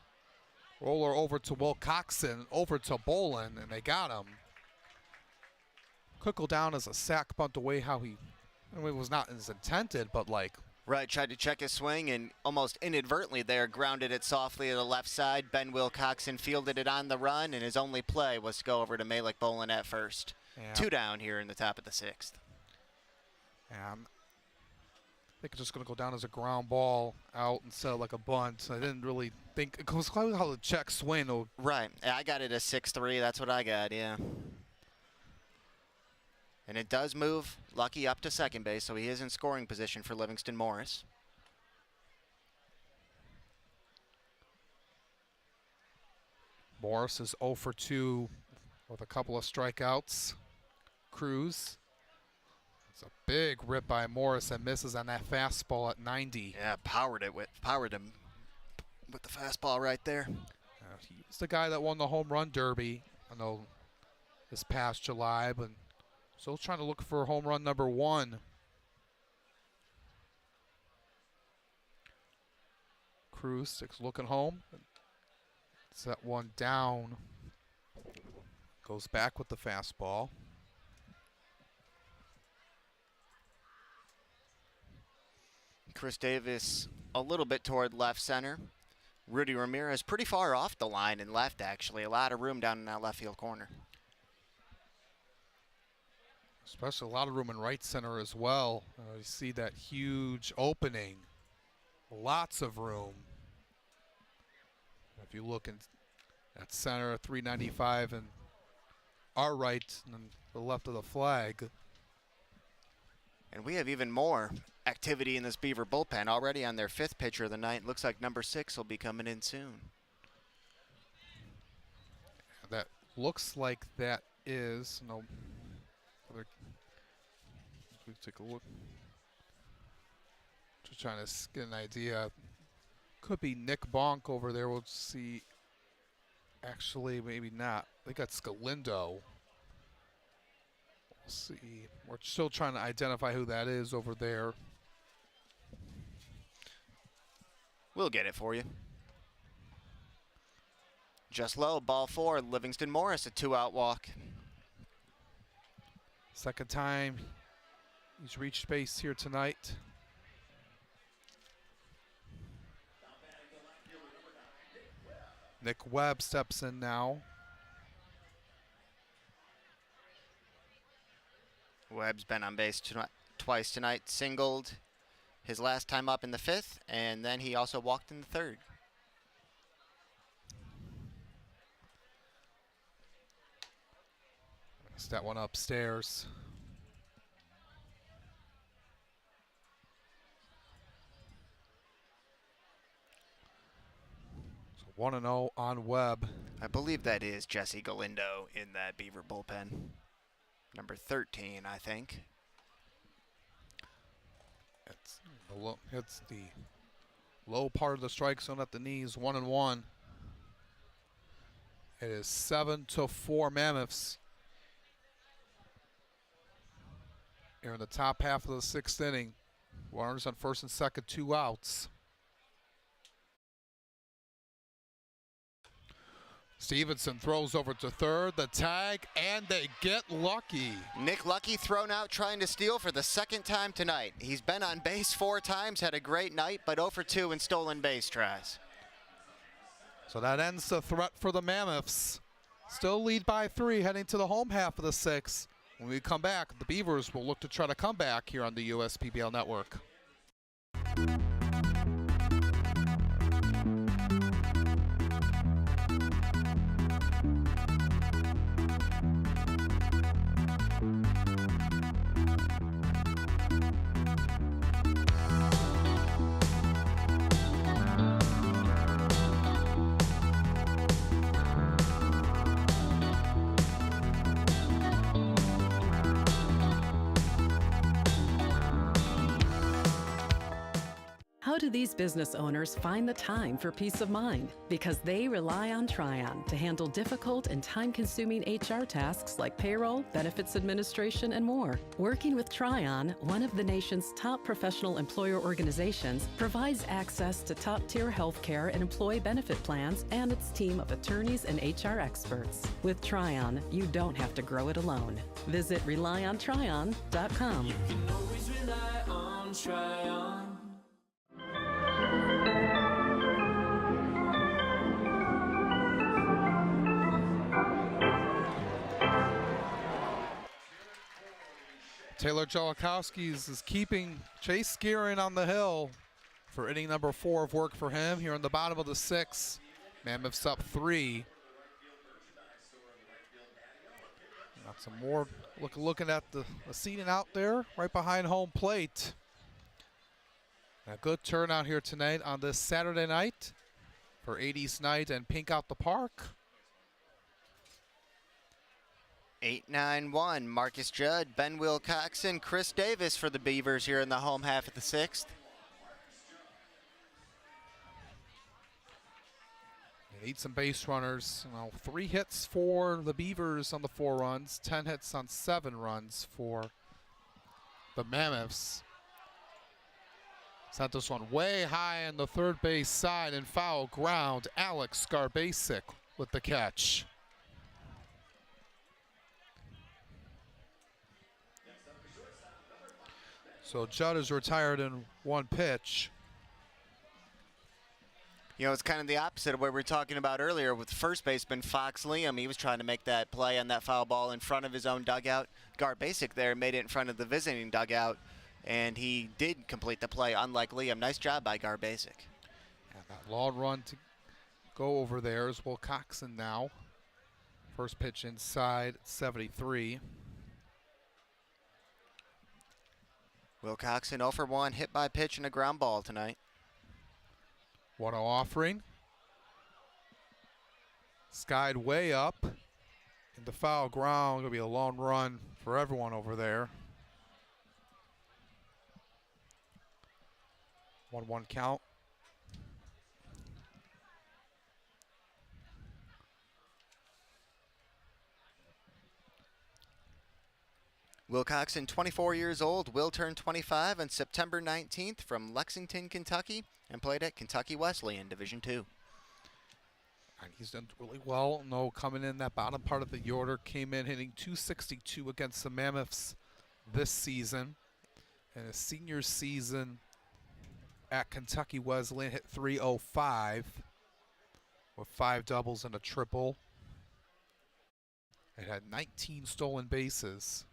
Roller over to Will Coxon, over to Bolin, and they got him. Could go down as a sack bunt away it was not as intended, but Right, tried to check his swing and almost inadvertently there grounded it softly to the left side. Ben Will Coxon fielded it on the run, and his only play was to go over to Malik Bolin at first. Yeah. 2 down here in the top of the 6th. think it's just going to go down as a ground ball out instead of like a bunt. I didn't really think it was kind of how the check swing. Right. I got it as 6-3. That's what I got, yeah. And it does move Lucky up to second base, so he is in scoring position for Livingston Morris. Morris is 0 for 2 with a couple of strikeouts. Cruz. It's a big rip by Morris and misses on that fastball at 90. Yeah, powered him with the fastball right there. He's the guy that won the home run derby, I know, this past July, but still trying to look for home run number 1. Cruz sticks looking home. Set one down. Goes back with the fastball. Chris Davis a little bit toward left center. Rudy Ramirez pretty far off the line and left, actually. A lot of room down in that left field corner. Especially a lot of room in right center as well. You see that huge opening. Lots of room. If you look at center, 395 and our right and the left of the flag. And we have even more activity in this Beaver bullpen already on their 5th pitcher of the night. Looks like number 6 will be coming in soon. That looks like that is we take a look. Just trying to get an idea. Could be Nick Bonk over there. We'll see. Actually, maybe not. They got Scalindo. We'll see. We're still trying to identify who that is over there. We'll get it for you. Just low, ball 4, Livingston Morris, a 2-out walk. Second time he's reached base here tonight. Nick Webb steps in now. Webb's been on base twice tonight, singled his last time up in the 5th, and then he also walked in the 3rd. That's that one upstairs. So 1-0 on Webb. I believe that is Jesse Galindo in that Beaver bullpen. Number 13, I think. It's the low part of the strike zone at the knees, 1-1. It is 7-4 Mammoths. Here in the top half of the 6th inning. Runners on first and second, 2 outs. Stevenson throws over to third, the tag, and they get Lucky. Nick Lucky thrown out trying to steal for the 2nd time tonight. He's been on base 4 times, had a great night, but 0 for 2 in stolen base tries. So that ends the threat for the Mammoths. Still lead by 3 heading to the home half of the 6th. When we come back, the Beavers will look to try to come back here on the USPBL Network. How do these business owners find the time for peace of mind? Because they rely on Tryon to handle difficult and time-consuming HR tasks like payroll, benefits administration, and more. Working with Tryon, one of the nation's top professional employer organizations, provides access to top-tier health care and employee benefit plans and its team of attorneys and HR experts. With Tryon, you don't have to grow it alone. Visit RelyOnTryon.com. You can always rely on Tryon. Taylor Jolakowski's is keeping Chase Gearin on the hill for inning number 4 of work for him here in the bottom of the 6th. Mammoths up 3. Got some more looking at the seating out there right behind home plate. A good turnout here tonight on this Saturday night for 80s night and Pink Out the Park. 8-9-1, Marcus Judd, Ben Wilcoxon, Chris Davis for the Beavers here in the home half of the 6th. They need some base runners. 3 hits for the Beavers on the 4 runs, 10 hits on 7 runs for the Mammoths. Sent this one way high on the third base side and foul ground. Alex Skarbasic with the catch. So Judd is retired in 1 pitch. You know, it's kind of the opposite of what we were talking about earlier with first baseman Fox Liam. He was trying to make that play on that foul ball in front of his own dugout. Garbasic there made it in front of the visiting dugout, and he did complete the play, unlike Liam. Nice job by Garbasic. Yeah, that long run to go over there is Wilcoxon now. First pitch inside, 73. Wilcoxon 0 for 1, hit by pitch and a ground ball tonight. 1-0 offering. Skied way up in the foul ground. Going to be a long run for everyone over there. 1-1 count. Wilcoxon, 24 years old, will turn 25 on September 19th from Lexington, Kentucky, and played at Kentucky Wesleyan, Division II. And he's done really well. No, coming in that bottom part of the order, came in hitting .262 against the Mammoths this season. And his senior season at Kentucky Wesleyan hit .305 with 5 doubles and a triple. It had 19 stolen bases.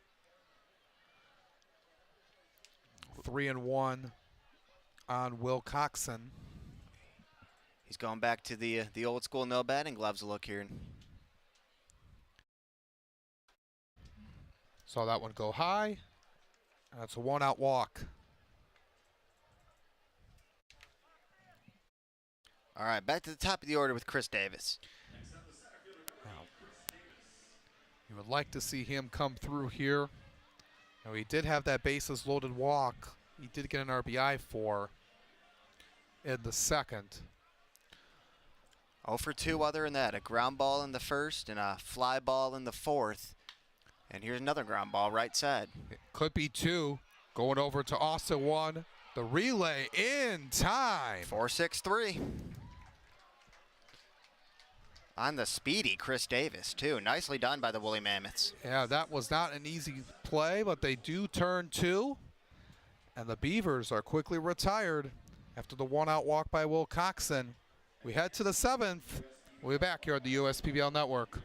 3-1 on Wilcoxon. He's going back to the old school no batting gloves look here. Saw that one go high. That's a 1-out walk. All right, back to the top of the order with Chris Davis. Now, you would like to see him come through here. Now, he did have that bases loaded walk. He did get an RBI for in the second. 0 for 2 other than that. A ground ball in the first and a fly ball in the fourth. And here's another ground ball right side. It could be 2. Going over to Austin 1. The relay in time. 4-6-3. On the speedy Chris Davis, too. Nicely done by the Woolly Mammoths. Yeah, that was not an easy play, but they do turn 2. And the Beavers are quickly retired after the 1-out walk by Wilcoxon. We head to the 7th. We'll be back here on the USPBL Network.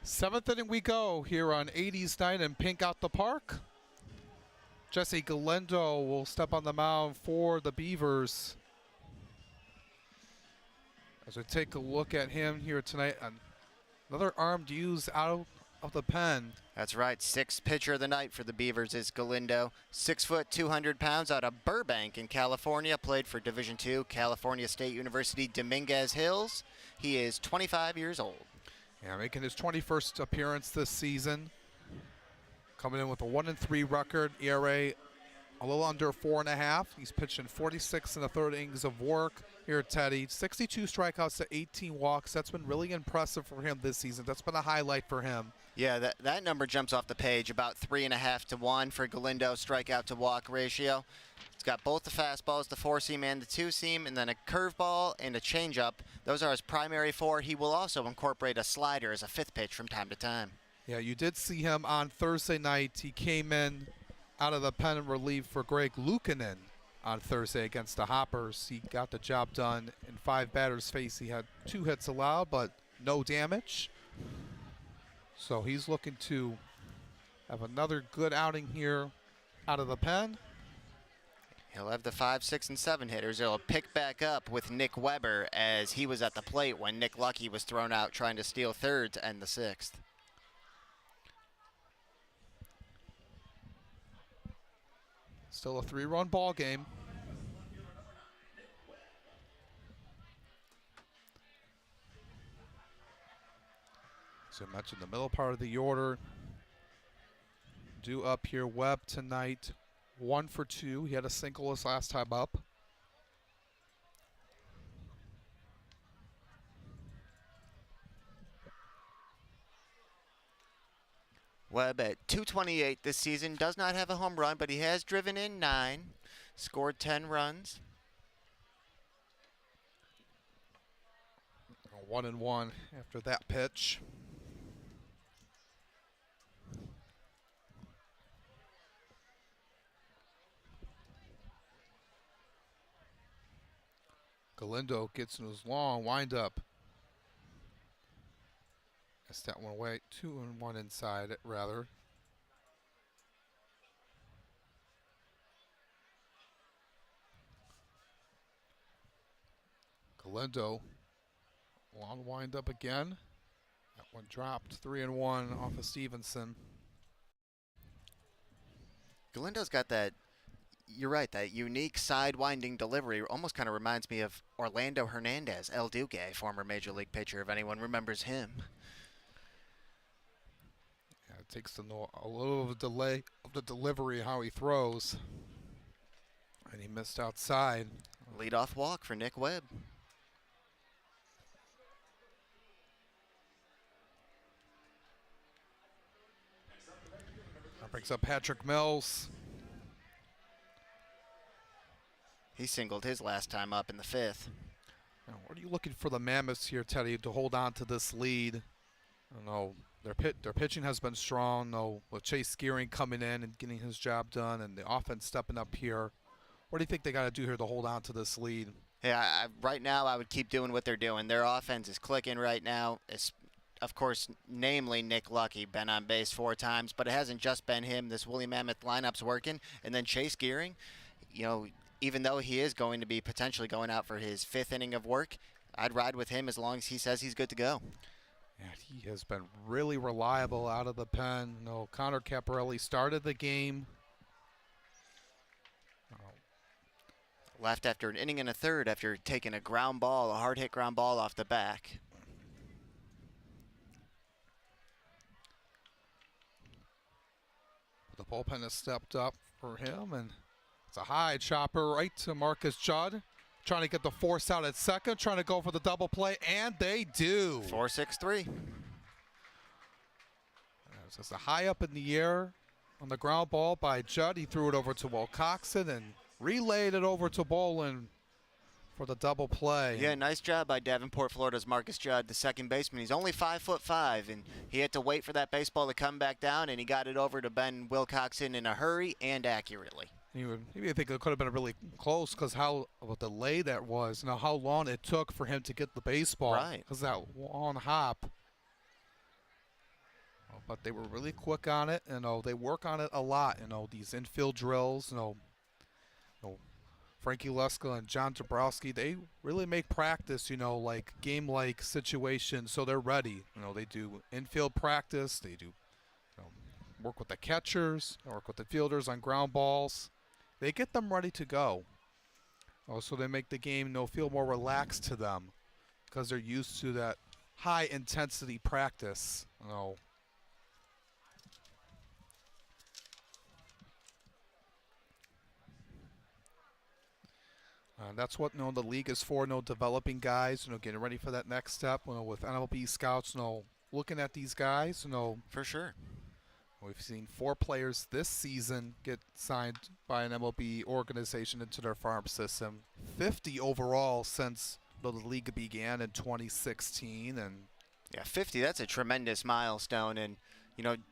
Seventh inning we go here on 80s night and Pink Out the Park. Jesse Galindo will step on the mound for the Beavers. As we take a look at him here tonight, another armed use out of the pen. That's right, sixth pitcher of the night for the Beavers is Galindo. 6 foot, 200 pounds, out of Burbank in California. Played for Division II, California State University, Dominguez Hills. He is 25 years old. Yeah, making his 21st appearance this season. Coming in with a 1-3 record, ERA a little under 4.5. He's pitched in 46 and a third innings of work here, Teddy. 62 strikeouts to 18 walks. That's been really impressive for him this season. That's been a highlight for him. Yeah, that number jumps off the page, about 3.5 to 1 for Galindo strikeout to walk ratio. He's got both the fastballs, the 4-seam and the 2-seam, and then a curveball and a changeup. Those are his primary 4. He will also incorporate a slider as a 5th pitch from time to time. Yeah, you did see him on Thursday night. He came in out of the pen and relief for Greg Luukkonen on Thursday against the Hoppers. He got the job done in 5 batters faced. He had 2 hits allowed, but no damage. So he's looking to have another good outing here out of the pen. He'll have the 5, 6, and 7 hitters. He'll pick back up with Nick Weber as he was at the plate when Nick Lucky was thrown out trying to steal third to end the 6th. Still a 3-run ball game. So I mentioned the middle part of the order. Due up here, Webb tonight, 1 for 2. He had a single his last time up. Webb at .228 this season, does not have a home run, but he has driven in 9, scored 10 runs. 1-1 after that pitch. Galindo gets in his long windup. Gets that one away. 2-1 inside it, rather. Galindo, long windup again. That one dropped. 3-1 off of Stevenson. Galindo's got that, you're right, that unique side-winding delivery. Almost kind of reminds me of Orlando Hernandez, El Duque, former Major League pitcher, if anyone remembers him. Yeah, it takes to know a little of a delay of the delivery, how he throws. And he missed outside. Leadoff walk for Nick Webb. That brings up Patrick Mills. He singled his last time up in the 5th. Now, what are you looking for the Mammoths here, Teddy, to hold on to this lead? I don't know. Their pitching has been strong. No, with Chase Gearing coming in and getting his job done, and the offense stepping up here. What do you think they got to do here to hold on to this lead? Yeah, right now I would keep doing what they're doing. Their offense is clicking right now. It's, of course, namely Nick Lucky, been on base 4 times, but it hasn't just been him. This Woolly Mammoth lineup's working. And then Chase Gearing, you know, even though he is going to be potentially going out for his 5th inning of work, I'd ride with him as long as he says he's good to go. Yeah, he has been really reliable out of the pen. No, Connor Caparelli started the game. Left after an inning and a third after taking a ground ball, a hard-hit ground ball off the back. The bullpen has stepped up for him, and it's a high chopper right to Marcus Judd. Trying to get the force out at second, trying to go for the double play, and they do. 4-6-3. It's just a high up in the air on the ground ball by Judd. He threw it over to Wilcoxon and relayed it over to Bolin for the double play. Yeah, nice job by Davenport, Florida's Marcus Judd, the second baseman. He's only 5'5", and he had to wait for that baseball to come back down, and he got it over to Ben Wilcoxon in a hurry and accurately. Maybe I think it could have been really close because how of a delay that was. Now how long it took for him to get the baseball. Right. Because that long hop. But they were really quick on it. They work on it a lot. These infield drills. Frankie Leska and John Dabrowski, they really make practice, like game-like situations, so they're ready. They do infield practice. They do work with the catchers, work with the fielders on ground balls. They get them ready to go. So they make the game feel more relaxed to them because they're used to that high-intensity practice. That's what the league is for. Developing guys. Getting ready for that next step. With MLB scouts. Looking at these guys. For sure. We've seen 4 players this season get signed by an MLB organization into their farm system. 50 overall since the league began in 2016. And yeah, 50. That's a tremendous milestone. And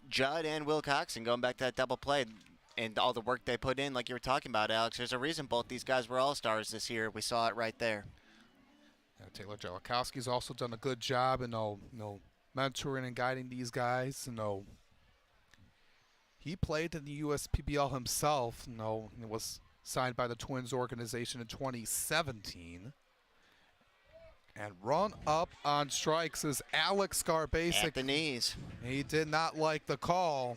Judd and Will Coxon going back to that double play. And all the work they put in, like you were talking about, Alex, there's a reason both these guys were all-stars this year. We saw it right there. Yeah, Taylor Jellikowski's also done a good job in mentoring and guiding these guys. He played in the USPBL himself. And was signed by the Twins organization in 2017. And run up on strikes is Alex Garbasic. At the knees. He did not like the call.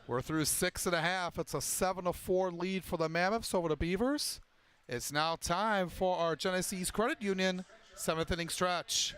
We're through 6.5. It's a 7-4 lead for the Mammoths over the Beavers. It's now time for our Genesee Credit Union 7th inning stretch.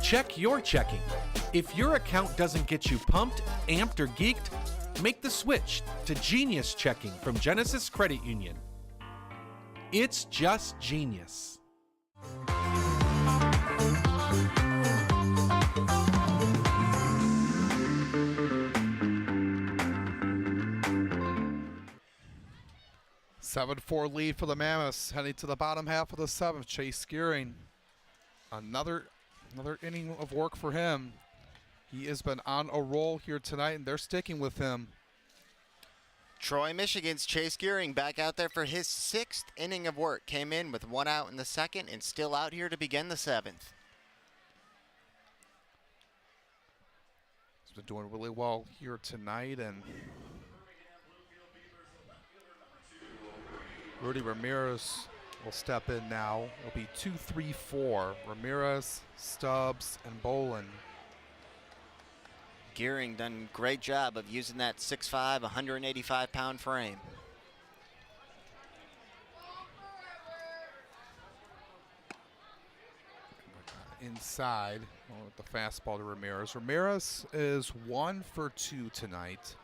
Check your checking. If your account doesn't get you pumped, amped, or geeked, make the switch to Genius Checking from Genesis Credit Union. It's just genius. Seven 4 lead for the Mammoths, heading to the bottom half of the 7th. Chase Gearing, another inning of work for him. He has been on a roll here tonight, and they're sticking with him. Troy, Michigan's Chase Gearing back out there for his 6th inning of work. Came in with 1 out in the 2nd and still out here to begin the 7th. He's been doing really well here tonight, and Rudy Ramirez will step in now. It'll be 2, 3, 4. Ramirez, Stubbs, and Bolin. Gearing done a great job of using that 6'5", 185-pound frame. Inside with the fastball to Ramirez. Ramirez is 1 for 2 tonight.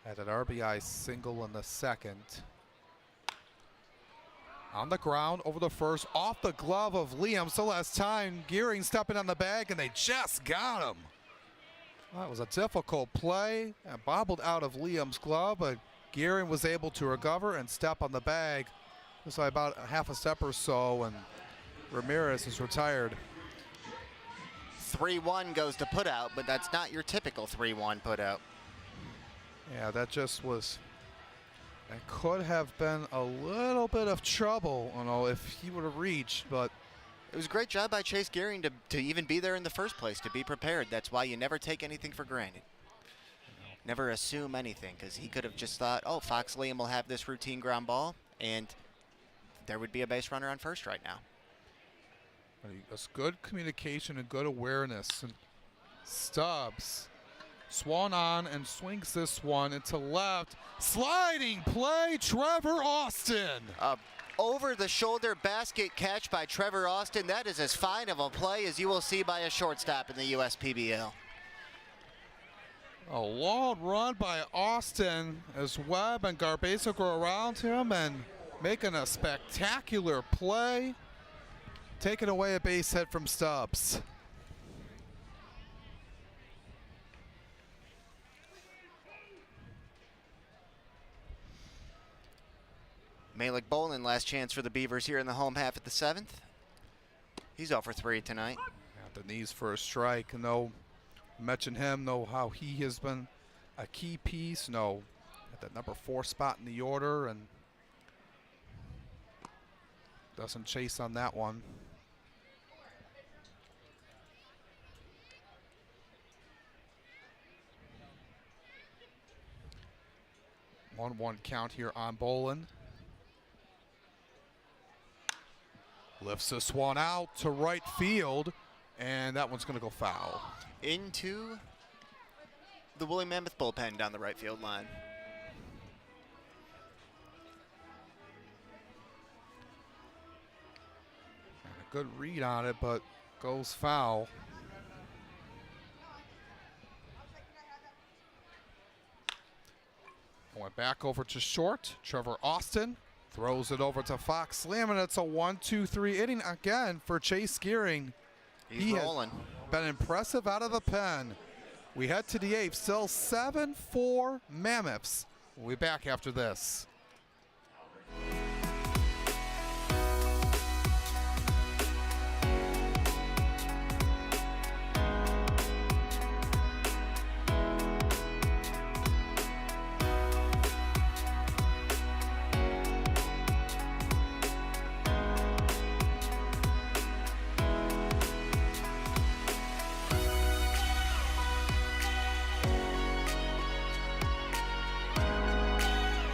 Had an RBI single in the 2nd. On the ground, over the first, off the glove of Liam. So last time, Gearing stepping on the bag, and they just got him. That was a difficult play, and bobbled out of Liam's glove, but Gearing was able to recover and step on the bag just by about a half a step or so, and Ramirez is retired. 3-1 goes to put out, but that's not your typical 3-1 put out. Yeah, that just was... That could have been a little bit of trouble, if he would have reached, but... It was a great job by Chase Gearing to even be there in the first place, to be prepared. That's why you never take anything for granted. Never assume anything, because he could have just thought, oh, Fox Liam will have this routine ground ball, and there would be a base runner on first right now. It's good communication and good awareness. And Stubbs Swan on and swings this one into left. Sliding play, Trevor Austin. Over the shoulder basket catch by Trevor Austin. That is as fine of a play as you will see by a shortstop in the USPBL. A long run by Austin as Webb and Garbasic go around him and making a spectacular play. Taking away a base hit from Stubbs. Malik Bolin, last chance for the Beavers here in the home half of the 7th. He's 0 for 3 tonight. At the knees for a strike. No, mention him. Know how he has been a key piece. No, at that number 4 spot in the order, and doesn't chase on that one. One count here on Bolin. Lifts this one out to right field, and that one's going to go foul. Into the Woolly Mammoth bullpen down the right field line. A good read on it, but goes foul. Went back over to short. Trevor Austin throws it over to Fox Slam, and it's a 1-2-3 inning again for Chase Gearing. He's rolling. Been impressive out of the pen. We head to the 8th, still 7-4 Mammoths. We'll be back after this.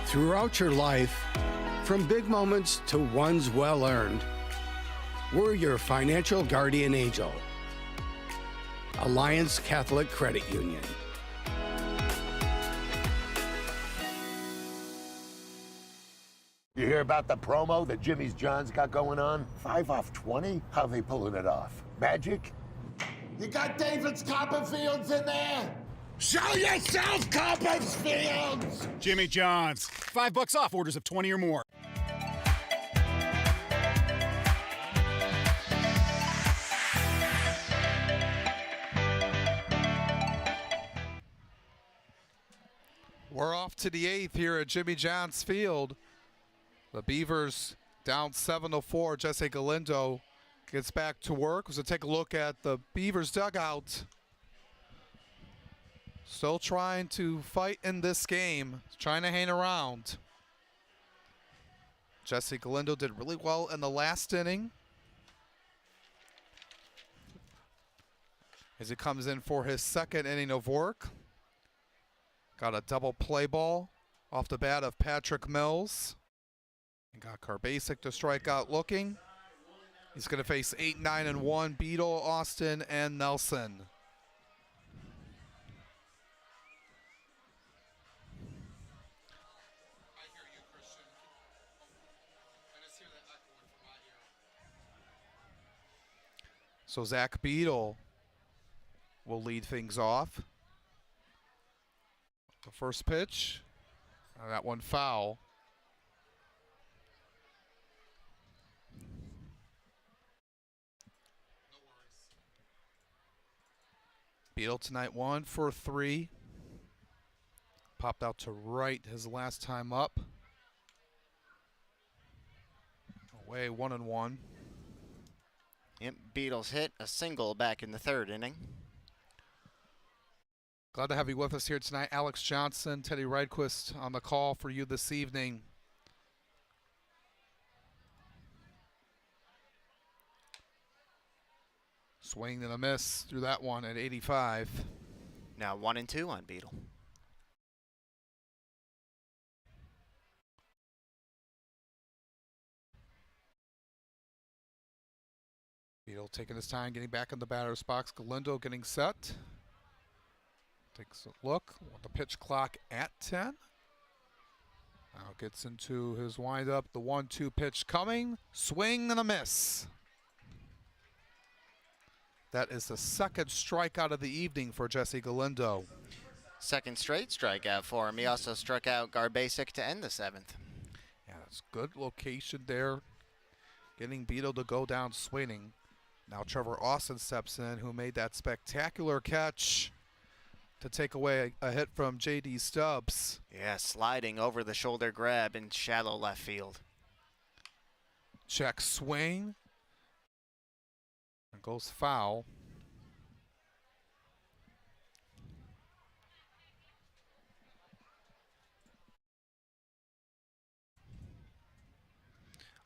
Throughout your life, from big moments to ones well-earned, we're your financial guardian angel. Alliance Catholic Credit Union. You hear about the promo that Jimmy's John's got going on? 5 off 20? How they pulling it off? Magic? You got David's Copperfields in there? Show yourself, Copperfields! Jimmy John's. $5 off orders of 20 or more. We're off to the 8th here at Jimmy John's Field. The Beavers down 7-4. Jesse Galindo gets back to work. So take a look at the Beavers dugout. Still trying to fight in this game, trying to hang around. Jesse Galindo did really well in the last inning, as he comes in for his 2nd inning of work. Got a double play ball off the bat of Patrick Mills. And got Garbasic to strike out looking. He's going to face 8, 9, and 1, Beadle, Austin, and Nelson. So Zach Beadle will lead things off. The first pitch, that one foul. Beadle tonight 1 for 3. Popped out to right his last time up. Away 1-1. Yep, Beatles hit a single back in the 3rd inning. Glad to have you with us here tonight. Alex Johnson, Teddy Rydquist on the call for you this evening. Swing and a miss through that one at 85. Now 1-2 on Beadle. Beadle taking his time, getting back in the batter's box. Galindo getting set. Takes a look with the pitch clock at 10. Now gets into his windup. The 1-2 pitch coming. Swing and a miss. That is the second strikeout of the evening for Jesse Galindo. Second straight strikeout for him. He also struck out Garbasic to end the 7th. Yeah, that's good location there. Getting Beto to go down swinging. Now Trevor Austin steps in, who made that spectacular catch to take away a hit from J.D. Stubbs. Yeah, sliding over the shoulder grab in shallow left field. Check swing. And goes foul.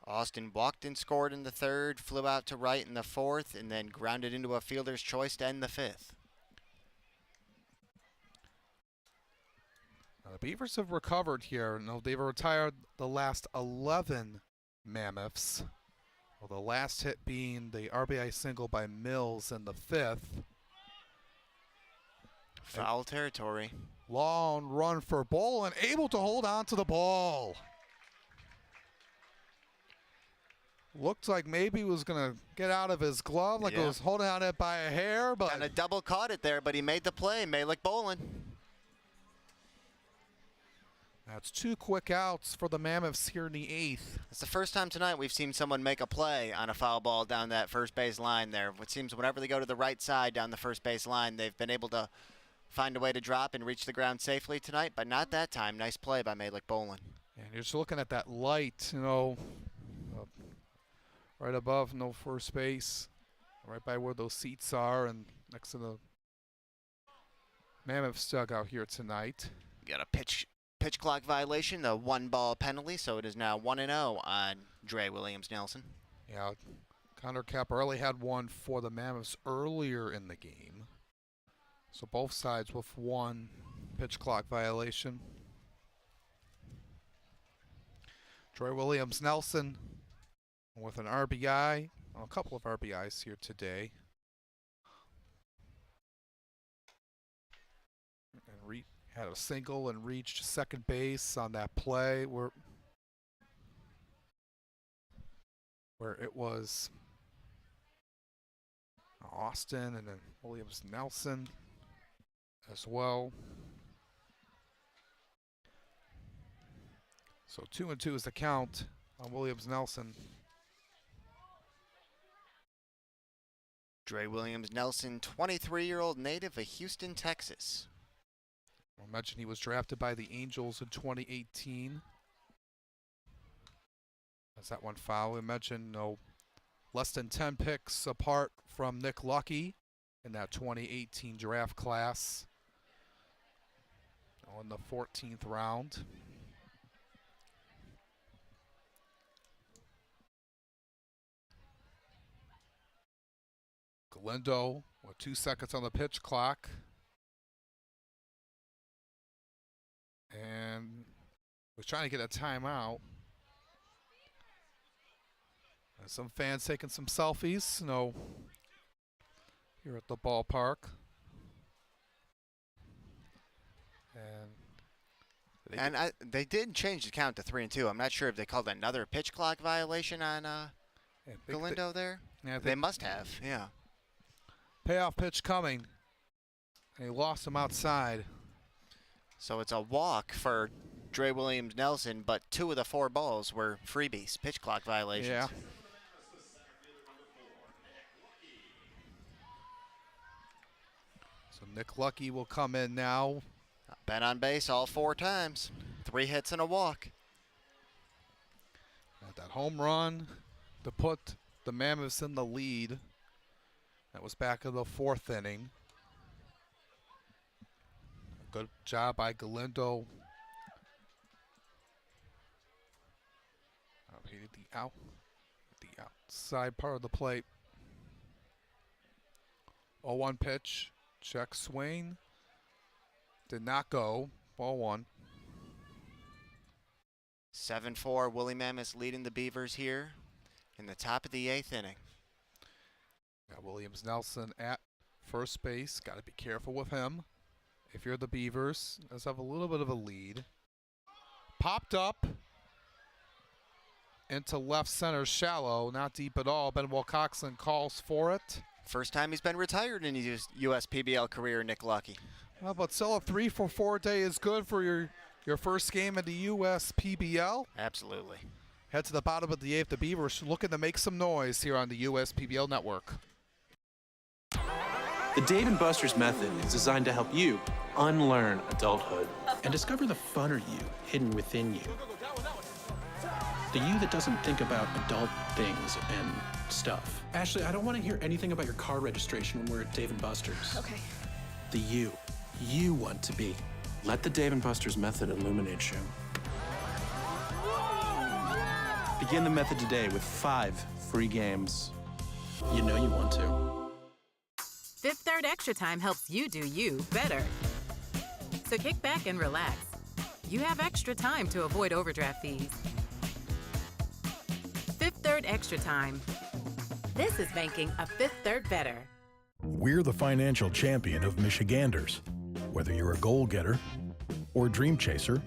Austin walked and scored in the 3rd, flew out to right in the 4th, and then grounded into a fielder's choice to end the 5th. The Beavers have recovered here. No, they've retired the last 11 Mammoths. Well, the last hit being the RBI single by Mills in the 5th. Foul territory. Long run for Bolin, able to hold on to the ball. Looked like maybe he was going to get out of his glove, like it was holding on it by a hair. But kind of double caught it there, but he made the play. Malik Bolin. That's 2 quick outs for the Mammoths here in the 8th. It's the first time tonight we've seen someone make a play on a foul ball down that first base line there. It seems whenever they go to the right side down the first base line, they've been able to find a way to drop and reach the ground safely tonight, but not that time. Nice play by Malik Bolin. And you're just looking at that light, you know, right above first base, right by where those seats are and next to the Mammoths dugout here tonight. Got a pitch clock violation, the 1-ball penalty, so it is now 1-0 on Dre Williams-Nelson. Yeah, Connor Caparelli had one for the Mammoths earlier in the game. So both sides with 1 pitch clock violation. Dre Williams-Nelson with an RBI, a couple of RBIs here today. And had a single and reached second base on that play where it was Austin and then Williams-Nelson as well. So 2-2 is the count on Williams-Nelson. Dre Williams-Nelson, 23-year-old native of Houston, Texas. I mentioned he was drafted by the Angels in 2018. That's that one foul. We mentioned less than 10 picks apart from Nick Lucky in that 2018 draft class. In the 14th round. Galindo with 2 seconds on the pitch clock. And was trying to get a timeout. And some fans taking some selfies, here at the ballpark. And they did change the count to 3-2. I'm not sure if they called another pitch clock violation on Galindo there. Yeah, they must have, yeah. Payoff pitch coming. And he lost him outside. So it's a walk for Dre Williams-Nelson, but 2 of the 4 balls were freebies, pitch clock violations. Yeah. So Nick Lucky will come in now. Been on base all 4 times. 3 hits and a walk. That home run to put the Mammoths in the lead. That was back in the 4th inning. Good job by Galindo. He did the outside part of the plate. 0-1 pitch. Check swing. Did not go. Ball 1. 7-4. Woolly Mammoths leading the Beavers here in the top of the 8th inning. Got Williams-Nelson at first base. Got to be careful with him. if you're the Beavers, does have a little bit of a lead. Popped up into left center, shallow, not deep at all. Ben Wilcoxon calls for it. First time he's been retired in his USPBL career, Nick Lucky. Well, but still a 3-for-4 day is good for your first game in the USPBL. Absolutely. Head to the bottom of the 8th. The Beavers looking to make some noise here on the USPBL network. The Dave & Buster's method is designed to help you unlearn adulthood and discover the funner you hidden within you. The you that doesn't think about adult things and stuff. Ashley, I don't want to hear anything about your car registration when we're at Dave & Buster's. Okay. The you want to be. Let the Dave & Buster's method illuminate you. Begin the method today with 5 free games. You know you want to. Fifth Third Extra Time helps you do you better. So kick back and relax. You have extra time to avoid overdraft fees. Fifth Third Extra Time. This is banking a Fifth Third better. We're the financial champion of Michiganders. Whether you're a goal getter or dream chaser,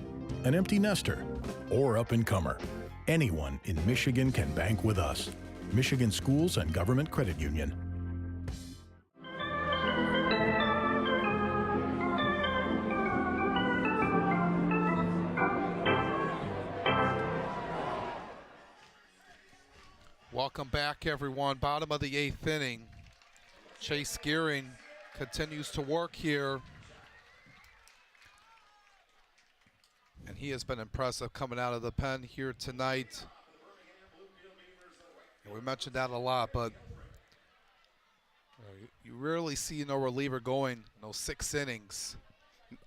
an empty nester, or up-and-comer, anyone in Michigan can bank with us. Michigan Schools and Government Credit Union. Welcome back, everyone. Bottom of the 8th inning. Chase Gearing continues to work here. And he has been impressive coming out of the pen here tonight. And we mentioned that a lot, but you rarely see no reliever going 6 innings.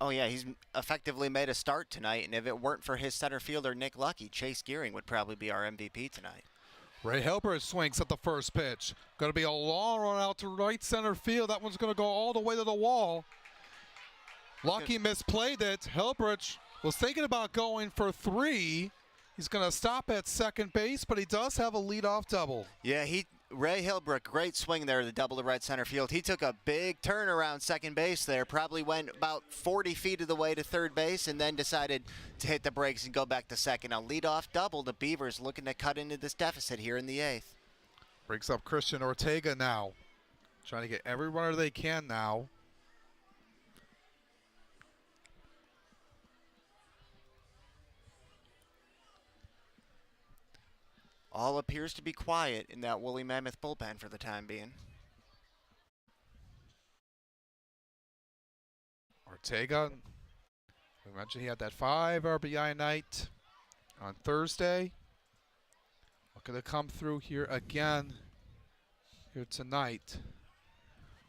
Oh, yeah, he's effectively made a start tonight, and if it weren't for his center fielder, Nick Lucky, Chase Gearing would probably be our MVP tonight. Ray Hilbert swings at the first pitch. Going to be a long run out to right center field. That one's going to go all the way to the wall. Lucky misplayed it. Hilbert was thinking about going for 3. He's going to stop at second base, but he does have a leadoff double. Yeah, Ray Hilbrook, great swing there, the double to right center field. He took a big turn around second base there, probably went about 40 feet of the way to third base, and then decided to hit the brakes and go back to second. A leadoff double. The Beavers looking to cut into this deficit here in the 8th. Brings up Christian Ortega now. Trying to get every runner they can now. All appears to be quiet in that Woolly Mammoth bullpen for the time being. Ortega, we mentioned he had that 5 RBI night on Thursday. Looking to come through here again here tonight.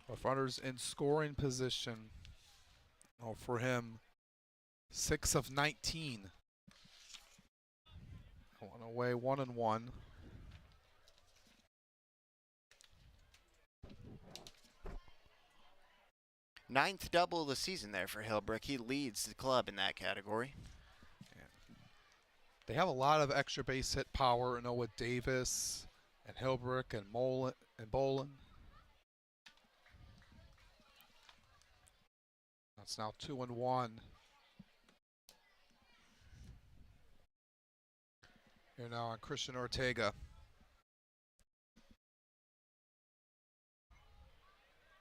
With runners in scoring position. Oh, for him, 6 of 19. 1 away, 1-1. Ninth double of the season there for Hilbrook. He leads the club in that category. They have a lot of extra base hit power, with Davis and Hilbrook and Bolin. That's now 2-1. Here now on Christian Ortega.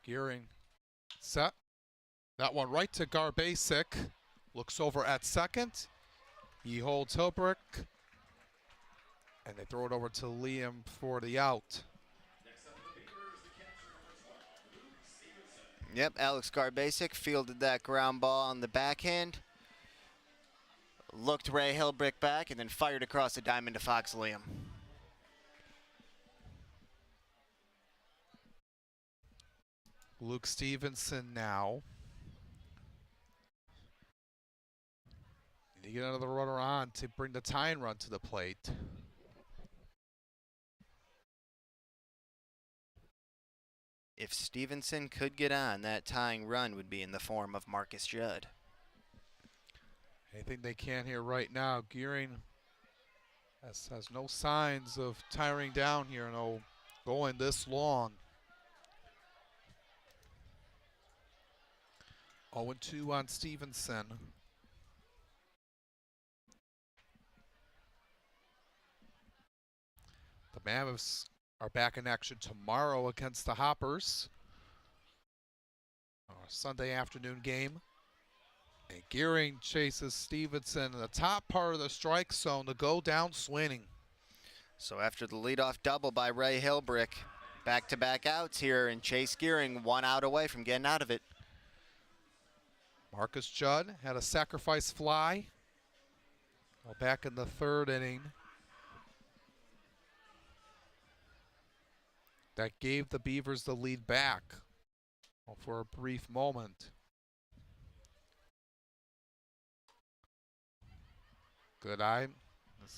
Gearing set. That one right to Garbasic. Looks over at second. He holds Hilbrook. And they throw it over to Liam for the out. Yep, Alex Garbasic fielded that ground ball on the backhand. Looked Ray Hilbrook back and then fired across the diamond to Fox Liam. Luke Stevenson now. Need to get another runner on to bring the tying run to the plate. If Stevenson could get on, that tying run would be in the form of Marcus Judd. Anything they can here right now. Gearing has no signs of tiring down here, going this long. 0-2 on Stevenson. The Mammoths are back in action tomorrow against the Hoppers. Our Sunday afternoon game. And Gearing chases Stevenson in the top part of the strike zone to go down swinging. So after the leadoff double by Ray Hilbrick, back-to-back outs here, and Chase Gearing 1 out away from getting out of it. Marcus Judd had a sacrifice fly. Well, back in the 3rd inning. That gave the Beavers the lead back for a brief moment. Good eye.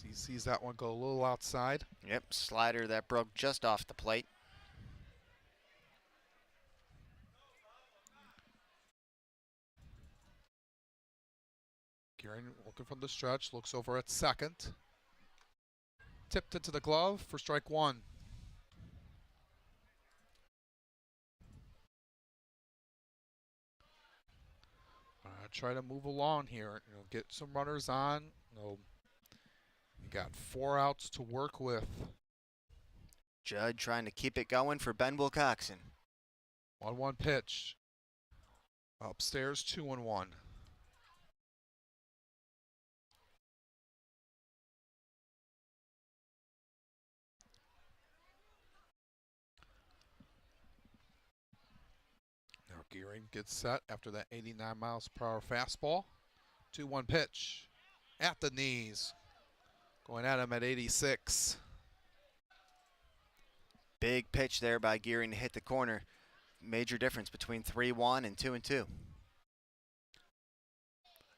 He sees that one go a little outside. Yep, slider that broke just off the plate. Gearing looking from the stretch, looks over at second. Tipped into the glove for strike 1. Try to move along here, get some runners on. You got 4 outs to work with. Judd trying to keep it going for Ben Wilcoxon. 1-1 pitch. Upstairs, 2-1. Gearing gets set after that 89 miles per hour fastball. 2-1 pitch at the knees. Going at him at 86. Big pitch there by Gearing to hit the corner. Major difference between 3-1 and 2-2.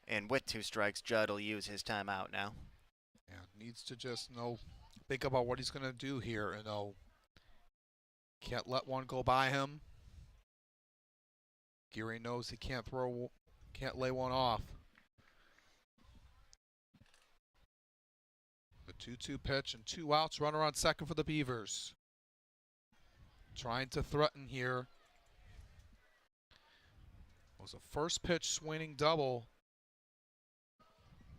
And with 2 strikes, Judd will use his timeout now. Yeah, needs to just think about what he's going to do here. Can't let one go by him. Gearing knows he can't lay one off. The 2-2 pitch and 2 outs, runner on second for the Beavers. Trying to threaten here. It was a first pitch swinging double.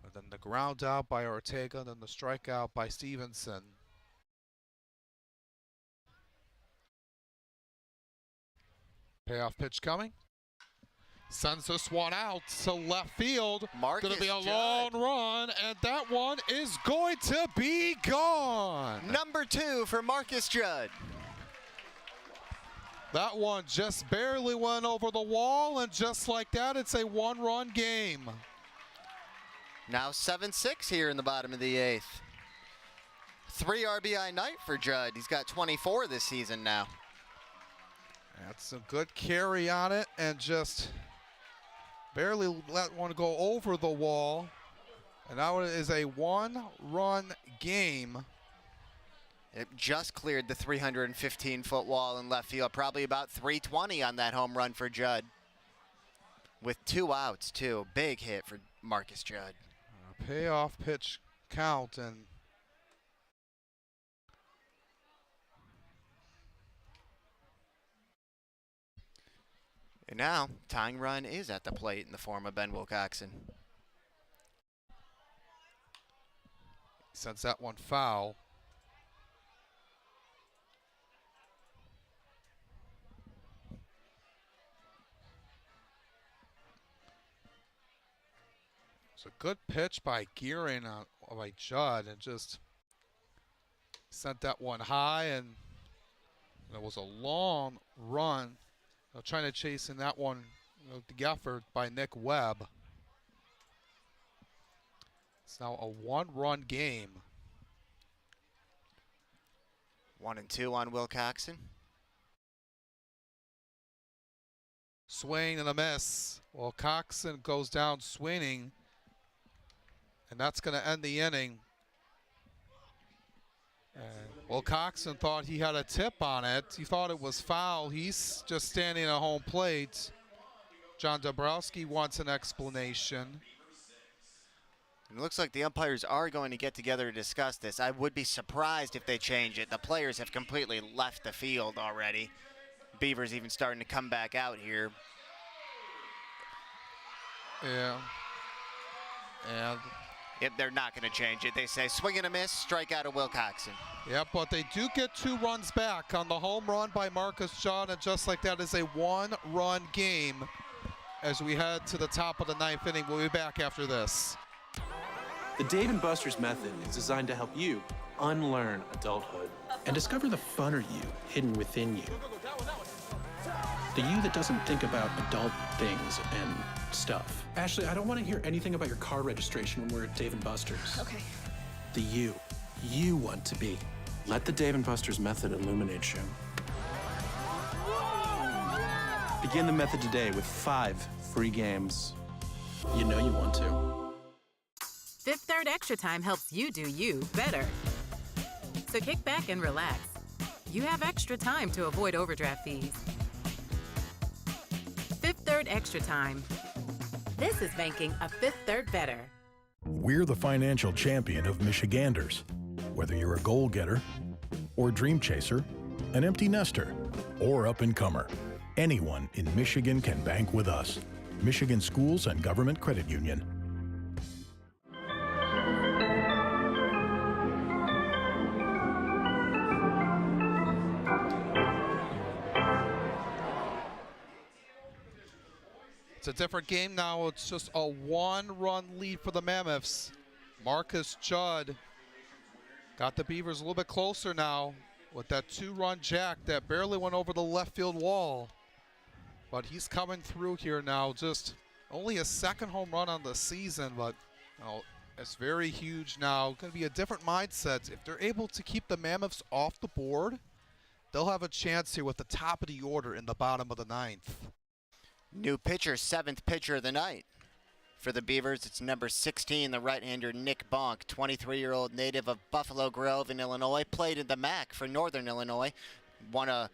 And then the ground out by Ortega, then the strikeout by Stevenson. Payoff pitch coming. Sends this one out to left field. Going to be a long run, and that one is going to be gone. Number 2 for Marcus Judd. That one just barely went over the wall, and just like that, it's a 1-run game. Now 7-6 here in the bottom of the 8th. 3 RBI night for Judd. He's got 24 this season now. That's a good carry on it, and just barely let one go over the wall. And now it is a 1-run game. It just cleared the 315-foot wall in left field. Probably about 320 on that home run for Judd. With 2 outs, too. Big hit for Marcus Judd. Payoff pitch count, and now, tying run is at the plate in the form of Ben Wilcoxon. He sends that one foul. It's a good pitch by Gearing by Judd, and just sent that one high, and it was a long run. Trying to chase in that one, the effort by Nick Webb. It's now a 1-run game. 1-2 on Wilcoxon. Swing and a miss. Wilcoxon goes down swinging, and that's going to end the inning. Wilcoxon thought he had a tip on it. He thought it was foul. He's just standing at home plate. John Dabrowski wants an explanation. It looks like the umpires are going to get together to discuss this. I would be surprised if they change it. The players have completely left the field already. Beavers even starting to come back out here. Yeah. And Yep, they're not going to change it. They say swing and a miss, strikeout of Will Coxon. Yep, but they do get 2 runs back on the home run by Marcus Judd, and just like that is a 1-run game as we head to the top of the 9th inning. We'll be back after this. The Dave & Buster's method is designed to help you unlearn adulthood and discover the funner you hidden within you. The you that doesn't think about adult things and stuff. Ashley, I don't want to hear anything about your car registration when we're at Dave & Buster's. Okay. The you want to be. Let the Dave & Buster's method illuminate you. Begin the method today with 5 free games. You know you want to. Fifth Third Extra Time helps you do you better. So kick back and relax. You have extra time to avoid overdraft fees. Fifth Third Extra Time. This is banking a Fifth Third better. We're the financial champion of Michiganders. Whether you're a goal getter or dream chaser, an empty nester, or up-and-comer, anyone in Michigan can bank with us. Michigan Schools and Government Credit Union. It's a different game now. It's just a 1-run lead for the Mammoths. Marcus Judd got the Beavers a little bit closer now with that 2-run jack that barely went over the left field wall. But he's coming through here now. Just only a 2nd home run on the season, but it's very huge now. Going to be a different mindset. If they're able to keep the Mammoths off the board, they'll have a chance here with the top of the order in the bottom of the 9th. New pitcher, 7th pitcher of the night. For the Beavers, it's number 16, the right-hander Nick Bonk, 23-year-old native of Buffalo Grove in Illinois, played in the MAC for Northern Illinois, one of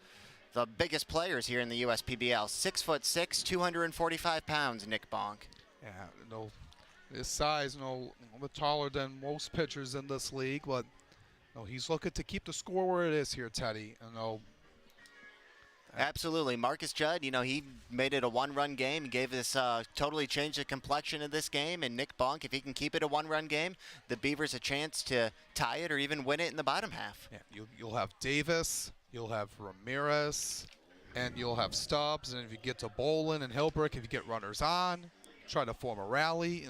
the biggest players here in the USPBL. 6'6", 245 pounds, Nick Bonk. Yeah, his size, a bit taller than most pitchers in this league, but he's looking to keep the score where it is here, Teddy. Absolutely. Marcus Judd, he made it a 1-run game. He gave us totally changed the complexion of this game. And Nick Bonk, if he can keep it a 1-run game, the Beavers a chance to tie it or even win it in the bottom half. Yeah, you'll have Davis, you'll have Ramirez, and you'll have Stubbs. And if you get to Bolin and Hilbrick, if you get runners on, try to form a rally,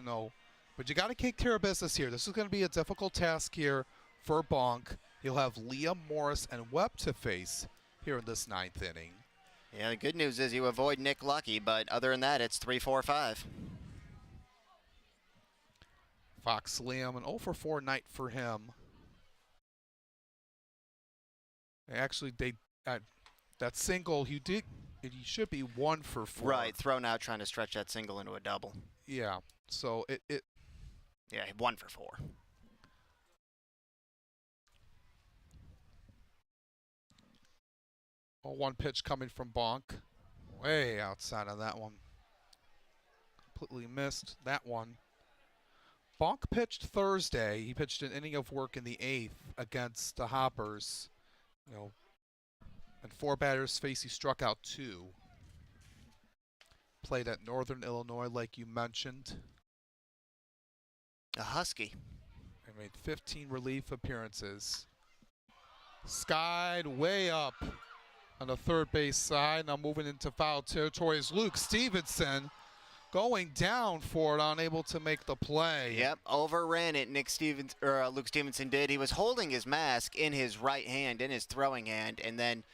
But you got to take care of business here. This is going to be a difficult task here for Bonk. He'll have Liam, Morris, and Webb to face here in this 9th inning. Yeah, the good news is you avoid Nick Lucky, but other than that, it's 3-4-5. Fox Liam, an 0-for-4 night for him. Actually, that single, he should be 1-for-4. Right, thrown out trying to stretch that single into a double. Yeah, so Yeah, 1-for-4. 1 pitch coming from Bonk. Way outside of that one. Completely missed that one. Bonk pitched Thursday. He pitched an inning of work in the 8th against the Hoppers. And 4 batters faced, he struck out 2. Played at Northern Illinois, like you mentioned. A Husky. He made 15 relief appearances. Skied way up on the third base side. Now moving into foul territory is Luke Stevenson going down for it, unable to make the play. Yep, overran it. Luke Stevenson did. He was holding his mask in his right hand, in his throwing hand, and then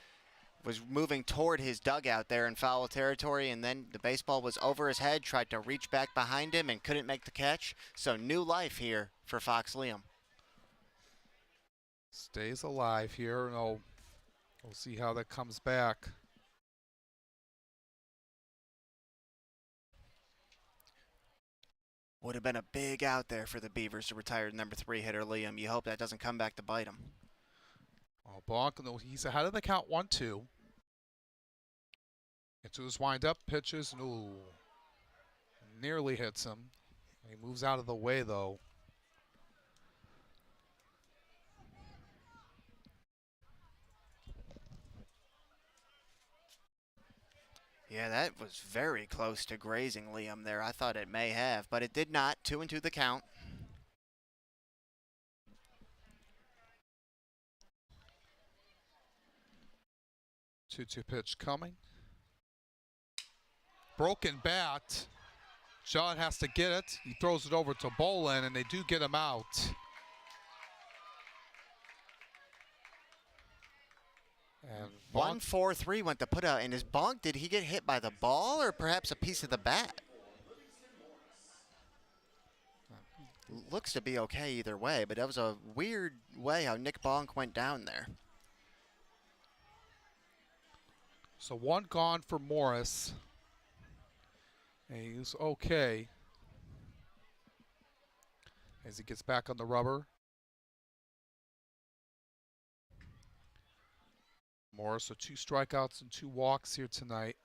was moving toward his dugout there in foul territory, and then the baseball was over his head, tried to reach back behind him and couldn't make the catch. So new life here for Fox Liam. Stays alive here. We'll see how that comes back. Would have been a big out there for the Beavers to retire number 3 hitter Liam. You hope that doesn't come back to bite him. Bonk, he's ahead of the count 1-2. Into his windup, pitches, nearly hits him. He moves out of the way though. Yeah, that was very close to grazing Liam there. I thought it may have, but it did not. 2-2 the count. Two-two pitch coming. Broken bat. John has to get it. He throws it over to Bolin, and they do get him out. And 1-4-3 went to put out, and his bonk, did he get hit by the ball or perhaps a piece of the bat? Looks to be okay either way, but that was a weird way how Nick Bonk went down there. So one gone for Morris. And he's okay as he gets back on the rubber. Morris with 2 strikeouts and 2 walks here tonight.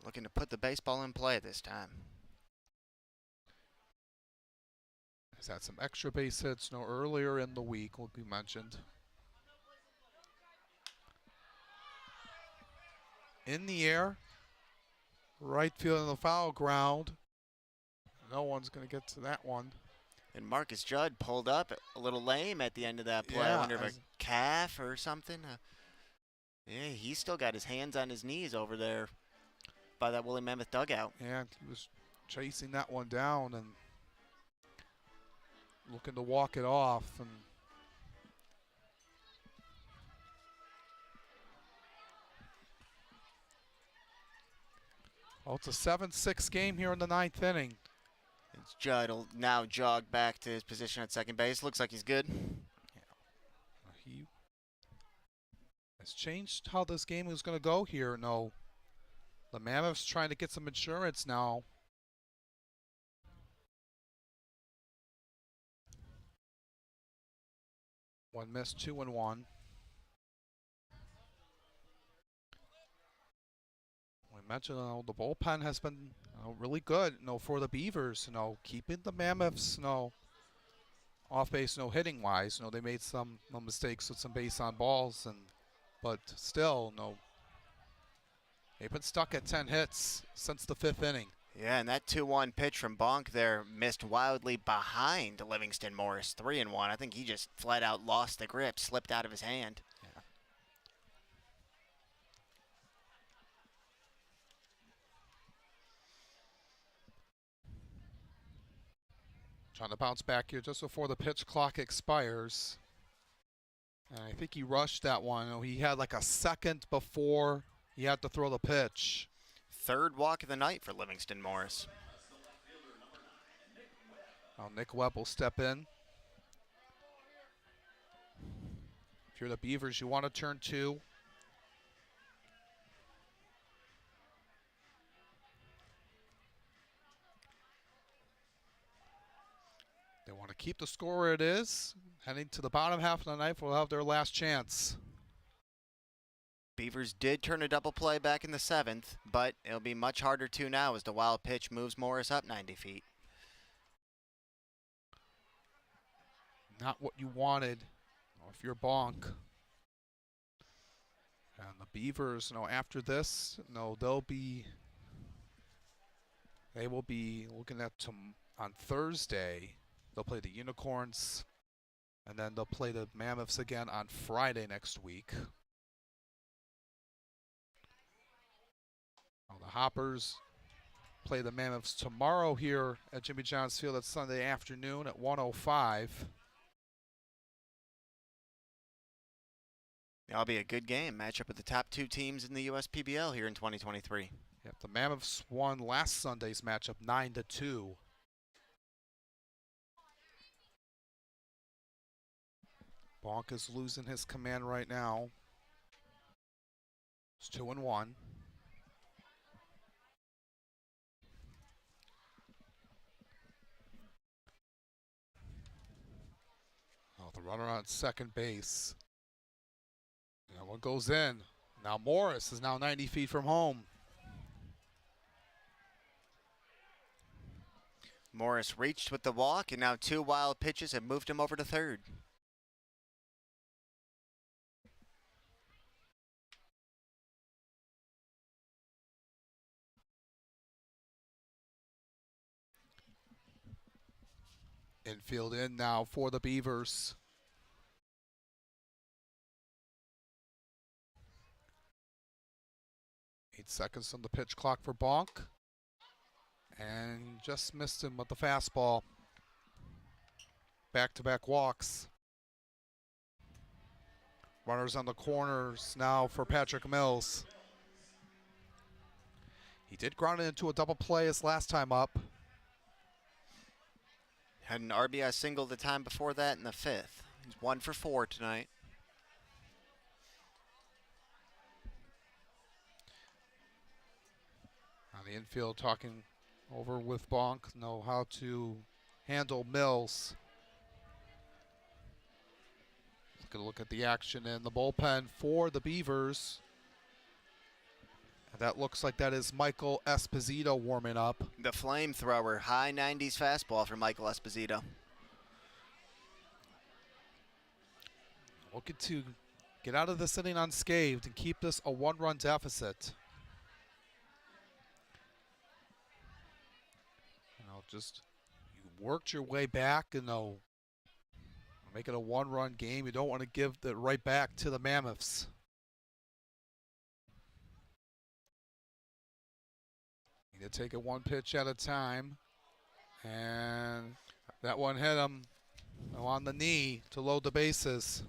Looking to put the baseball in play this time. He's had some extra base hits earlier in the week, will be mentioned. In the air, right field in the foul ground. No one's going to get to that one. And Marcus Judd pulled up a little lame at the end of that play. Yeah, I wonder if a calf or something. Yeah, he's still got his hands on his knees over there by that Woolly Mammoth dugout. Yeah, he was chasing that one down and looking to walk it off. And it's a 7-6 game here in the 9th inning. Judd will now jog back to his position at second base. Looks like he's good. Yeah. He has changed how this game is going to go here. No, the Mammoths trying to get some insurance now. One missed, 2-1. We mentioned the bullpen has been really good, for the Beavers. Keeping the Mammoths, off base, hitting wise. They made some mistakes with some base on balls, but still, they've been stuck at 10 hits since the 5th inning. Yeah, and that 2-1 pitch from Bonk there missed wildly behind Livingston Morris. 3-1. I think he just flat out lost the grip, slipped out of his hand. Yeah. Trying to bounce back here just before the pitch clock expires. And I think he rushed that one. He had like a second before he had to throw the pitch. 3rd walk of the night for Livingston Morris. Now Nick Webb will step in. If you're the Beavers, you want to turn 2. They want to keep the score where it is. Heading to the bottom half of the ninth, will have their last chance. Beavers did turn a double play back in the 7th, but it'll be much harder to now as the wild pitch moves Morris up 90 feet. Not what you wanted, if you're Bonk. And the Beavers, after this, they will be looking at on Thursday. They'll play the Unicorns, and then they'll play the Mammoths again on Friday next week. The Hoppers play the Mammoths tomorrow here at Jimmy John's Field. That's Sunday afternoon at 1:05. That'll be a good game. Matchup with the top 2 teams in the USPBL here in 2023. Yep, the Mammoths won last Sunday's matchup 9-2. Bonk is losing his command right now. It's 2-1. The runner on second base. That one goes in. Now Morris is now 90 feet from home. Morris reached with the walk, and now 2 wild pitches have moved him over to 3rd. Infield in now for the Beavers. Eight seconds on the pitch clock for Bonk. And just missed him with the fastball. Back-to-back walks. Runners on the corners now for Patrick Mills. He did ground it into a double play his last time up. Had an RBI single the time before that in the 5th. He's 1 for 4 tonight. On the infield, talking over with Bonk, know how to handle Mills. Let's get a look at the action in the bullpen for the Beavers. And that looks like that is Michael Esposito warming up. The flamethrower, high 90s fastball for Michael Esposito. Looking to get out of this inning unscathed and keep this a 1-run deficit. Just you worked your way back, make it a 1-run game. You don't want to give it right back to the Mammoths. Need to take it one pitch at a time, and that one hit him on the knee to load the bases.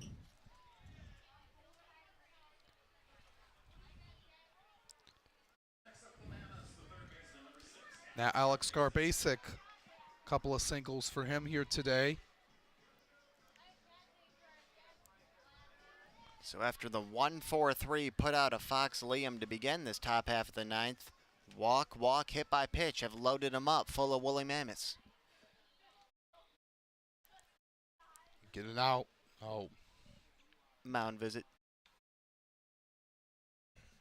Now Alex Garbasic, couple of singles for him here today. So after the 1-4-3 put out of Fox Liam to begin this top half of the 9th, walk, hit by pitch have loaded him up full of Woolly Mammoths. Get it out. Oh. Mound visit.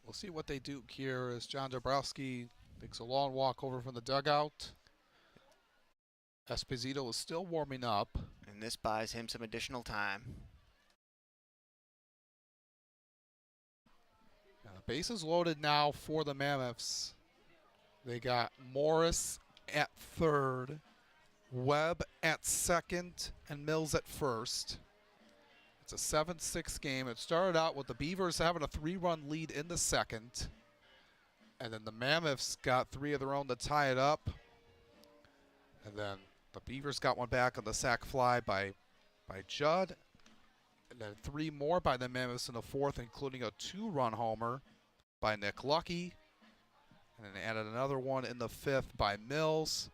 We'll see what they do here as John Dabrowski takes a long walk over from the dugout. Esposito is still warming up. And this buys him some additional time. Bases loaded now for the Mammoths. They got Morris at third, Webb at second, and Mills at first. It's a 7-6 game. It started out with the Beavers having a 3-run lead in the second. And then the Mammoths got 3 of their own to tie it up. And then the Beavers got one back on the sac fly by Judd. And then 3 more by the Mammoths in the 4th, including a 2-run homer by Nick Lucky. And then added another one in the 5th by Mills.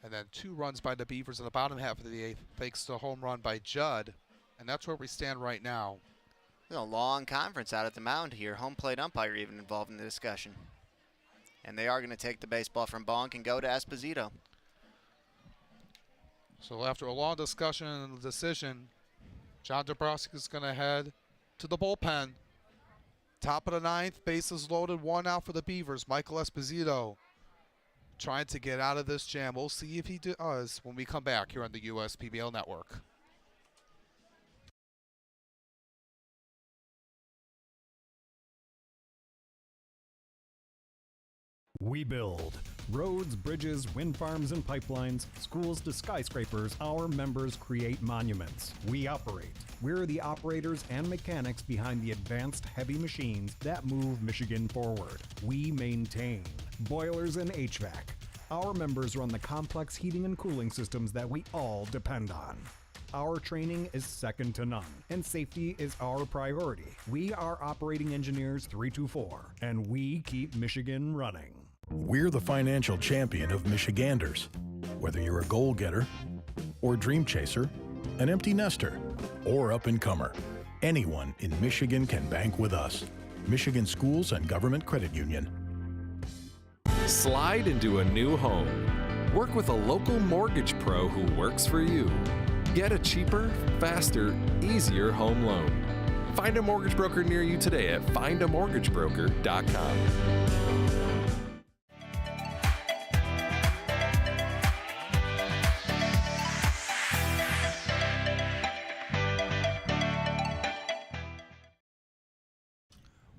And then 2 runs by the Beavers in the bottom half of the 8th, thanks to a home run by Judd. And that's where we stand right now. There's a long conference out at the mound here. Home plate umpire even involved in the discussion. And they are going to take the baseball from Bonk and go to Esposito. So after a long discussion and the decision, John Dabrowski is going to head to the bullpen. Top of the 9th, bases loaded, 1 out for the Beavers. Michael Esposito trying to get out of this jam. We'll see if he does when we come back here on the USPBL Network. We build roads, bridges, wind farms, and pipelines, schools to skyscrapers. Our members create monuments. We operate. We're the operators and mechanics behind the advanced heavy machines that move Michigan forward. We maintain boilers and HVAC. Our members run the complex heating and cooling systems that we all depend on. Our training is second to none, and safety is our priority. We are Operating Engineers 324, and we keep Michigan running. We're the financial champion of Michiganders. Whether you're a goal getter or dream chaser, an empty nester or up-and-comer, anyone in Michigan can bank with us. Michigan Schools and Government Credit Union. Slide into a new home. Work with a local mortgage pro who works for you. Get a cheaper, faster, easier home loan. Find a mortgage broker near you today at findamortgagebroker.com.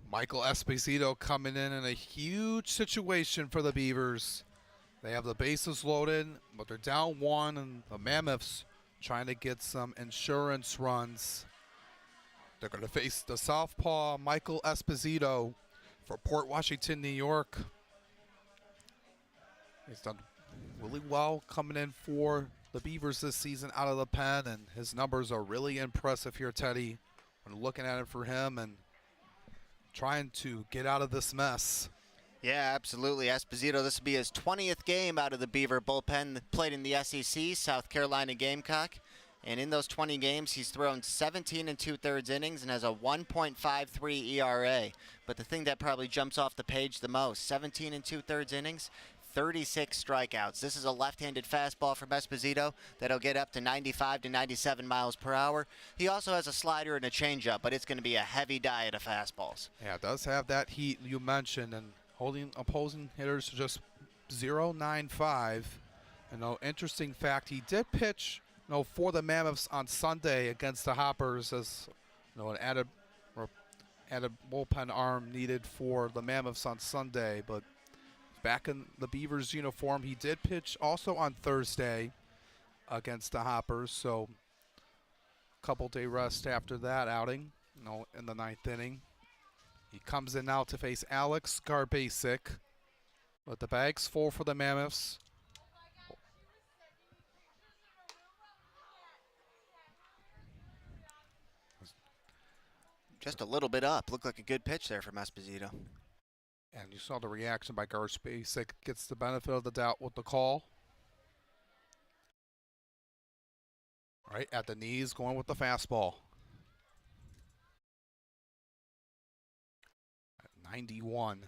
Michael Esposito coming in a huge situation for the Beavers. They have the bases loaded, but they're down 1, and the Mammoths trying to get some insurance runs. They're going to face the southpaw Michael Esposito for Port Washington, New York. He's done really well coming in for the Beavers this season out of the pen, and his numbers are really impressive here, Teddy, when looking at it for him and trying to get out of this mess. Yeah, absolutely. Esposito, this will be his 20th game out of the Beaver bullpen, played in the SEC, South Carolina Gamecock. And in those 20 games, he's thrown 17 2/3 innings and has a 1.53 ERA. But the thing that probably jumps off the page the most, 17 2/3 innings, 36 strikeouts. This is a left-handed fastball from Esposito that'll get up to 95 to 97 miles per hour. He also has a slider and a changeup, but it's going to be a heavy diet of fastballs. Yeah, it does have that heat you mentioned, and holding opposing hitters to just 0.95. And no interesting fact, he did pitch for the Mammoths on Sunday against the Hoppers as an added bullpen arm needed for the Mammoths on Sunday, but back in the Beavers uniform. He did pitch also on Thursday against the Hoppers, so couple-day rest after that outing, in the 9th inning. He comes in now to face Alex Garbasic, but the bag's full for the Mammoths. Just a little bit up. Looked like a good pitch there from Esposito. And you saw the reaction by Garbasic. Gets the benefit of the doubt with the call. All right, at the knees, going with the fastball. At 91.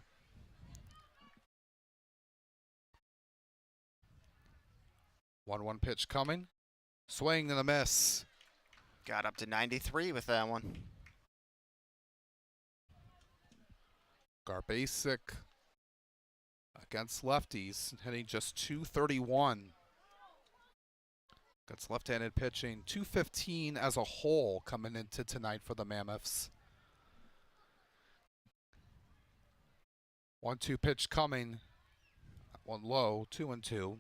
One pitch coming. Swing and a miss. Got up to 93 with that one. Garbasic against lefties, hitting just 231. Against left-handed pitching, 215 as a whole coming into tonight for the Mammoths. 1-2 pitch coming. One low, 2-2.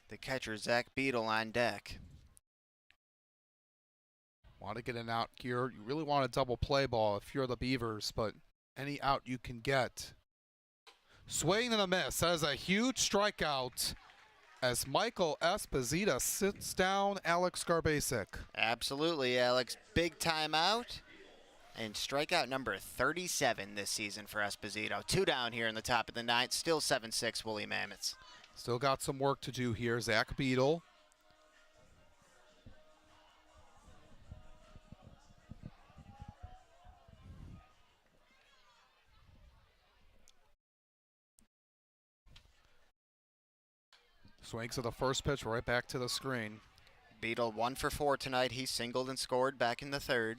The catcher, Zach Beadle, on deck. Want to get an out here. You really want a double play ball if you're the Beavers, but any out you can get. Swing and a miss. That is a huge strikeout as Michael Esposito sits down Alex Garbasic. Absolutely, Alex. Big time out. And strikeout number 37 this season for Esposito. 2 down here in the top of the 9th. Still 7-6 Woolly Mammoths. Still got some work to do here. Zach Beadle. Swings at the first pitch, right back to the screen. Beadle 1 for 4 tonight. He singled and scored back in the 3rd.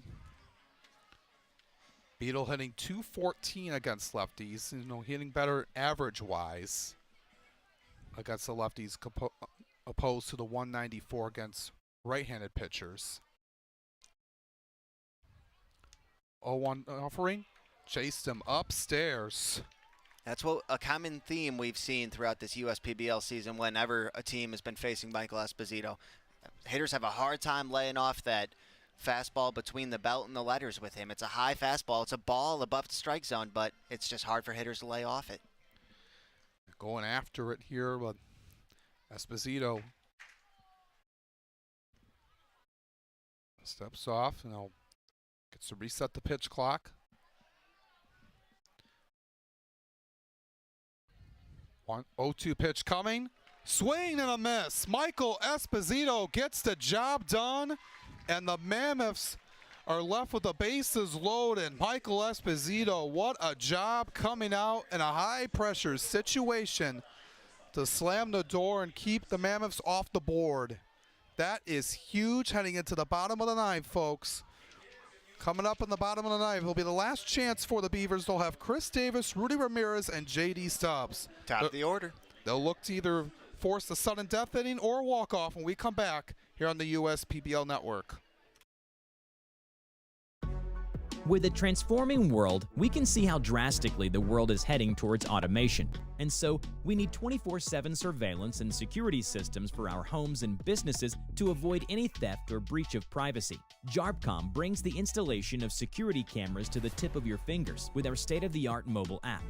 Beadle hitting 214 against lefties. Hitting better average-wise against the lefties, opposed to the 194 against right-handed pitchers. 0-1 offering, chased him upstairs. That's what a common theme we've seen throughout this USPBL season whenever a team has been facing Michael Esposito. Hitters have a hard time laying off that fastball between the belt and the letters with him. It's a high fastball. It's a ball above the strike zone, but it's just hard for hitters to lay off it. Going after it here, but Esposito steps off, gets to reset the pitch clock. 0-2 pitch coming. Swing and a miss. Michael Esposito gets the job done, and the Mammoths are left with the bases loaded. Michael Esposito, what a job coming out in a high-pressure situation to slam the door and keep the Mammoths off the board. That is huge heading into the bottom of the 9th, folks. Coming up in the bottom of the 9th will be the last chance for the Beavers. They'll have Chris Davis, Rudy Ramirez, and J.D. Stubbs. Top of the order. They'll look to either force the sudden death inning or walk off when we come back here on the USPBL Network. With a transforming world, we can see how drastically the world is heading towards automation. And so, we need 24/7 surveillance and security systems for our homes and businesses to avoid any theft or breach of privacy. JARPCOM brings the installation of security cameras to the tip of your fingers with our state-of-the-art mobile app.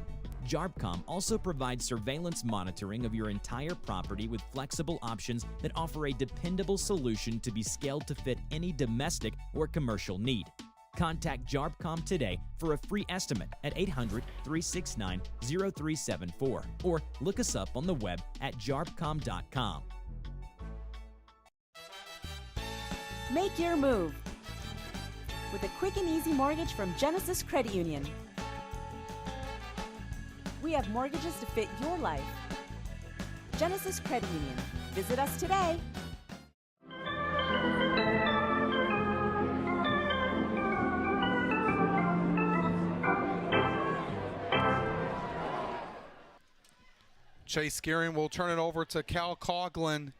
JARPCOM also provides surveillance monitoring of your entire property with flexible options that offer a dependable solution to be scaled to fit any domestic or commercial need. Contact JARPCOM today for a free estimate at 800-369-0374 or look us up on the web at jarpcom.com. Make your move with a quick and easy mortgage from Genesis Credit Union. We have mortgages to fit your life. Genesis Credit Union. Visit us today. Chase Gearing will turn it over to Cal Coughlin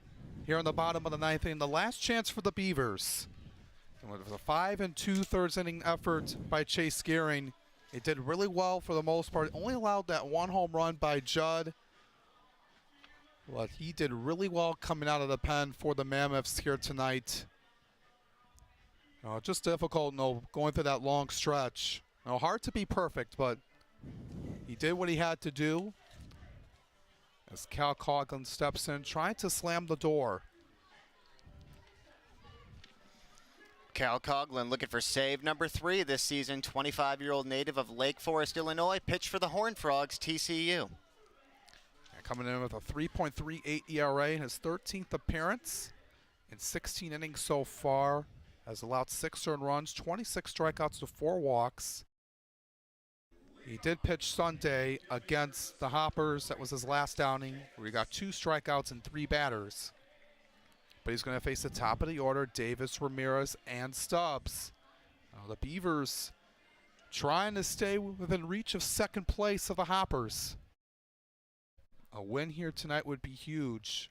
here on the bottom of the ninth inning. The last chance for the Beavers. And with a 5 2/3 inning effort by Chase Gearing, it did really well for the most part. Only allowed that one home run by Judd. But he did really well coming out of the pen for the Mammoths here tonight. Just difficult, going through that long stretch. Hard to be perfect, but he did what he had to do. As Cal Coughlin steps in, trying to slam the door. Cal Coughlin looking for save number 3 this season. 25-year-old native of Lake Forest, Illinois, pitched for the Horned Frogs, TCU. And coming in with a 3.38 ERA in his 13th appearance in 16 innings so far. Has allowed 6 earned runs, 26 strikeouts to 4 walks. He did pitch Sunday against the Hoppers. That was his last outing, where he got 2 strikeouts and 3 batters. But he's going to face the top of the order, Davis, Ramirez, and Stubbs. The Beavers trying to stay within reach of second place of the Hoppers. A win here tonight would be huge.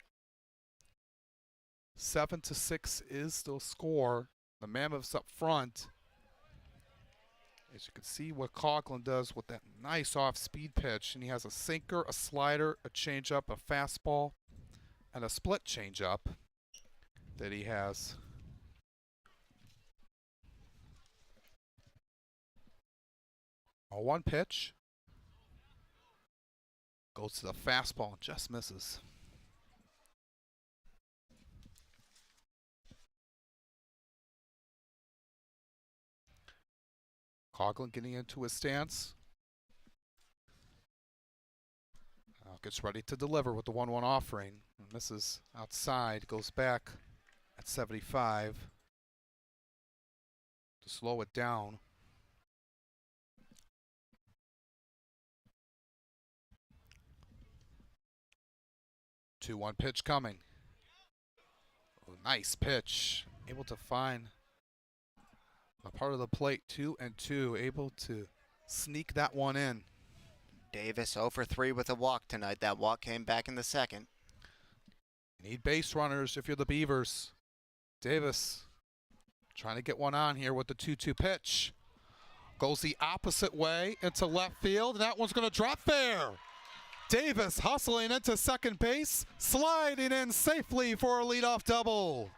7-6 is the score. The Mammoths up front. As you can see what Coughlin does with that nice off-speed pitch. And he has a sinker, a slider, a changeup, a fastball, and a split changeup that he has. A 1 pitch. Goes to the fastball and just misses. Coughlin getting into his stance. Gets ready to deliver with the 1-1 offering. And misses outside, goes back at 75 to slow it down. Two 1 pitch coming. Oh, nice pitch. Able to find a part of the plate, 2-2, able to sneak that one in. Davis 0 for 3 with a walk tonight. That walk came back in the second. You need base runners if you're the Beavers. Davis trying to get one on here with the 2-2 pitch. Goes the opposite way into left field, and that one's going to drop there. Davis hustling into second base, sliding in safely for a leadoff double.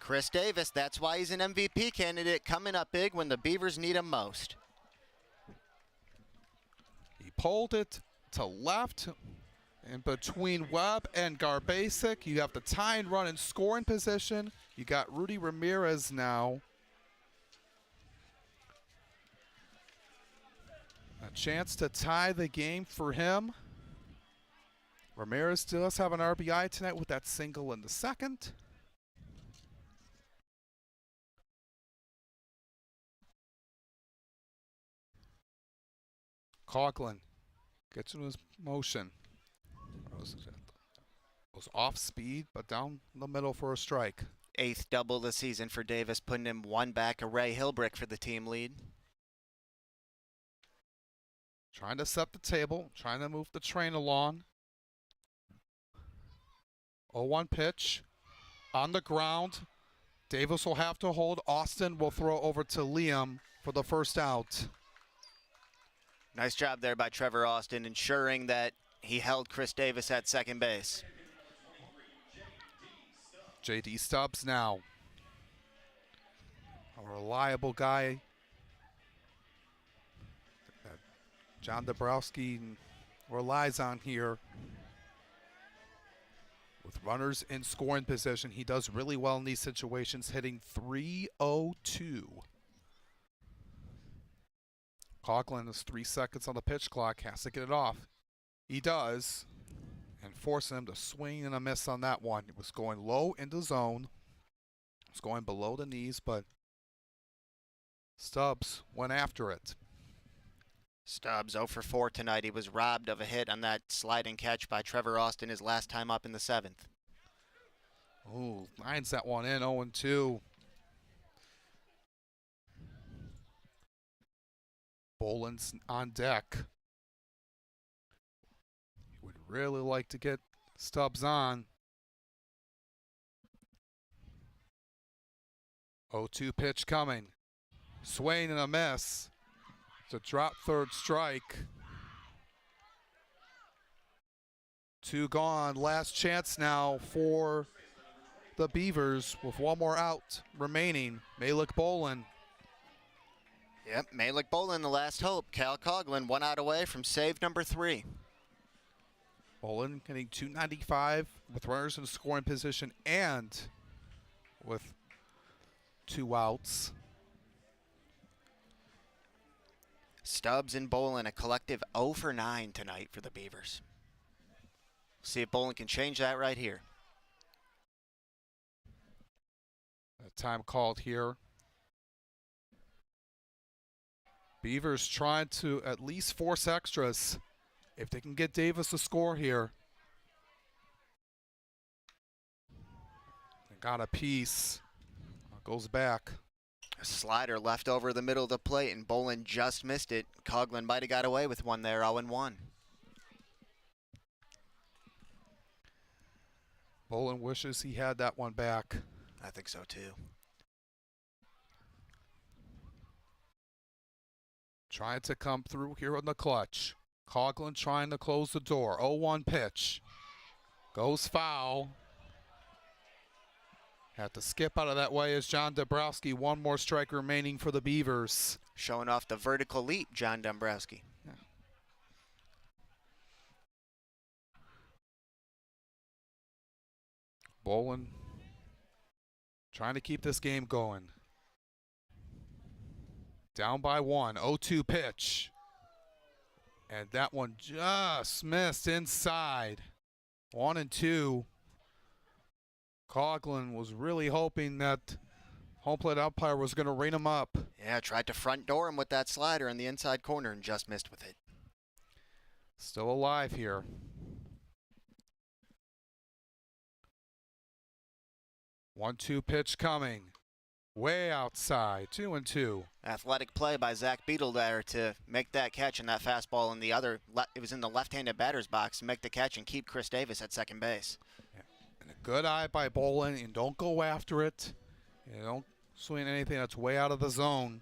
Chris Davis, that's why he's an MVP candidate, coming up big when the Beavers need him most. He pulled it to left in between Webb and Garbasic. You have the tying run in scoring position. You got Rudy Ramirez now. A chance to tie the game for him. Ramirez does have an RBI tonight with that single in the second. Coughlin gets into his motion. Goes off speed, but down the middle for a strike. 8th double this season for Davis, putting him 1 back of Ray Hilbrick for the team lead. Trying to set the table, trying to move the train along. 0-1 pitch on the ground. Davis will have to hold. Austin will throw over to Liam for the first out. Nice job there by Trevor Austin, ensuring that he held Chris Davis at second base. J.D. Stubbs now. A reliable guy that John Dabrowski relies on here. With runners in scoring position, he does really well in these situations, hitting .302. Coughlin is 3 seconds on the pitch clock, has to get it off. He does, and forcing him to swing and a miss on that one. It was going low into zone. It was going below the knees, but Stubbs went after it. Stubbs 0 for 4 tonight. He was robbed of a hit on that sliding catch by Trevor Austin his last time up in the 7th. Oh, lines that one in, 0-2. Boland's on deck. He would really like to get Stubbs on. 0-2 pitch coming. Swing and a miss. It's a drop third strike. 2 gone. Last chance now for the Beavers with one more out remaining. Malik Boland. Yep, Malik Boland, the last hope. Cal Coughlin 1 out away from save number 3. Boland getting .295 with runners in scoring position and with 2 outs. Stubbs and Boland a collective 0 for 9 tonight for the Beavers. See if Boland can change that right here. A time called here. Beavers trying to at least force extras if they can get Davis a score here. They got a piece. Goes back. A slider left over the middle of the plate, and Boland just missed it. Coughlin might have got away with one there, 0-1. Boland wishes he had that one back. I think so too. Trying to come through here on the clutch. Coughlin trying to close the door. 0-1 pitch. Goes foul. Had to skip out of that way as John Dabrowski. One more strike remaining for the Beavers. Showing off the vertical leap, John Dombrowski. Yeah. Boland trying to keep this game going. Down by 1, 0-2 pitch. And that one just missed inside. 1-2. Coughlin was really hoping that home plate umpire was going to rein him up. Yeah, tried to front door him with that slider in the inside corner and just missed with it. Still alive here. One-two pitch coming. Way outside, 2-2. Athletic play by Zach Beadle there to make that catch and that fastball in the other, it was in the left-handed batter's box to make the catch and keep Chris Davis at second base. Yeah. And a good eye by Boland, and don't go after it. You don't swing anything that's way out of the zone.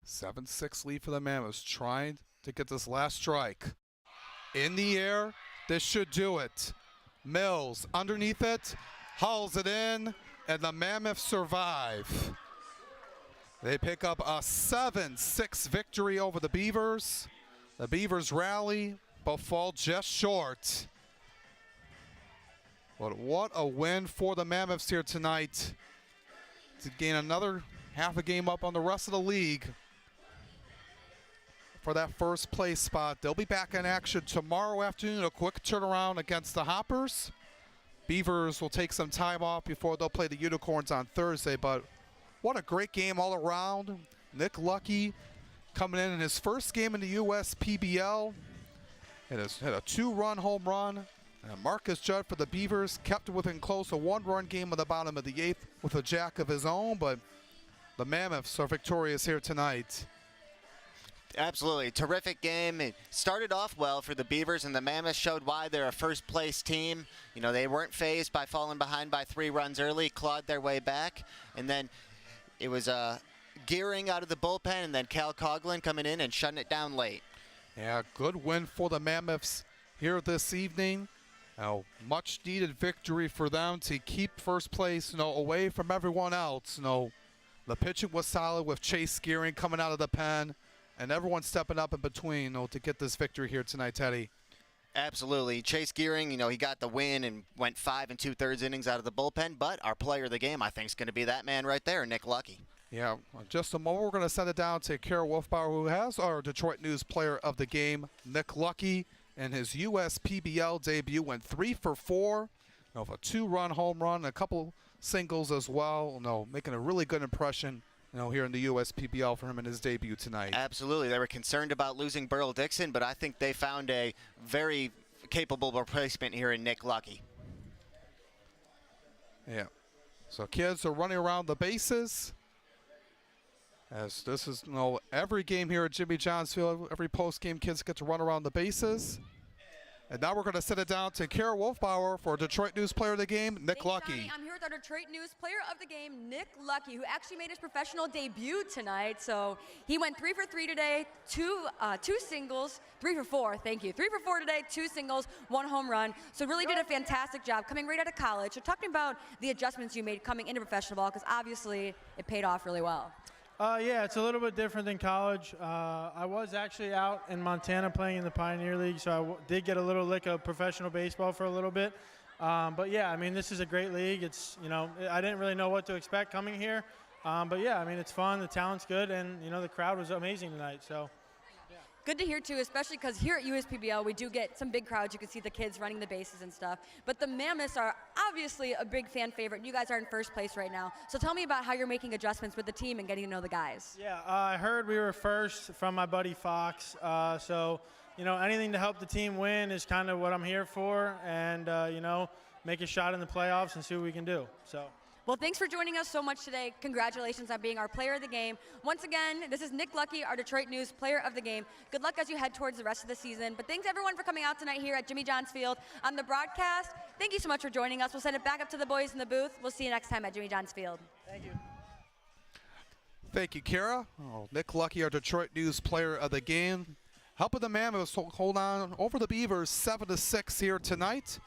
7-6 lead for the Mammoths, trying to get this last strike. In the air, this should do it. Mills underneath it, hauls it in, and the Mammoths survive. They pick up a 7-6 victory over the Beavers. The Beavers rally, but fall just short. But what a win for the Mammoths here tonight to gain another half a game up on the rest of the league for that first place spot. They'll be back in action tomorrow afternoon, a quick turnaround against the Hoppers. Beavers will take some time off before they'll play the Unicorns on Thursday, but what a great game all around. Nick Lucky coming in his first game in the USPBL. Had a 2-run home run. And Marcus Judd for the Beavers kept it within close, a 1-run game at the bottom of the 8th with a jack of his own, but the Mammoths are victorious here tonight. Absolutely. Terrific game. It started off well for the Beavers, and the Mammoths showed why they're a first-place team. You know, they weren't fazed by falling behind by 3 runs early, clawed their way back, and then it was Gearing out of the bullpen, and then Cal Coughlin coming in and shutting it down late. Yeah, good win for the Mammoths here this evening. Much needed victory for them to keep first place, away from everyone else. The pitching was solid with Chase Gearing coming out of the pen, and everyone stepping up in between, to get this victory here tonight, Teddy. Absolutely. Chase Gearing, he got the win and went 5 2/3 innings out of the bullpen, but our player of the game, I think, is going to be that man right there, Nick Lucky. Yeah, in just a moment, we're going to send it down to Kara Wolfbauer, who has our Detroit News player of the game, Nick Lucky, in his USPBL debut, went 3 for 4, with a 2-run home run, a couple singles as well, making a really good impression, here in the USPBL for him in his debut tonight. Absolutely. They were concerned about losing Burl Dixon, but I think they found a very capable replacement here in Nick Lucky. Yeah. So kids are running around the bases. As this is, every game here at Jimmy John's Field, every post-game kids get to run around the bases. And now we're going to send it down to Kara Wolfbauer for Detroit News Player of the Game, Nick Lucky. Johnny. I'm here with our Detroit News Player of the Game, Nick Lucky, who actually made his professional debut tonight. So he went 3 for 3 today, two singles, 3 for 4, thank you. 3 for 4 today, 2 singles, 1 home run. So really did a fantastic job coming right out of college. So talking about the adjustments you made coming into professional ball, because obviously it paid off really well. Yeah, it's a little bit different than college. I was actually out in Montana playing in the Pioneer League, so I did get a little lick of professional baseball for a little bit. But yeah, I mean, this is a great league. It's, I didn't really know what to expect coming here. But yeah, I mean, it's fun, the talent's good, and, the crowd was amazing tonight, so. Good to hear, too, especially because here at USPBL, we do get some big crowds. You can see the kids running the bases and stuff. But the Mammoths are obviously a big fan favorite. You guys are in first place right now. So tell me about how you're making adjustments with the team and getting to know the guys. Yeah, I heard we were first from my buddy Fox. So, anything to help the team win is kind of what I'm here for. And, make a shot in the playoffs and see what we can do. So. Well, thanks for joining us so much today. Congratulations on being our player of the game. Once again, this is Nick Lucky, our Detroit News player of the game. Good luck as you head towards the rest of the season. But thanks, everyone, for coming out tonight here at Jimmy John's Field on the broadcast. Thank you so much for joining us. We'll send it back up to the boys in the booth. We'll see you next time at Jimmy John's Field. Thank you. Thank you, Kara. Nick Lucky, our Detroit News player of the game. Helping the Mammoths hold on over the Beavers 7-6 here tonight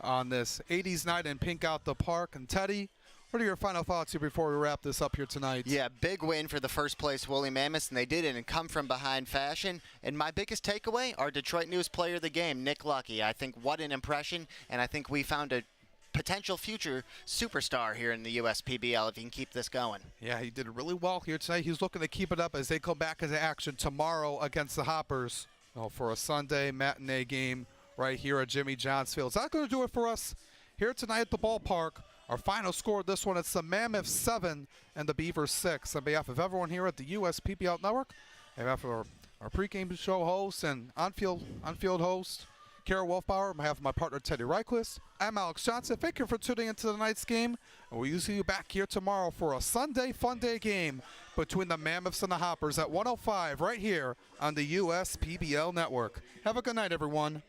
on this 80s night in Pink Out the Park. And Teddy, what are your final thoughts here before we wrap this up here tonight? Yeah, big win for the first place Woolly Mammoths, and they did it in come from behind fashion. And my biggest takeaway, our Detroit News player of the game, Nick Lucky. I think what an impression, and I think we found a potential future superstar here in the USPBL if he can keep this going. Yeah, he did really well here tonight. He's looking to keep it up as they come back into action tomorrow against the Hoppers for a Sunday matinee game right here at Jimmy John's Field. That's going to do it for us here tonight at the ballpark. Our final score of this one, it's the Mammoths 7 and the Beavers 6. On behalf of everyone here at the USPBL Network, on behalf of our pregame show host and on-field host, Kara Wolfbauer, on behalf of my partner, Teddy Reichquist, I'm Alex Johnson. Thank you for tuning into tonight's game, and we'll see you back here tomorrow for a Sunday fun day game between the Mammoths and the Hoppers at 1:05 right here on the USPBL Network. Have a good night, everyone.